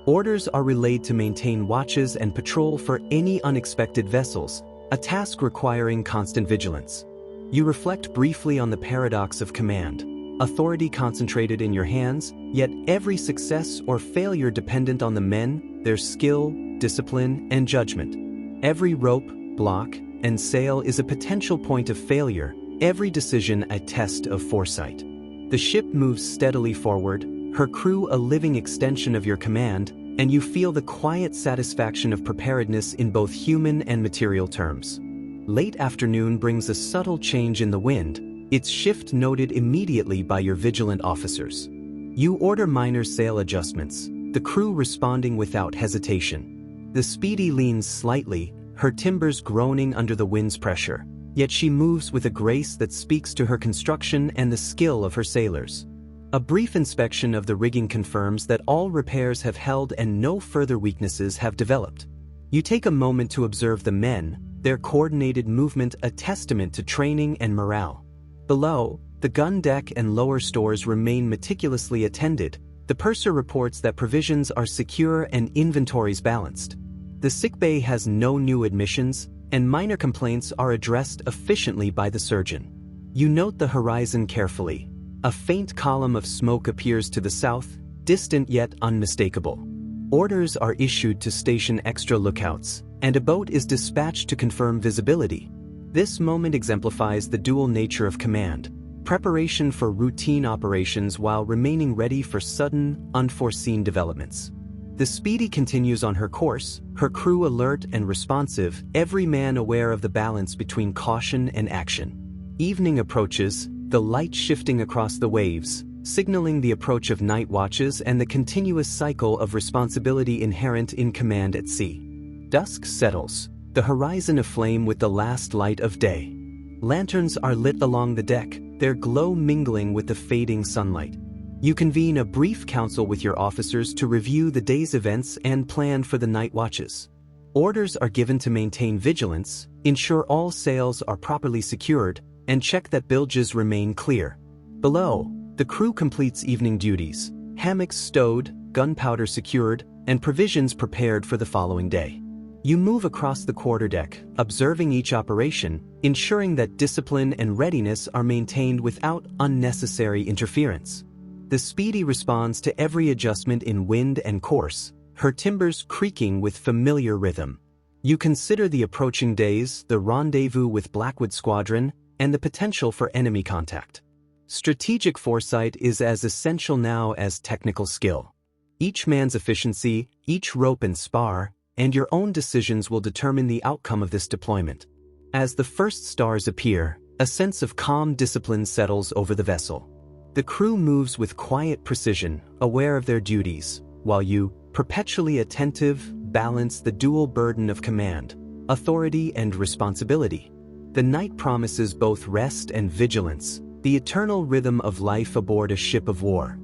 Orders are relayed to maintain watches and patrol for any unexpected vessels, a task requiring constant vigilance. You reflect briefly on the paradox of command, authority concentrated in your hands, yet every success or failure dependent on the men, their skill, discipline, and judgment. Every rope, block, and sail is a potential point of failure, every decision a test of foresight. The ship moves steadily forward, her crew a living extension of your command, and you feel the quiet satisfaction of preparedness in both human and material terms. Late afternoon brings a subtle change in the wind, its shift noted immediately by your vigilant officers. You order minor sail adjustments, the crew responding without hesitation. The Speedy leans slightly, her timbers groaning under the wind's pressure. Yet she moves with a grace that speaks to her construction and the skill of her sailors. A brief inspection of the rigging confirms that all repairs have held and no further weaknesses have developed. You take a moment to observe the men, their coordinated movement a testament to training and morale. Below, the gun deck and lower stores remain meticulously attended. The purser reports that provisions are secure and inventories balanced. The sickbay has no new admissions, and minor complaints are addressed efficiently by the surgeon. You note the horizon carefully. A faint column of smoke appears to the south, distant yet unmistakable. Orders are issued to station extra lookouts, and a boat is dispatched to confirm visibility. This moment exemplifies the dual nature of command, preparation for routine operations while remaining ready for sudden, unforeseen developments. The Speedy continues on her course, her crew alert and responsive, every man aware of the balance between caution and action. Evening approaches, the light shifting across the waves, signaling the approach of night watches and the continuous cycle of responsibility inherent in command at sea. Dusk settles, the horizon aflame with the last light of day. Lanterns are lit along the deck, their glow mingling with the fading sunlight. You convene a brief council with your officers to review the day's events and plan for the night watches. Orders are given to maintain vigilance, ensure all sails are properly secured, and check that bilges remain clear. Below, the crew completes evening duties, hammocks stowed, gunpowder secured, and provisions prepared for the following day. You move across the quarterdeck, observing each operation, ensuring that discipline and readiness are maintained without unnecessary interference. The Speedy responds to every adjustment in wind and course, her timbers creaking with familiar rhythm. You consider the approaching days, the rendezvous with Blackwood Squadron, and the potential for enemy contact. Strategic foresight is as essential now as technical skill. Each man's efficiency, each rope and spar, and your own decisions will determine the outcome of this deployment. As the first stars appear, a sense of calm discipline settles over the vessel. The crew moves with quiet precision, aware of their duties, while you, perpetually attentive, balance the dual burden of command, authority and responsibility. The night promises both rest and vigilance, the eternal rhythm of life aboard a ship of war.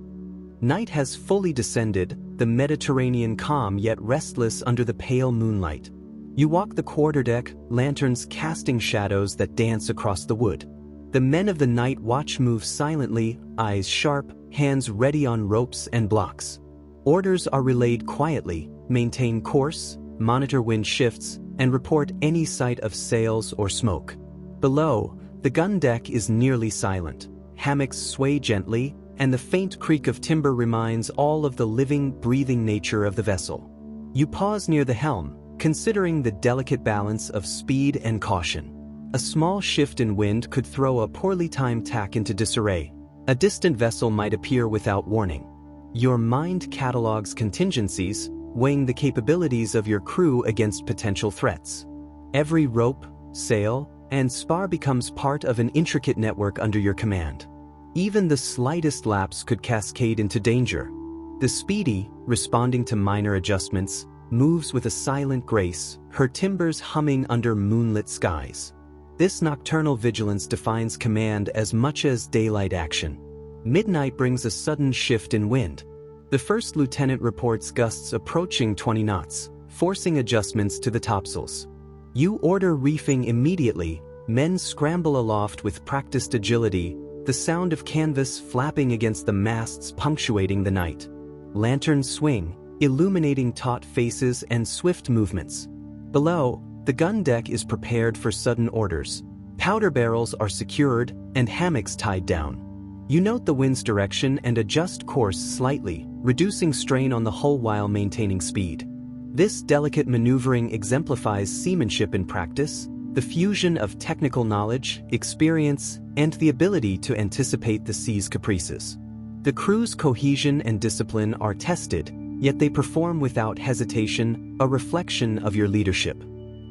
Night has fully descended, the Mediterranean calm yet restless under the pale moonlight. You walk the quarterdeck, lanterns casting shadows that dance across the wood. The men of the night watch move silently, eyes sharp, hands ready on ropes and blocks. Orders are relayed quietly: maintain course, monitor wind shifts, and report any sight of sails or smoke. Below, the gun deck is nearly silent. Hammocks sway gently, and the faint creak of timber reminds all of the living, breathing nature of the vessel. You pause near the helm, considering the delicate balance of speed and caution. A small shift in wind could throw a poorly timed tack into disarray. A distant vessel might appear without warning. Your mind catalogs contingencies, weighing the capabilities of your crew against potential threats. Every rope, sail, and spar becomes part of an intricate network under your command. Even the slightest lapse could cascade into danger. The Speedy, responding to minor adjustments, moves with a silent grace, her timbers humming under moonlit skies. This nocturnal vigilance defines command as much as daylight action. Midnight brings a sudden shift in wind. The first lieutenant reports gusts approaching 20 knots, forcing adjustments to the topsails. You order reefing immediately. Men scramble aloft with practiced agility, the sound of canvas flapping against the masts punctuating the night. Lanterns swing, illuminating taut faces and swift movements. Below, the gun deck is prepared for sudden orders. Powder barrels are secured and hammocks tied down. You note the wind's direction and adjust course slightly, reducing strain on the hull while maintaining speed. This delicate maneuvering exemplifies seamanship in practice, the fusion of technical knowledge, experience, and the ability to anticipate the sea's caprices. The crew's cohesion and discipline are tested, yet they perform without hesitation, a reflection of your leadership.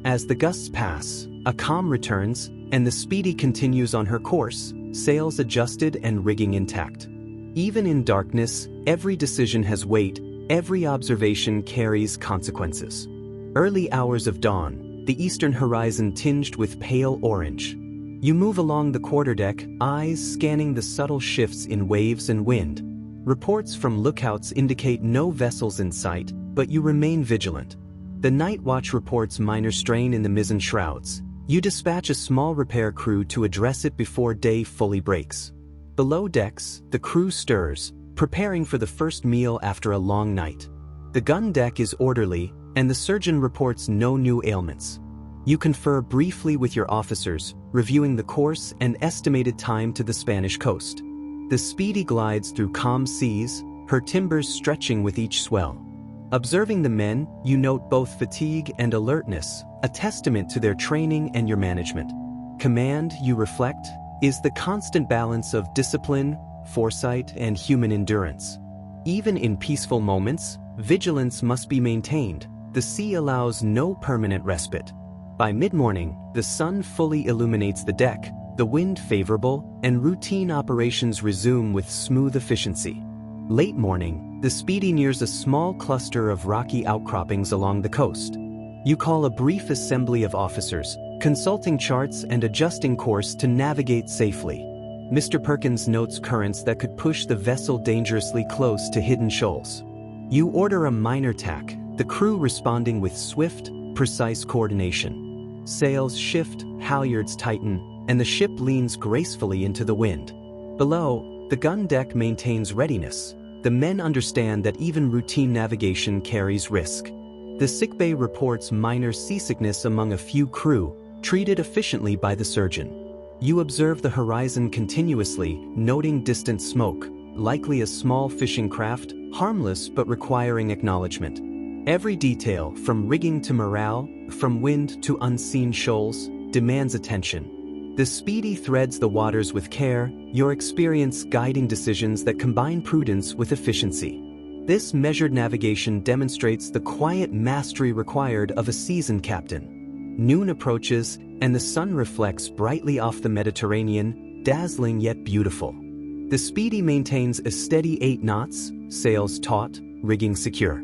As the gusts pass, a calm returns, and the Speedy continues on her course, sails adjusted and rigging intact. Even in darkness, every decision has weight, every observation carries consequences. Early hours of dawn, the eastern horizon tinged with pale orange. You move along the quarterdeck, eyes scanning the subtle shifts in waves and wind. Reports from lookouts indicate no vessels in sight, but you remain vigilant. The night watch reports minor strain in the mizzen shrouds. You dispatch a small repair crew to address it before day fully breaks. Below decks, the crew stirs, preparing for the first meal after a long night. The gun deck is orderly, and the surgeon reports no new ailments. You confer briefly with your officers, reviewing the course and estimated time to the Spanish coast. The Speedy glides through calm seas, her timbers stretching with each swell. Observing the men, you note both fatigue and alertness, a testament to their training and your management. Command, you reflect, is the constant balance of discipline, foresight, and human endurance. Even in peaceful moments, vigilance must be maintained. The sea allows no permanent respite. By mid-morning, the sun fully illuminates the deck, the wind favorable, and routine operations resume with smooth efficiency. Late morning, the Speedy nears a small cluster of rocky outcroppings along the coast. You call a brief assembly of officers, consulting charts and adjusting course to navigate safely. Mr. Perkins notes currents that could push the vessel dangerously close to hidden shoals. You order a minor tack, the crew responding with swift, precise coordination. Sails shift, halyards tighten, and the ship leans gracefully into the wind. Below, the gun deck maintains readiness. The men understand that even routine navigation carries risk. The sickbay reports minor seasickness among a few crew, treated efficiently by the surgeon. You observe the horizon continuously, noting distant smoke, likely a small fishing craft, harmless but requiring acknowledgement. Every detail, from rigging to morale, from wind to unseen shoals, demands attention. The Speedy threads the waters with care, your experience guiding decisions that combine prudence with efficiency. This measured navigation demonstrates the quiet mastery required of a seasoned captain. Noon approaches, and the sun reflects brightly off the Mediterranean, dazzling yet beautiful. The Speedy maintains a steady 8 knots, sails taut, rigging secure.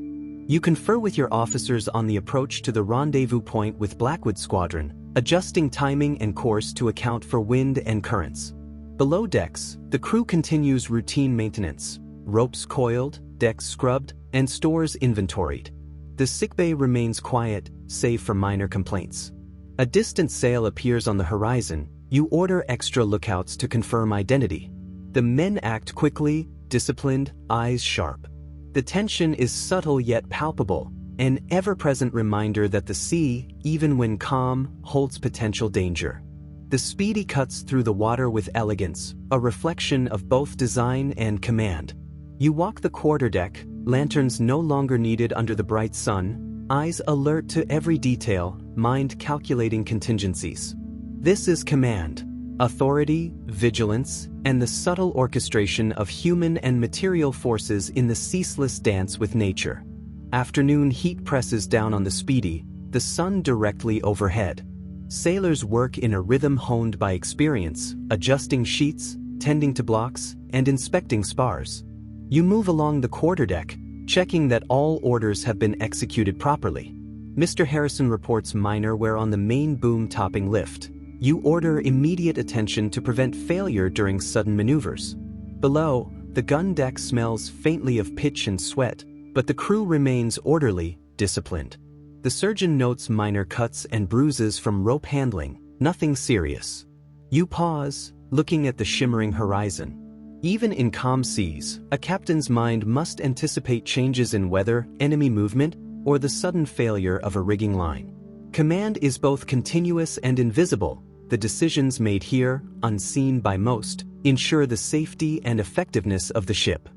You confer with your officers on the approach to the rendezvous point with Blackwood Squadron, adjusting timing and course to account for wind and currents. Below decks, the crew continues routine maintenance, ropes coiled, decks scrubbed, and stores inventoried. The sickbay remains quiet, save for minor complaints. A distant sail appears on the horizon. You order extra lookouts to confirm identity. The men act quickly, disciplined, eyes sharp. The tension is subtle yet palpable, an ever-present reminder that the sea, even when calm, holds potential danger. The Speedy cuts through the water with elegance, a reflection of both design and command. You walk the quarterdeck, lanterns no longer needed under the bright sun, eyes alert to every detail, mind calculating contingencies. This is command, authority, vigilance, and the subtle orchestration of human and material forces in the ceaseless dance with nature. Afternoon heat presses down on the Speedy, the sun directly overhead. Sailors work in a rhythm honed by experience, adjusting sheets, tending to blocks, and inspecting spars. You move along the quarterdeck, checking that all orders have been executed properly. Mr. Harrison reports minor wear on the main boom topping lift. You order immediate attention to prevent failure during sudden maneuvers. Below, the gun deck smells faintly of pitch and sweat, but the crew remains orderly, disciplined. The surgeon notes minor cuts and bruises from rope handling, nothing serious. You pause, looking at the shimmering horizon. Even in calm seas, a captain's mind must anticipate changes in weather, enemy movement, or the sudden failure of a rigging line. Command is both continuous and invisible. The decisions made here, unseen by most, ensure the safety and effectiveness of the ship.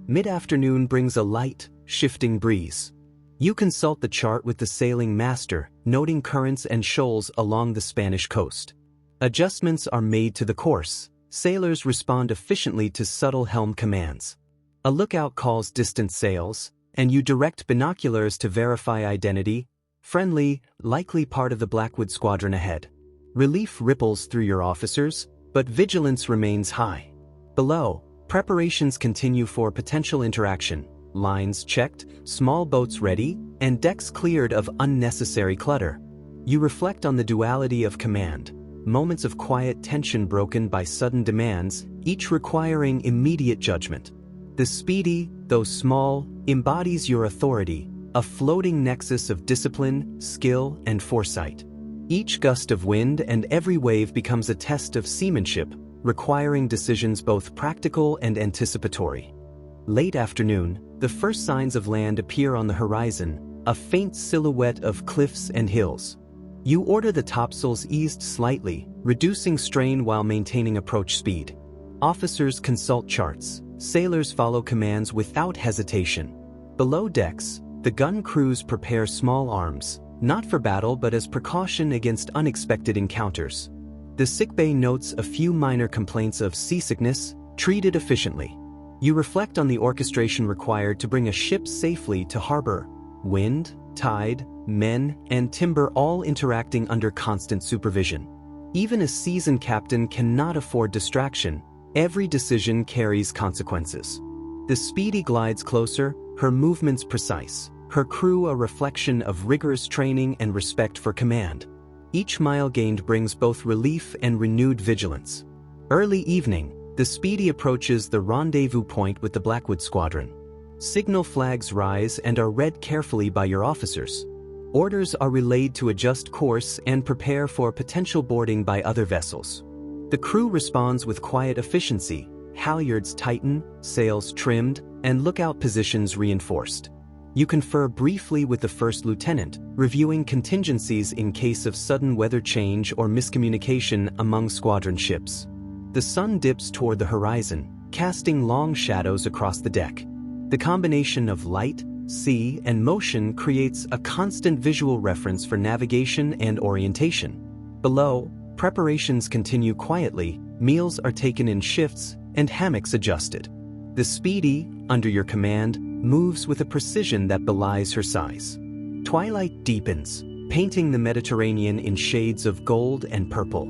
Mid-afternoon brings a light, shifting breeze. You consult the chart with the sailing master, noting currents and shoals along the Spanish coast. Adjustments are made to the course. Sailors respond efficiently to subtle helm commands. A lookout calls distant sails, and you direct binoculars to verify identity. Friendly, likely part of the Blackwood Squadron ahead. Relief ripples through your officers, but vigilance remains high. Below, preparations continue for potential interaction. Lines checked, small boats ready, and decks cleared of unnecessary clutter. You reflect on the duality of command. Moments of quiet tension broken by sudden demands, each requiring immediate judgment. The Speedy, though small, embodies your authority, a floating nexus of discipline, skill, and foresight. Each gust of wind and every wave becomes a test of seamanship, requiring decisions both practical and anticipatory. Late afternoon, the first signs of land appear on the horizon, a faint silhouette of cliffs and hills. You order the topsails eased slightly, reducing strain while maintaining approach speed. Officers consult charts. Sailors follow commands without hesitation. Below decks, the gun crews prepare small arms, not for battle but as precaution against unexpected encounters. The sickbay notes a few minor complaints of seasickness, treated efficiently. You reflect on the orchestration required to bring a ship safely to harbor. Wind, tide, men, and timber all interacting under constant supervision. Even a seasoned captain cannot afford distraction. Every decision carries consequences. The Speedy glides closer, her movements precise, her crew a reflection of rigorous training and respect for command. Each mile gained brings both relief and renewed vigilance. Early evening, the Speedy approaches the rendezvous point with the Blackwood Squadron. Signal flags rise and are read carefully by your officers. Orders are relayed to adjust course and prepare for potential boarding by other vessels. The crew responds with quiet efficiency, halyards tighten, sails trimmed, and lookout positions reinforced. You confer briefly with the first lieutenant, reviewing contingencies in case of sudden weather change or miscommunication among squadron ships. The sun dips toward the horizon, casting long shadows across the deck. The combination of light, sea, and motion creates a constant visual reference for navigation and orientation. Below, Preparations continue quietly, meals are taken in shifts, and hammocks adjusted. The Speedy, under your command, moves with a precision that belies her size. Twilight deepens, painting the Mediterranean in shades of gold and purple.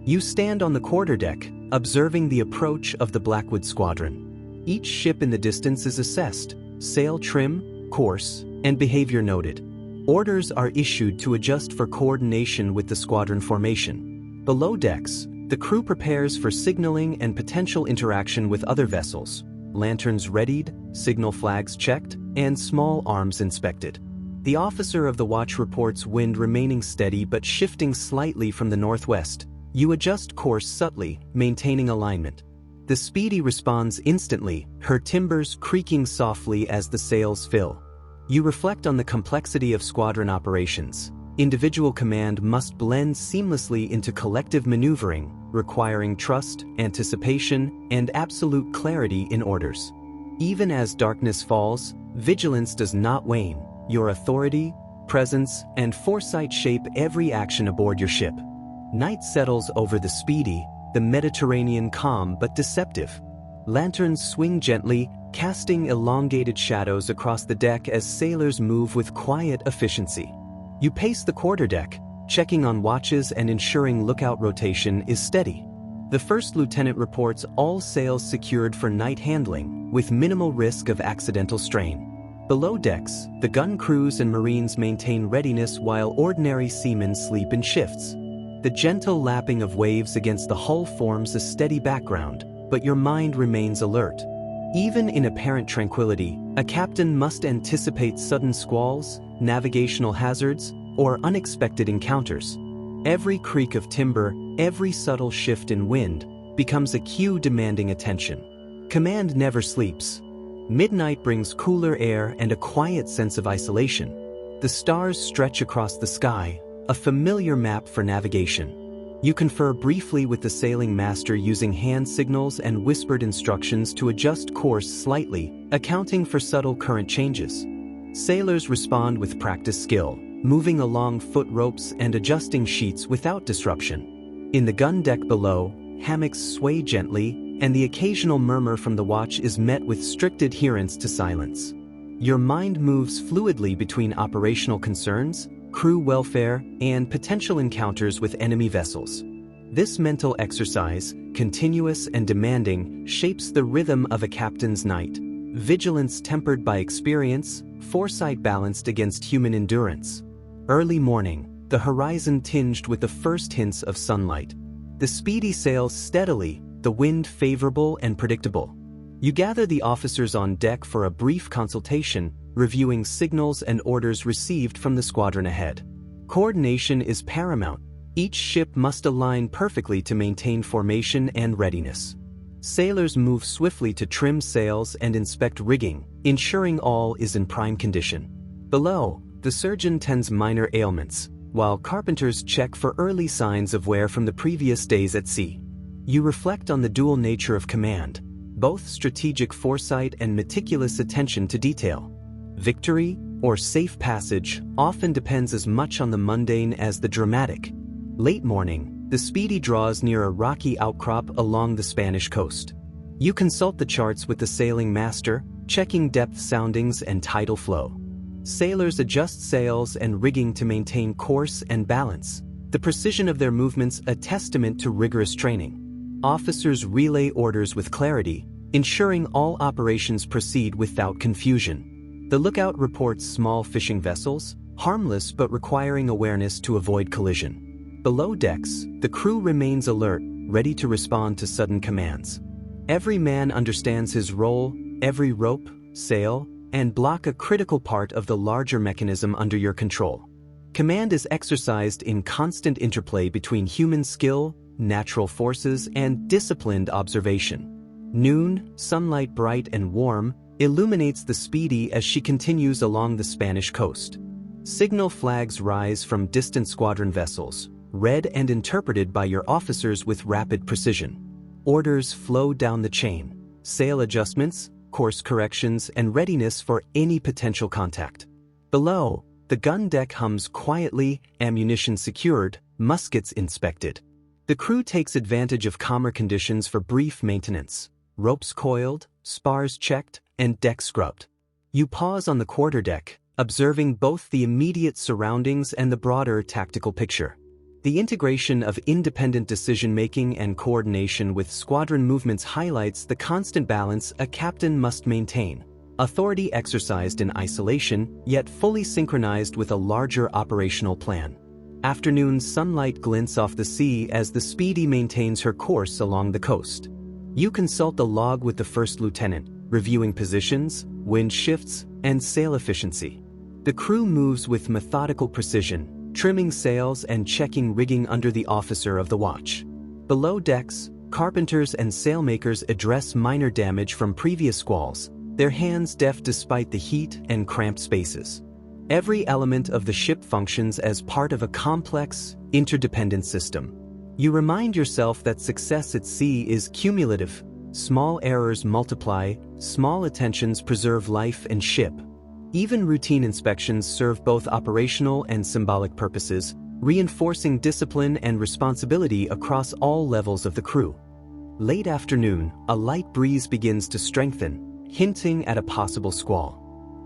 You stand on the quarterdeck, observing the approach of the Blackwood Squadron. Each ship in the distance is assessed, sail trim, course, and behavior noted. Orders are issued to adjust for coordination with the squadron formation. Below decks, the crew prepares for signaling and potential interaction with other vessels. Lanterns readied, signal flags checked, and small arms inspected. The officer of the watch reports wind remaining steady but shifting slightly from the northwest. You adjust course subtly, maintaining alignment. The Speedy responds instantly, her timbers creaking softly as the sails fill. You reflect on the complexity of squadron operations. Individual command must blend seamlessly into collective maneuvering, requiring trust, anticipation, and absolute clarity in orders. Even as darkness falls, vigilance does not wane. Your authority, presence, and foresight shape every action aboard your ship. Night settles over the Speedy, the Mediterranean calm but deceptive. Lanterns swing gently, casting elongated shadows across the deck as sailors move with quiet efficiency. You pace the quarterdeck, checking on watches and ensuring lookout rotation is steady. The first lieutenant reports all sails secured for night handling, with minimal risk of accidental strain. Below decks, the gun crews and marines maintain readiness while ordinary seamen sleep in shifts. The gentle lapping of waves against the hull forms a steady background, but your mind remains alert. Even in apparent tranquility, a captain must anticipate sudden squalls, navigational hazards, or unexpected encounters. Every creak of timber, every subtle shift in wind, becomes a cue demanding attention. Command never sleeps. Midnight brings cooler air and a quiet sense of isolation. The stars stretch across the sky, a familiar map for navigation. You confer briefly with the sailing master using hand signals and whispered instructions to adjust course slightly, accounting for subtle current changes. Sailors respond with practiced skill, moving along foot ropes and adjusting sheets without disruption. In the gun deck below, hammocks sway gently, and the occasional murmur from the watch is met with strict adherence to silence. Your mind moves fluidly between operational concerns, crew welfare, and potential encounters with enemy vessels. This mental exercise, continuous and demanding, shapes the rhythm of a captain's night. Vigilance tempered by experience, foresight balanced against human endurance. Early morning, the horizon tinged with the first hints of sunlight. The Speedy sails steadily, the wind favorable and predictable. You gather the officers on deck for a brief consultation, reviewing signals and orders received from the squadron ahead. Coordination is paramount. Each ship must align perfectly to maintain formation and readiness. Sailors move swiftly to trim sails and inspect rigging, ensuring all is in prime condition. Below, the surgeon tends minor ailments, while carpenters check for early signs of wear from the previous days at sea. You reflect on the dual nature of command, both strategic foresight and meticulous attention to detail. Victory, or safe passage, often depends as much on the mundane as the dramatic. Late morning, the Speedy draws near a rocky outcrop along the Spanish coast. You consult the charts with the sailing master, checking depth soundings and tidal flow. Sailors adjust sails and rigging to maintain course and balance, the precision of their movements a testament to rigorous training. Officers relay orders with clarity, ensuring all operations proceed without confusion. The lookout reports small fishing vessels, harmless but requiring awareness to avoid collision. Below decks, the crew remains alert, ready to respond to sudden commands. Every man understands his role, every rope, sail, and block a critical part of the larger mechanism under your control. Command is exercised in constant interplay between human skill, natural forces, and disciplined observation. Noon, sunlight bright and warm, illuminates the Speedy as she continues along the Spanish coast. Signal flags rise from distant squadron vessels, read and interpreted by your officers with rapid precision. Orders flow down the chain, sail adjustments, course corrections, and readiness for any potential contact. Below, the gun deck hums quietly, ammunition secured, muskets inspected. The crew takes advantage of calmer conditions for brief maintenance. Ropes coiled, spars checked, and deck scrubbed. You pause on the quarterdeck, observing both the immediate surroundings and the broader tactical picture. The integration of independent decision-making and coordination with squadron movements highlights the constant balance a captain must maintain. Authority exercised in isolation, yet fully synchronized with a larger operational plan. Afternoon sunlight glints off the sea as the Speedy maintains her course along the coast. You consult the log with the first lieutenant, reviewing positions, wind shifts, and sail efficiency. The crew moves with methodical precision, trimming sails and checking rigging under the officer of the watch. Below decks, carpenters and sailmakers address minor damage from previous squalls, their hands deft despite the heat and cramped spaces. Every element of the ship functions as part of a complex, interdependent system. You remind yourself that success at sea is cumulative. Small errors multiply, small attentions preserve life and ship. Even routine inspections serve both operational and symbolic purposes, reinforcing discipline and responsibility across all levels of the crew. Late afternoon, a light breeze begins to strengthen, hinting at a possible squall.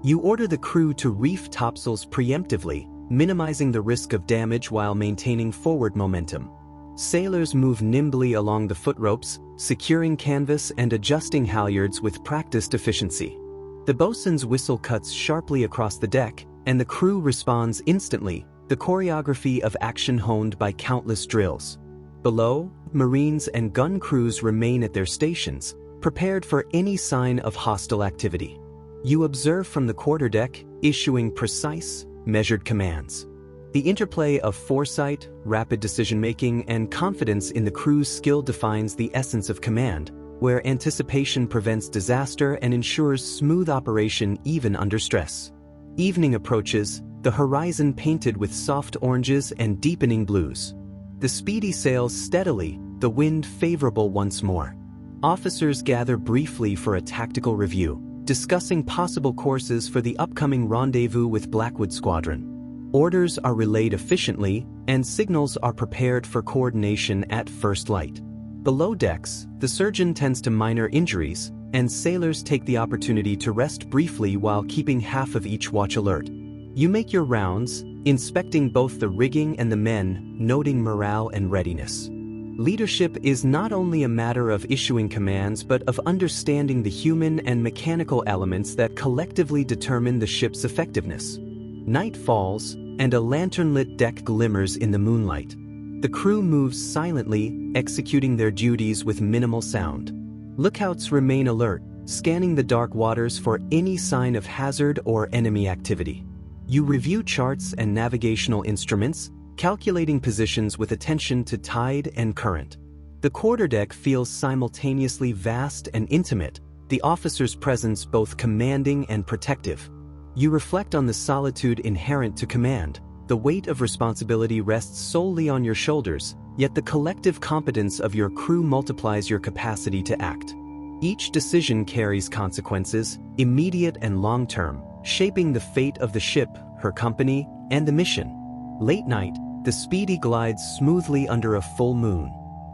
You order the crew to reef topsails preemptively, minimizing the risk of damage while maintaining forward momentum. Sailors move nimbly along the footropes, securing canvas and adjusting halyards with practiced efficiency. The boatswain's whistle cuts sharply across the deck, and the crew responds instantly, the choreography of action honed by countless drills. Below, Marines and gun crews remain at their stations, prepared for any sign of hostile activity. You observe from the quarterdeck, issuing precise, measured commands. The interplay of foresight, rapid decision-making, and confidence in the crew's skill defines the essence of command, where anticipation prevents disaster and ensures smooth operation even under stress. Evening approaches, the horizon painted with soft oranges and deepening blues. The Speedy sails steadily, the wind favorable once more. Officers gather briefly for a tactical review, discussing possible courses for the upcoming rendezvous with Blackwood Squadron. Orders are relayed efficiently, and signals are prepared for coordination at first light. Below decks, the surgeon tends to minor injuries, and sailors take the opportunity to rest briefly while keeping half of each watch alert. You make your rounds, inspecting both the rigging and the men, noting morale and readiness. Leadership is not only a matter of issuing commands but of understanding the human and mechanical elements that collectively determine the ship's effectiveness. Night falls, and a lantern-lit deck glimmers in the moonlight. The crew moves silently, executing their duties with minimal sound. Lookouts remain alert, scanning the dark waters for any sign of hazard or enemy activity. You review charts and navigational instruments, calculating positions with attention to tide and current. The quarterdeck feels simultaneously vast and intimate, the officer's presence both commanding and protective. You reflect on the solitude inherent to command. The weight of responsibility rests solely on your shoulders, yet the collective competence of your crew multiplies your capacity to act. Each decision carries consequences, immediate and long-term, shaping the fate of the ship, her company, and the mission. Late night, the Speedy glides smoothly under a full moon.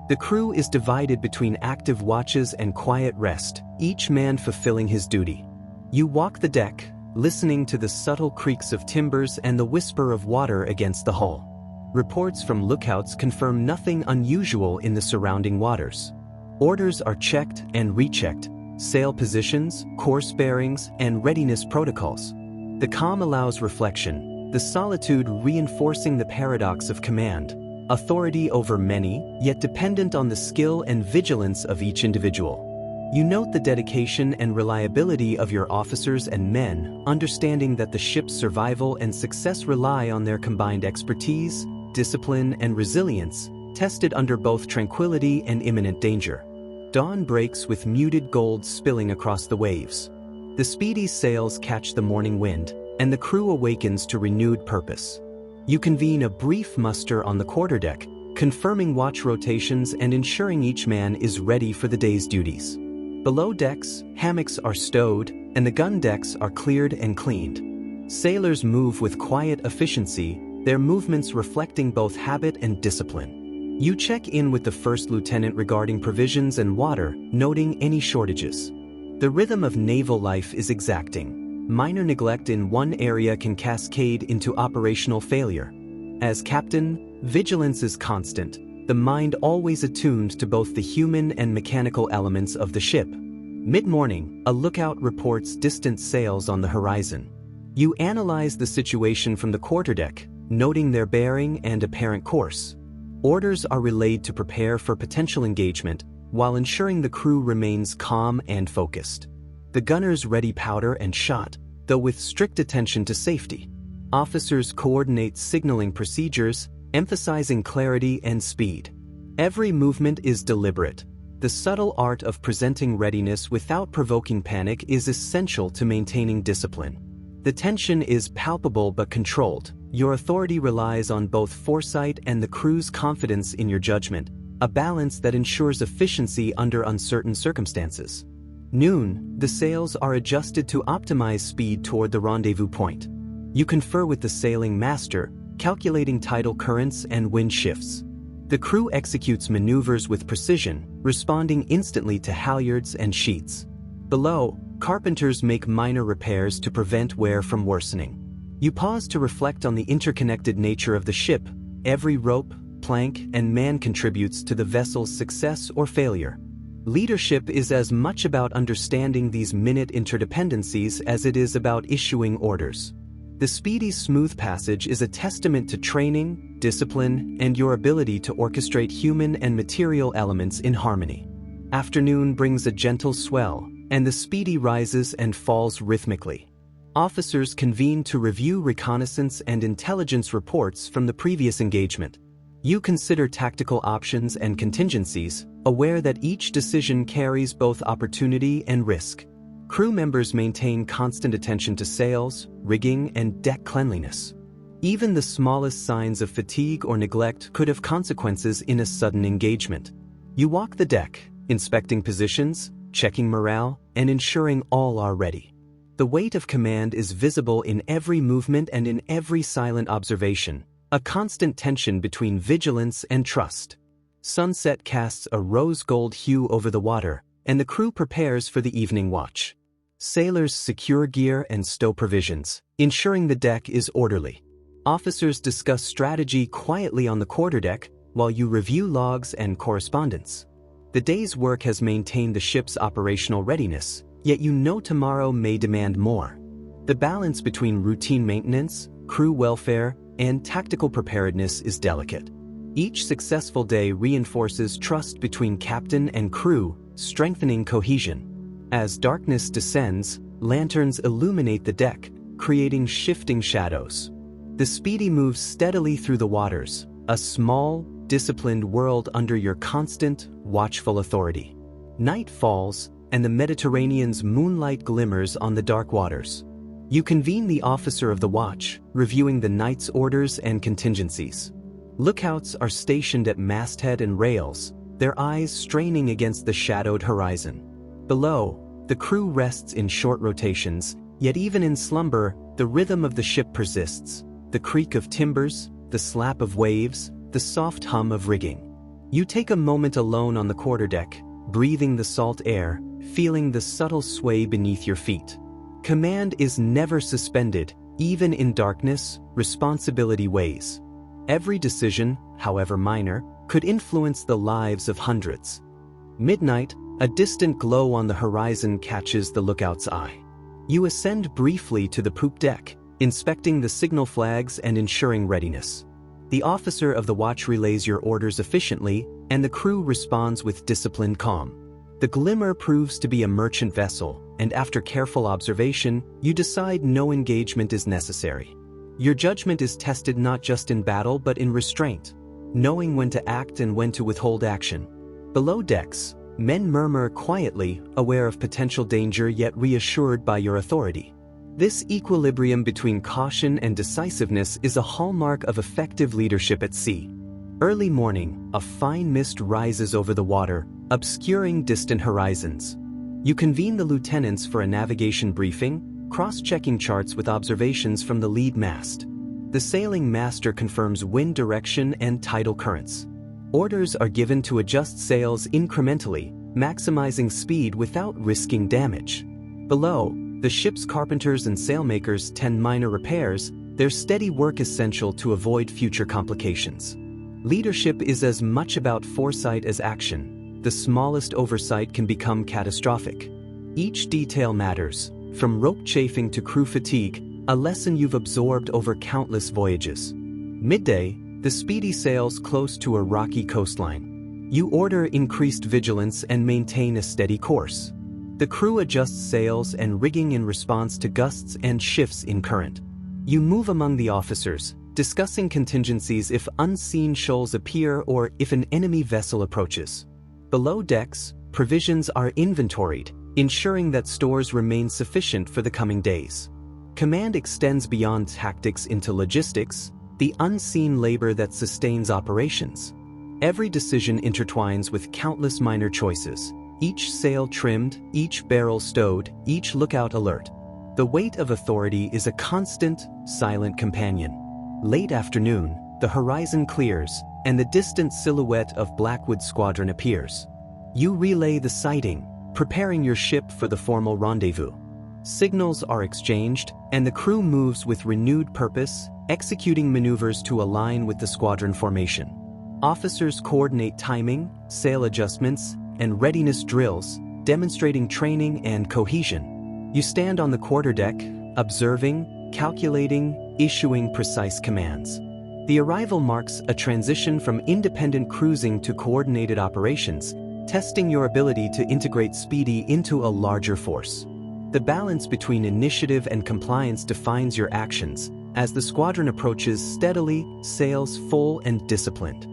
The crew is divided between active watches and quiet rest, each man fulfilling his duty. You walk the deck, listening to the subtle creaks of timbers and the whisper of water against the hull. Reports from lookouts confirm nothing unusual in the surrounding waters. Orders are checked and rechecked, sail positions, course bearings, and readiness protocols. The calm allows reflection, the solitude reinforcing the paradox of command, authority over many, yet dependent on the skill and vigilance of each individual. You note the dedication and reliability of your officers and men, understanding that the ship's survival and success rely on their combined expertise, discipline, and resilience, tested under both tranquility and imminent danger. Dawn breaks with muted gold spilling across the waves. The Speedy's sails catch the morning wind, and the crew awakens to renewed purpose. You convene a brief muster on the quarterdeck, confirming watch rotations and ensuring each man is ready for the day's duties. Below decks, hammocks are stowed, and the gun decks are cleared and cleaned. Sailors move with quiet efficiency, their movements reflecting both habit and discipline. You check in with the first lieutenant regarding provisions and water, noting any shortages. The rhythm of naval life is exacting. Minor neglect in one area can cascade into operational failure. As captain, vigilance is constant, the mind always attuned to both the human and mechanical elements of the ship. Mid-morning, a lookout reports distant sails on the horizon. You analyze the situation from the quarterdeck, noting their bearing and apparent course. Orders are relayed to prepare for potential engagement, while ensuring the crew remains calm and focused. The gunners ready powder and shot, though with strict attention to safety. Officers coordinate signaling procedures, emphasizing clarity and speed. Every movement is deliberate. The subtle art of presenting readiness without provoking panic is essential to maintaining discipline. The tension is palpable but controlled. Your authority relies on both foresight and the crew's confidence in your judgment, a balance that ensures efficiency under uncertain circumstances. Noon, the sails are adjusted to optimize speed toward the rendezvous point. You confer with the sailing master, calculating tidal currents and wind shifts. The crew executes maneuvers with precision, responding instantly to halyards and sheets. Below, carpenters make minor repairs to prevent wear from worsening. You pause to reflect on the interconnected nature of the ship. Every rope, plank, and man contributes to the vessel's success or failure. Leadership is as much about understanding these minute interdependencies as it is about issuing orders. The Speedy's smooth passage is a testament to training, discipline, and your ability to orchestrate human and material elements in harmony. Afternoon brings a gentle swell, and the Speedy rises and falls rhythmically. Officers convene to review reconnaissance and intelligence reports from the previous engagement. You consider tactical options and contingencies, aware that each decision carries both opportunity and risk. Crew members maintain constant attention to sails, rigging, and deck cleanliness. Even the smallest signs of fatigue or neglect could have consequences in a sudden engagement. You walk the deck, inspecting positions, checking morale, and ensuring all are ready. The weight of command is visible in every movement and in every silent observation, a constant tension between vigilance and trust. Sunset casts a rose-gold hue over the water, and the crew prepares for the evening watch. Sailors secure gear and stow provisions, ensuring the deck is orderly. Officers discuss strategy quietly on the quarterdeck, while you review logs and correspondence. The day's work has maintained the ship's operational readiness, yet you know tomorrow may demand more. The balance between routine maintenance, crew welfare, and tactical preparedness is delicate. Each successful day reinforces trust between captain and crew, strengthening cohesion. As darkness descends, lanterns illuminate the deck, creating shifting shadows. The Speedy moves steadily through the waters, a small, disciplined world under your constant, watchful authority. Night falls, and the Mediterranean's moonlight glimmers on the dark waters. You convene the officer of the watch, reviewing the night's orders and contingencies. Lookouts are stationed at masthead and rails, their eyes straining against the shadowed horizon. Below, the crew rests in short rotations, yet even in slumber, the rhythm of the ship persists. The creak of timbers, the slap of waves, the soft hum of rigging. You take a moment alone on the quarterdeck, breathing the salt air, feeling the subtle sway beneath your feet. Command is never suspended, even in darkness, responsibility weighs. Every decision, however minor, could influence the lives of hundreds. Midnight, a distant glow on the horizon catches the lookout's eye. You ascend briefly to the poop deck, inspecting the signal flags and ensuring readiness. The officer of the watch relays your orders efficiently, and the crew responds with disciplined calm. The glimmer proves to be a merchant vessel, and after careful observation, you decide no engagement is necessary. Your judgment is tested not just in battle but in restraint, knowing when to act and when to withhold action. Below decks, men murmur quietly, aware of potential danger yet reassured by your authority. This equilibrium between caution and decisiveness is a hallmark of effective leadership at sea. Early morning, a fine mist rises over the water, obscuring distant horizons. You convene the lieutenants for a navigation briefing, cross-checking charts with observations from the lead mast. The sailing master confirms wind direction and tidal currents. Orders are given to adjust sails incrementally, maximizing speed without risking damage. Below, the ship's carpenters and sailmakers tend minor repairs, their steady work essential to avoid future complications. Leadership is as much about foresight as action. The smallest oversight can become catastrophic. Each detail matters, from rope chafing to crew fatigue, a lesson you've absorbed over countless voyages. Midday, the Speedy sails close to a rocky coastline. You order increased vigilance and maintain a steady course. The crew adjusts sails and rigging in response to gusts and shifts in current. You move among the officers, discussing contingencies if unseen shoals appear or if an enemy vessel approaches. Below decks, provisions are inventoried, ensuring that stores remain sufficient for the coming days. Command extends beyond tactics into logistics, the unseen labor that sustains operations. Every decision intertwines with countless minor choices, each sail trimmed, each barrel stowed, each lookout alert. The weight of authority is a constant, silent companion. Late afternoon, the horizon clears, and the distant silhouette of Blackwood's squadron appears. You relay the sighting, preparing your ship for the formal rendezvous. Signals are exchanged, and the crew moves with renewed purpose, executing maneuvers to align with the squadron formation. Officers coordinate timing, sail adjustments, and readiness drills, demonstrating training and cohesion. You stand on the quarterdeck, observing, calculating, issuing precise commands. The arrival marks a transition from independent cruising to coordinated operations, testing your ability to integrate Speedy into a larger force. The balance between initiative and compliance defines your actions, as the squadron approaches steadily, sails full and disciplined.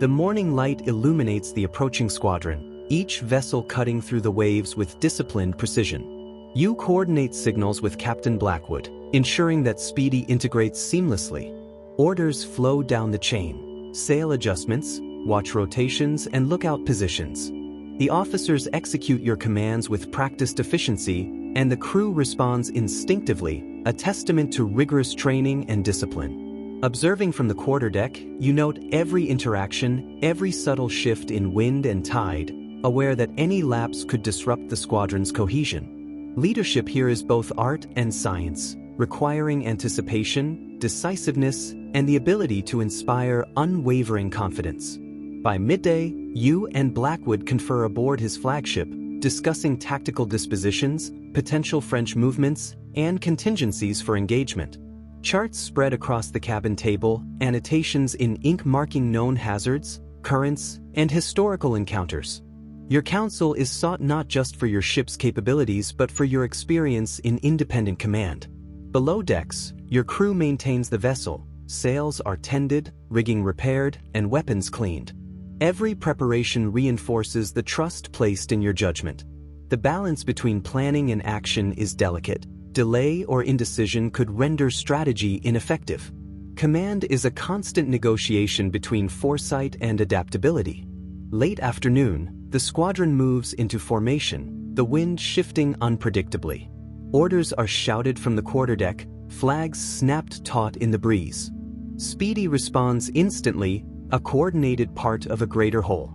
The morning light illuminates the approaching squadron, each vessel cutting through the waves with disciplined precision. You coordinate signals with Captain Blackwood, ensuring that Speedy integrates seamlessly. Orders flow down the chain, sail adjustments, watch rotations, and lookout positions. The officers execute your commands with practiced efficiency, and the crew responds instinctively, a testament to rigorous training and discipline. Observing from the quarterdeck, you note every interaction, every subtle shift in wind and tide, aware that any lapse could disrupt the squadron's cohesion. Leadership here is both art and science, requiring anticipation, decisiveness, and the ability to inspire unwavering confidence. By midday, you and Blackwood confer aboard his flagship, discussing tactical dispositions, potential French movements, and contingencies for engagement. Charts spread across the cabin table, annotations in ink marking known hazards, currents, and historical encounters. Your counsel is sought not just for your ship's capabilities but for your experience in independent command. Below decks, your crew maintains the vessel, sails are tended, rigging repaired, and weapons cleaned. Every preparation reinforces the trust placed in your judgment. The balance between planning and action is delicate. Delay or indecision could render strategy ineffective. Command is a constant negotiation between foresight and adaptability. Late afternoon, the squadron moves into formation, the wind shifting unpredictably. Orders are shouted from the quarterdeck, flags snapped taut in the breeze. Speedy responds instantly, a coordinated part of a greater whole.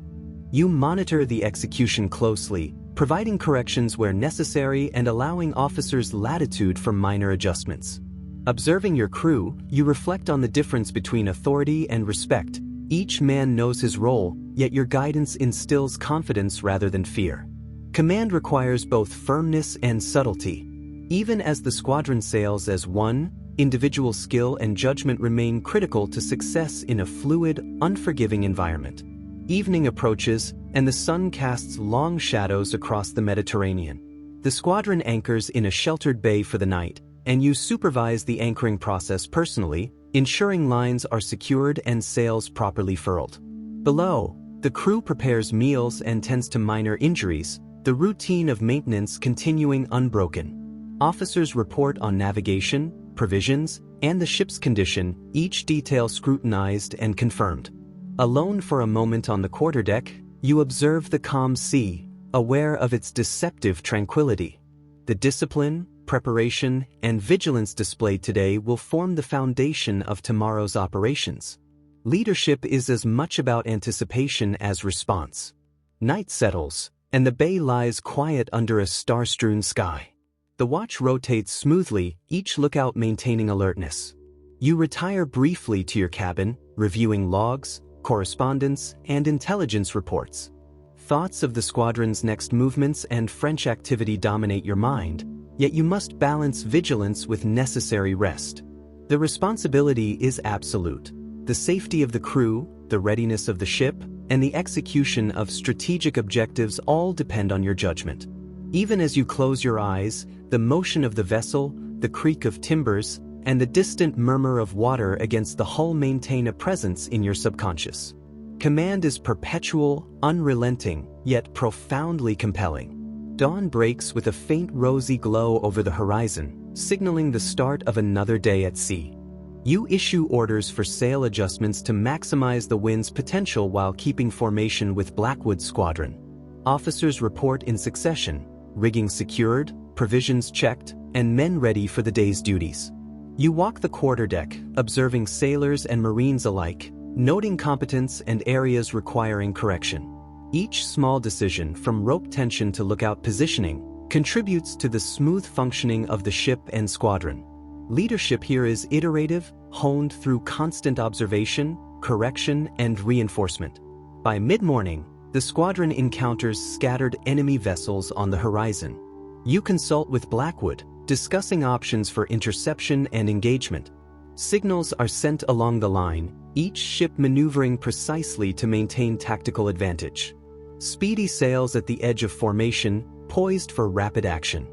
You monitor the execution closely, providing corrections where necessary and allowing officers latitude for minor adjustments. Observing your crew, you reflect on the difference between authority and respect. Each man knows his role, yet your guidance instills confidence rather than fear. Command requires both firmness and subtlety. Even as the squadron sails as one, individual skill and judgment remain critical to success in a fluid, unforgiving environment. Evening approaches, and the sun casts long shadows across the Mediterranean. The squadron anchors in a sheltered bay for the night, and you supervise the anchoring process personally, ensuring lines are secured and sails properly furled. Below, the crew prepares meals and tends to minor injuries, the routine of maintenance continuing unbroken. Officers report on navigation, provisions, and the ship's condition, each detail scrutinized and confirmed. Alone for a moment on the quarterdeck, you observe the calm sea, aware of its deceptive tranquility. The discipline, preparation, and vigilance displayed today will form the foundation of tomorrow's operations. Leadership is as much about anticipation as response. Night settles, and the bay lies quiet under a star-strewn sky. The watch rotates smoothly, each lookout maintaining alertness. You retire briefly to your cabin, reviewing logs, correspondence, and intelligence reports. Thoughts of the squadron's next movements and French activity dominate your mind, yet you must balance vigilance with necessary rest. The responsibility is absolute. The safety of the crew, the readiness of the ship, and the execution of strategic objectives all depend on your judgment. Even as you close your eyes, the motion of the vessel, the creak of timbers, and the distant murmur of water against the hull maintain a presence in your subconscious. Command is perpetual, unrelenting, yet profoundly compelling. Dawn breaks with a faint rosy glow over the horizon, signaling the start of another day at sea. You issue orders for sail adjustments to maximize the wind's potential while keeping formation with Blackwood's squadron. Officers report in succession, rigging secured, provisions checked, and men ready for the day's duties. You walk the quarterdeck, observing sailors and Marines alike, noting competence and areas requiring correction. Each small decision, from rope tension to lookout positioning, contributes to the smooth functioning of the ship and squadron. Leadership here is iterative, honed through constant observation, correction, and reinforcement. By mid-morning, the squadron encounters scattered enemy vessels on the horizon. You consult with Blackwood, discussing options for interception and engagement. Signals are sent along the line, each ship maneuvering precisely to maintain tactical advantage. Speedy sails at the edge of formation, poised for rapid action.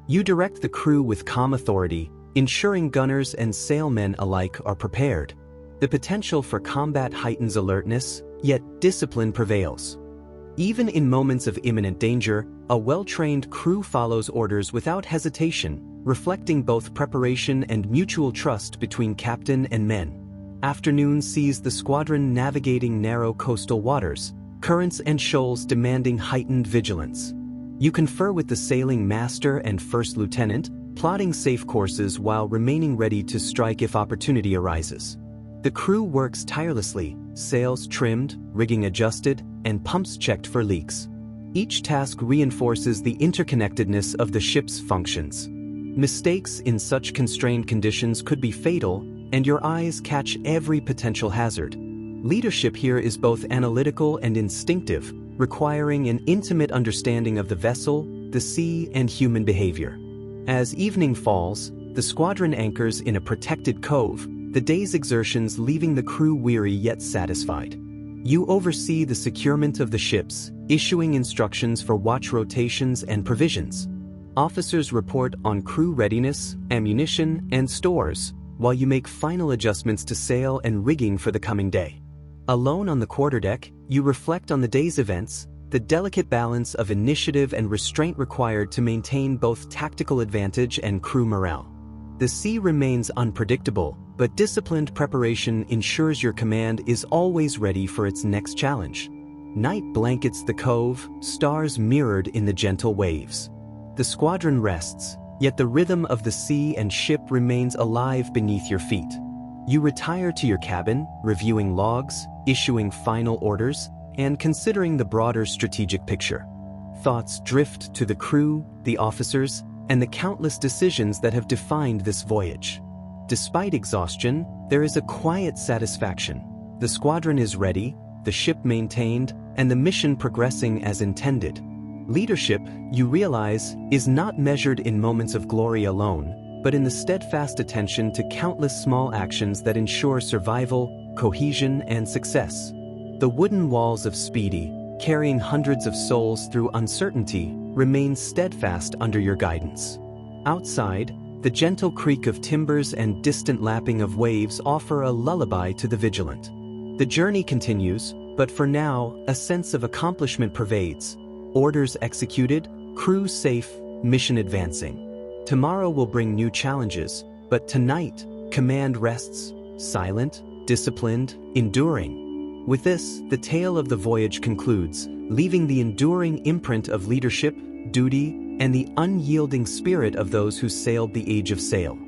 You direct the crew with calm authority, ensuring gunners and sailmen alike are prepared. The potential for combat heightens alertness, yet discipline prevails. Even in moments of imminent danger, a well-trained crew follows orders without hesitation, reflecting both preparation and mutual trust between captain and men. Afternoon sees the squadron navigating narrow coastal waters, currents and shoals demanding heightened vigilance. You confer with the sailing master and first lieutenant, plotting safe courses while remaining ready to strike if opportunity arises. The crew works tirelessly, sails trimmed, rigging adjusted, and pumps checked for leaks. Each task reinforces the interconnectedness of the ship's functions. Mistakes in such constrained conditions could be fatal, and your eyes catch every potential hazard. Leadership here is both analytical and instinctive, requiring an intimate understanding of the vessel, the sea, and human behavior. As evening falls, the squadron anchors in a protected cove, the day's exertions leaving the crew weary yet satisfied. You oversee the securement of the ships, issuing instructions for watch rotations and provisions. Officers report on crew readiness, ammunition, and stores, while you make final adjustments to sail and rigging for the coming day. Alone on the quarterdeck, you reflect on the day's events, the delicate balance of initiative and restraint required to maintain both tactical advantage and crew morale. The sea remains unpredictable, but disciplined preparation ensures your command is always ready for its next challenge. Night blankets the cove, stars mirrored in the gentle waves. The squadron rests, yet the rhythm of the sea and ship remains alive beneath your feet. You retire to your cabin, reviewing logs, issuing final orders, and considering the broader strategic picture. Thoughts drift to the crew, the officers, and the countless decisions that have defined this voyage. Despite exhaustion, there is a quiet satisfaction. The squadron is ready, the ship maintained, and the mission progressing as intended. Leadership, you realize, is not measured in moments of glory alone, but in the steadfast attention to countless small actions that ensure survival, cohesion, and success. The wooden walls of Speedy, carrying hundreds of souls through uncertainty, remain steadfast under your guidance. Outside, the gentle creak of timbers and distant lapping of waves offer a lullaby to the vigilant. The journey continues, but for now, a sense of accomplishment pervades. Orders executed, crew safe, mission advancing. Tomorrow will bring new challenges, but tonight, command rests, silent, disciplined, enduring. With this, the tale of the voyage concludes, leaving the enduring imprint of leadership, duty, and the unyielding spirit of those who sailed the age of sail.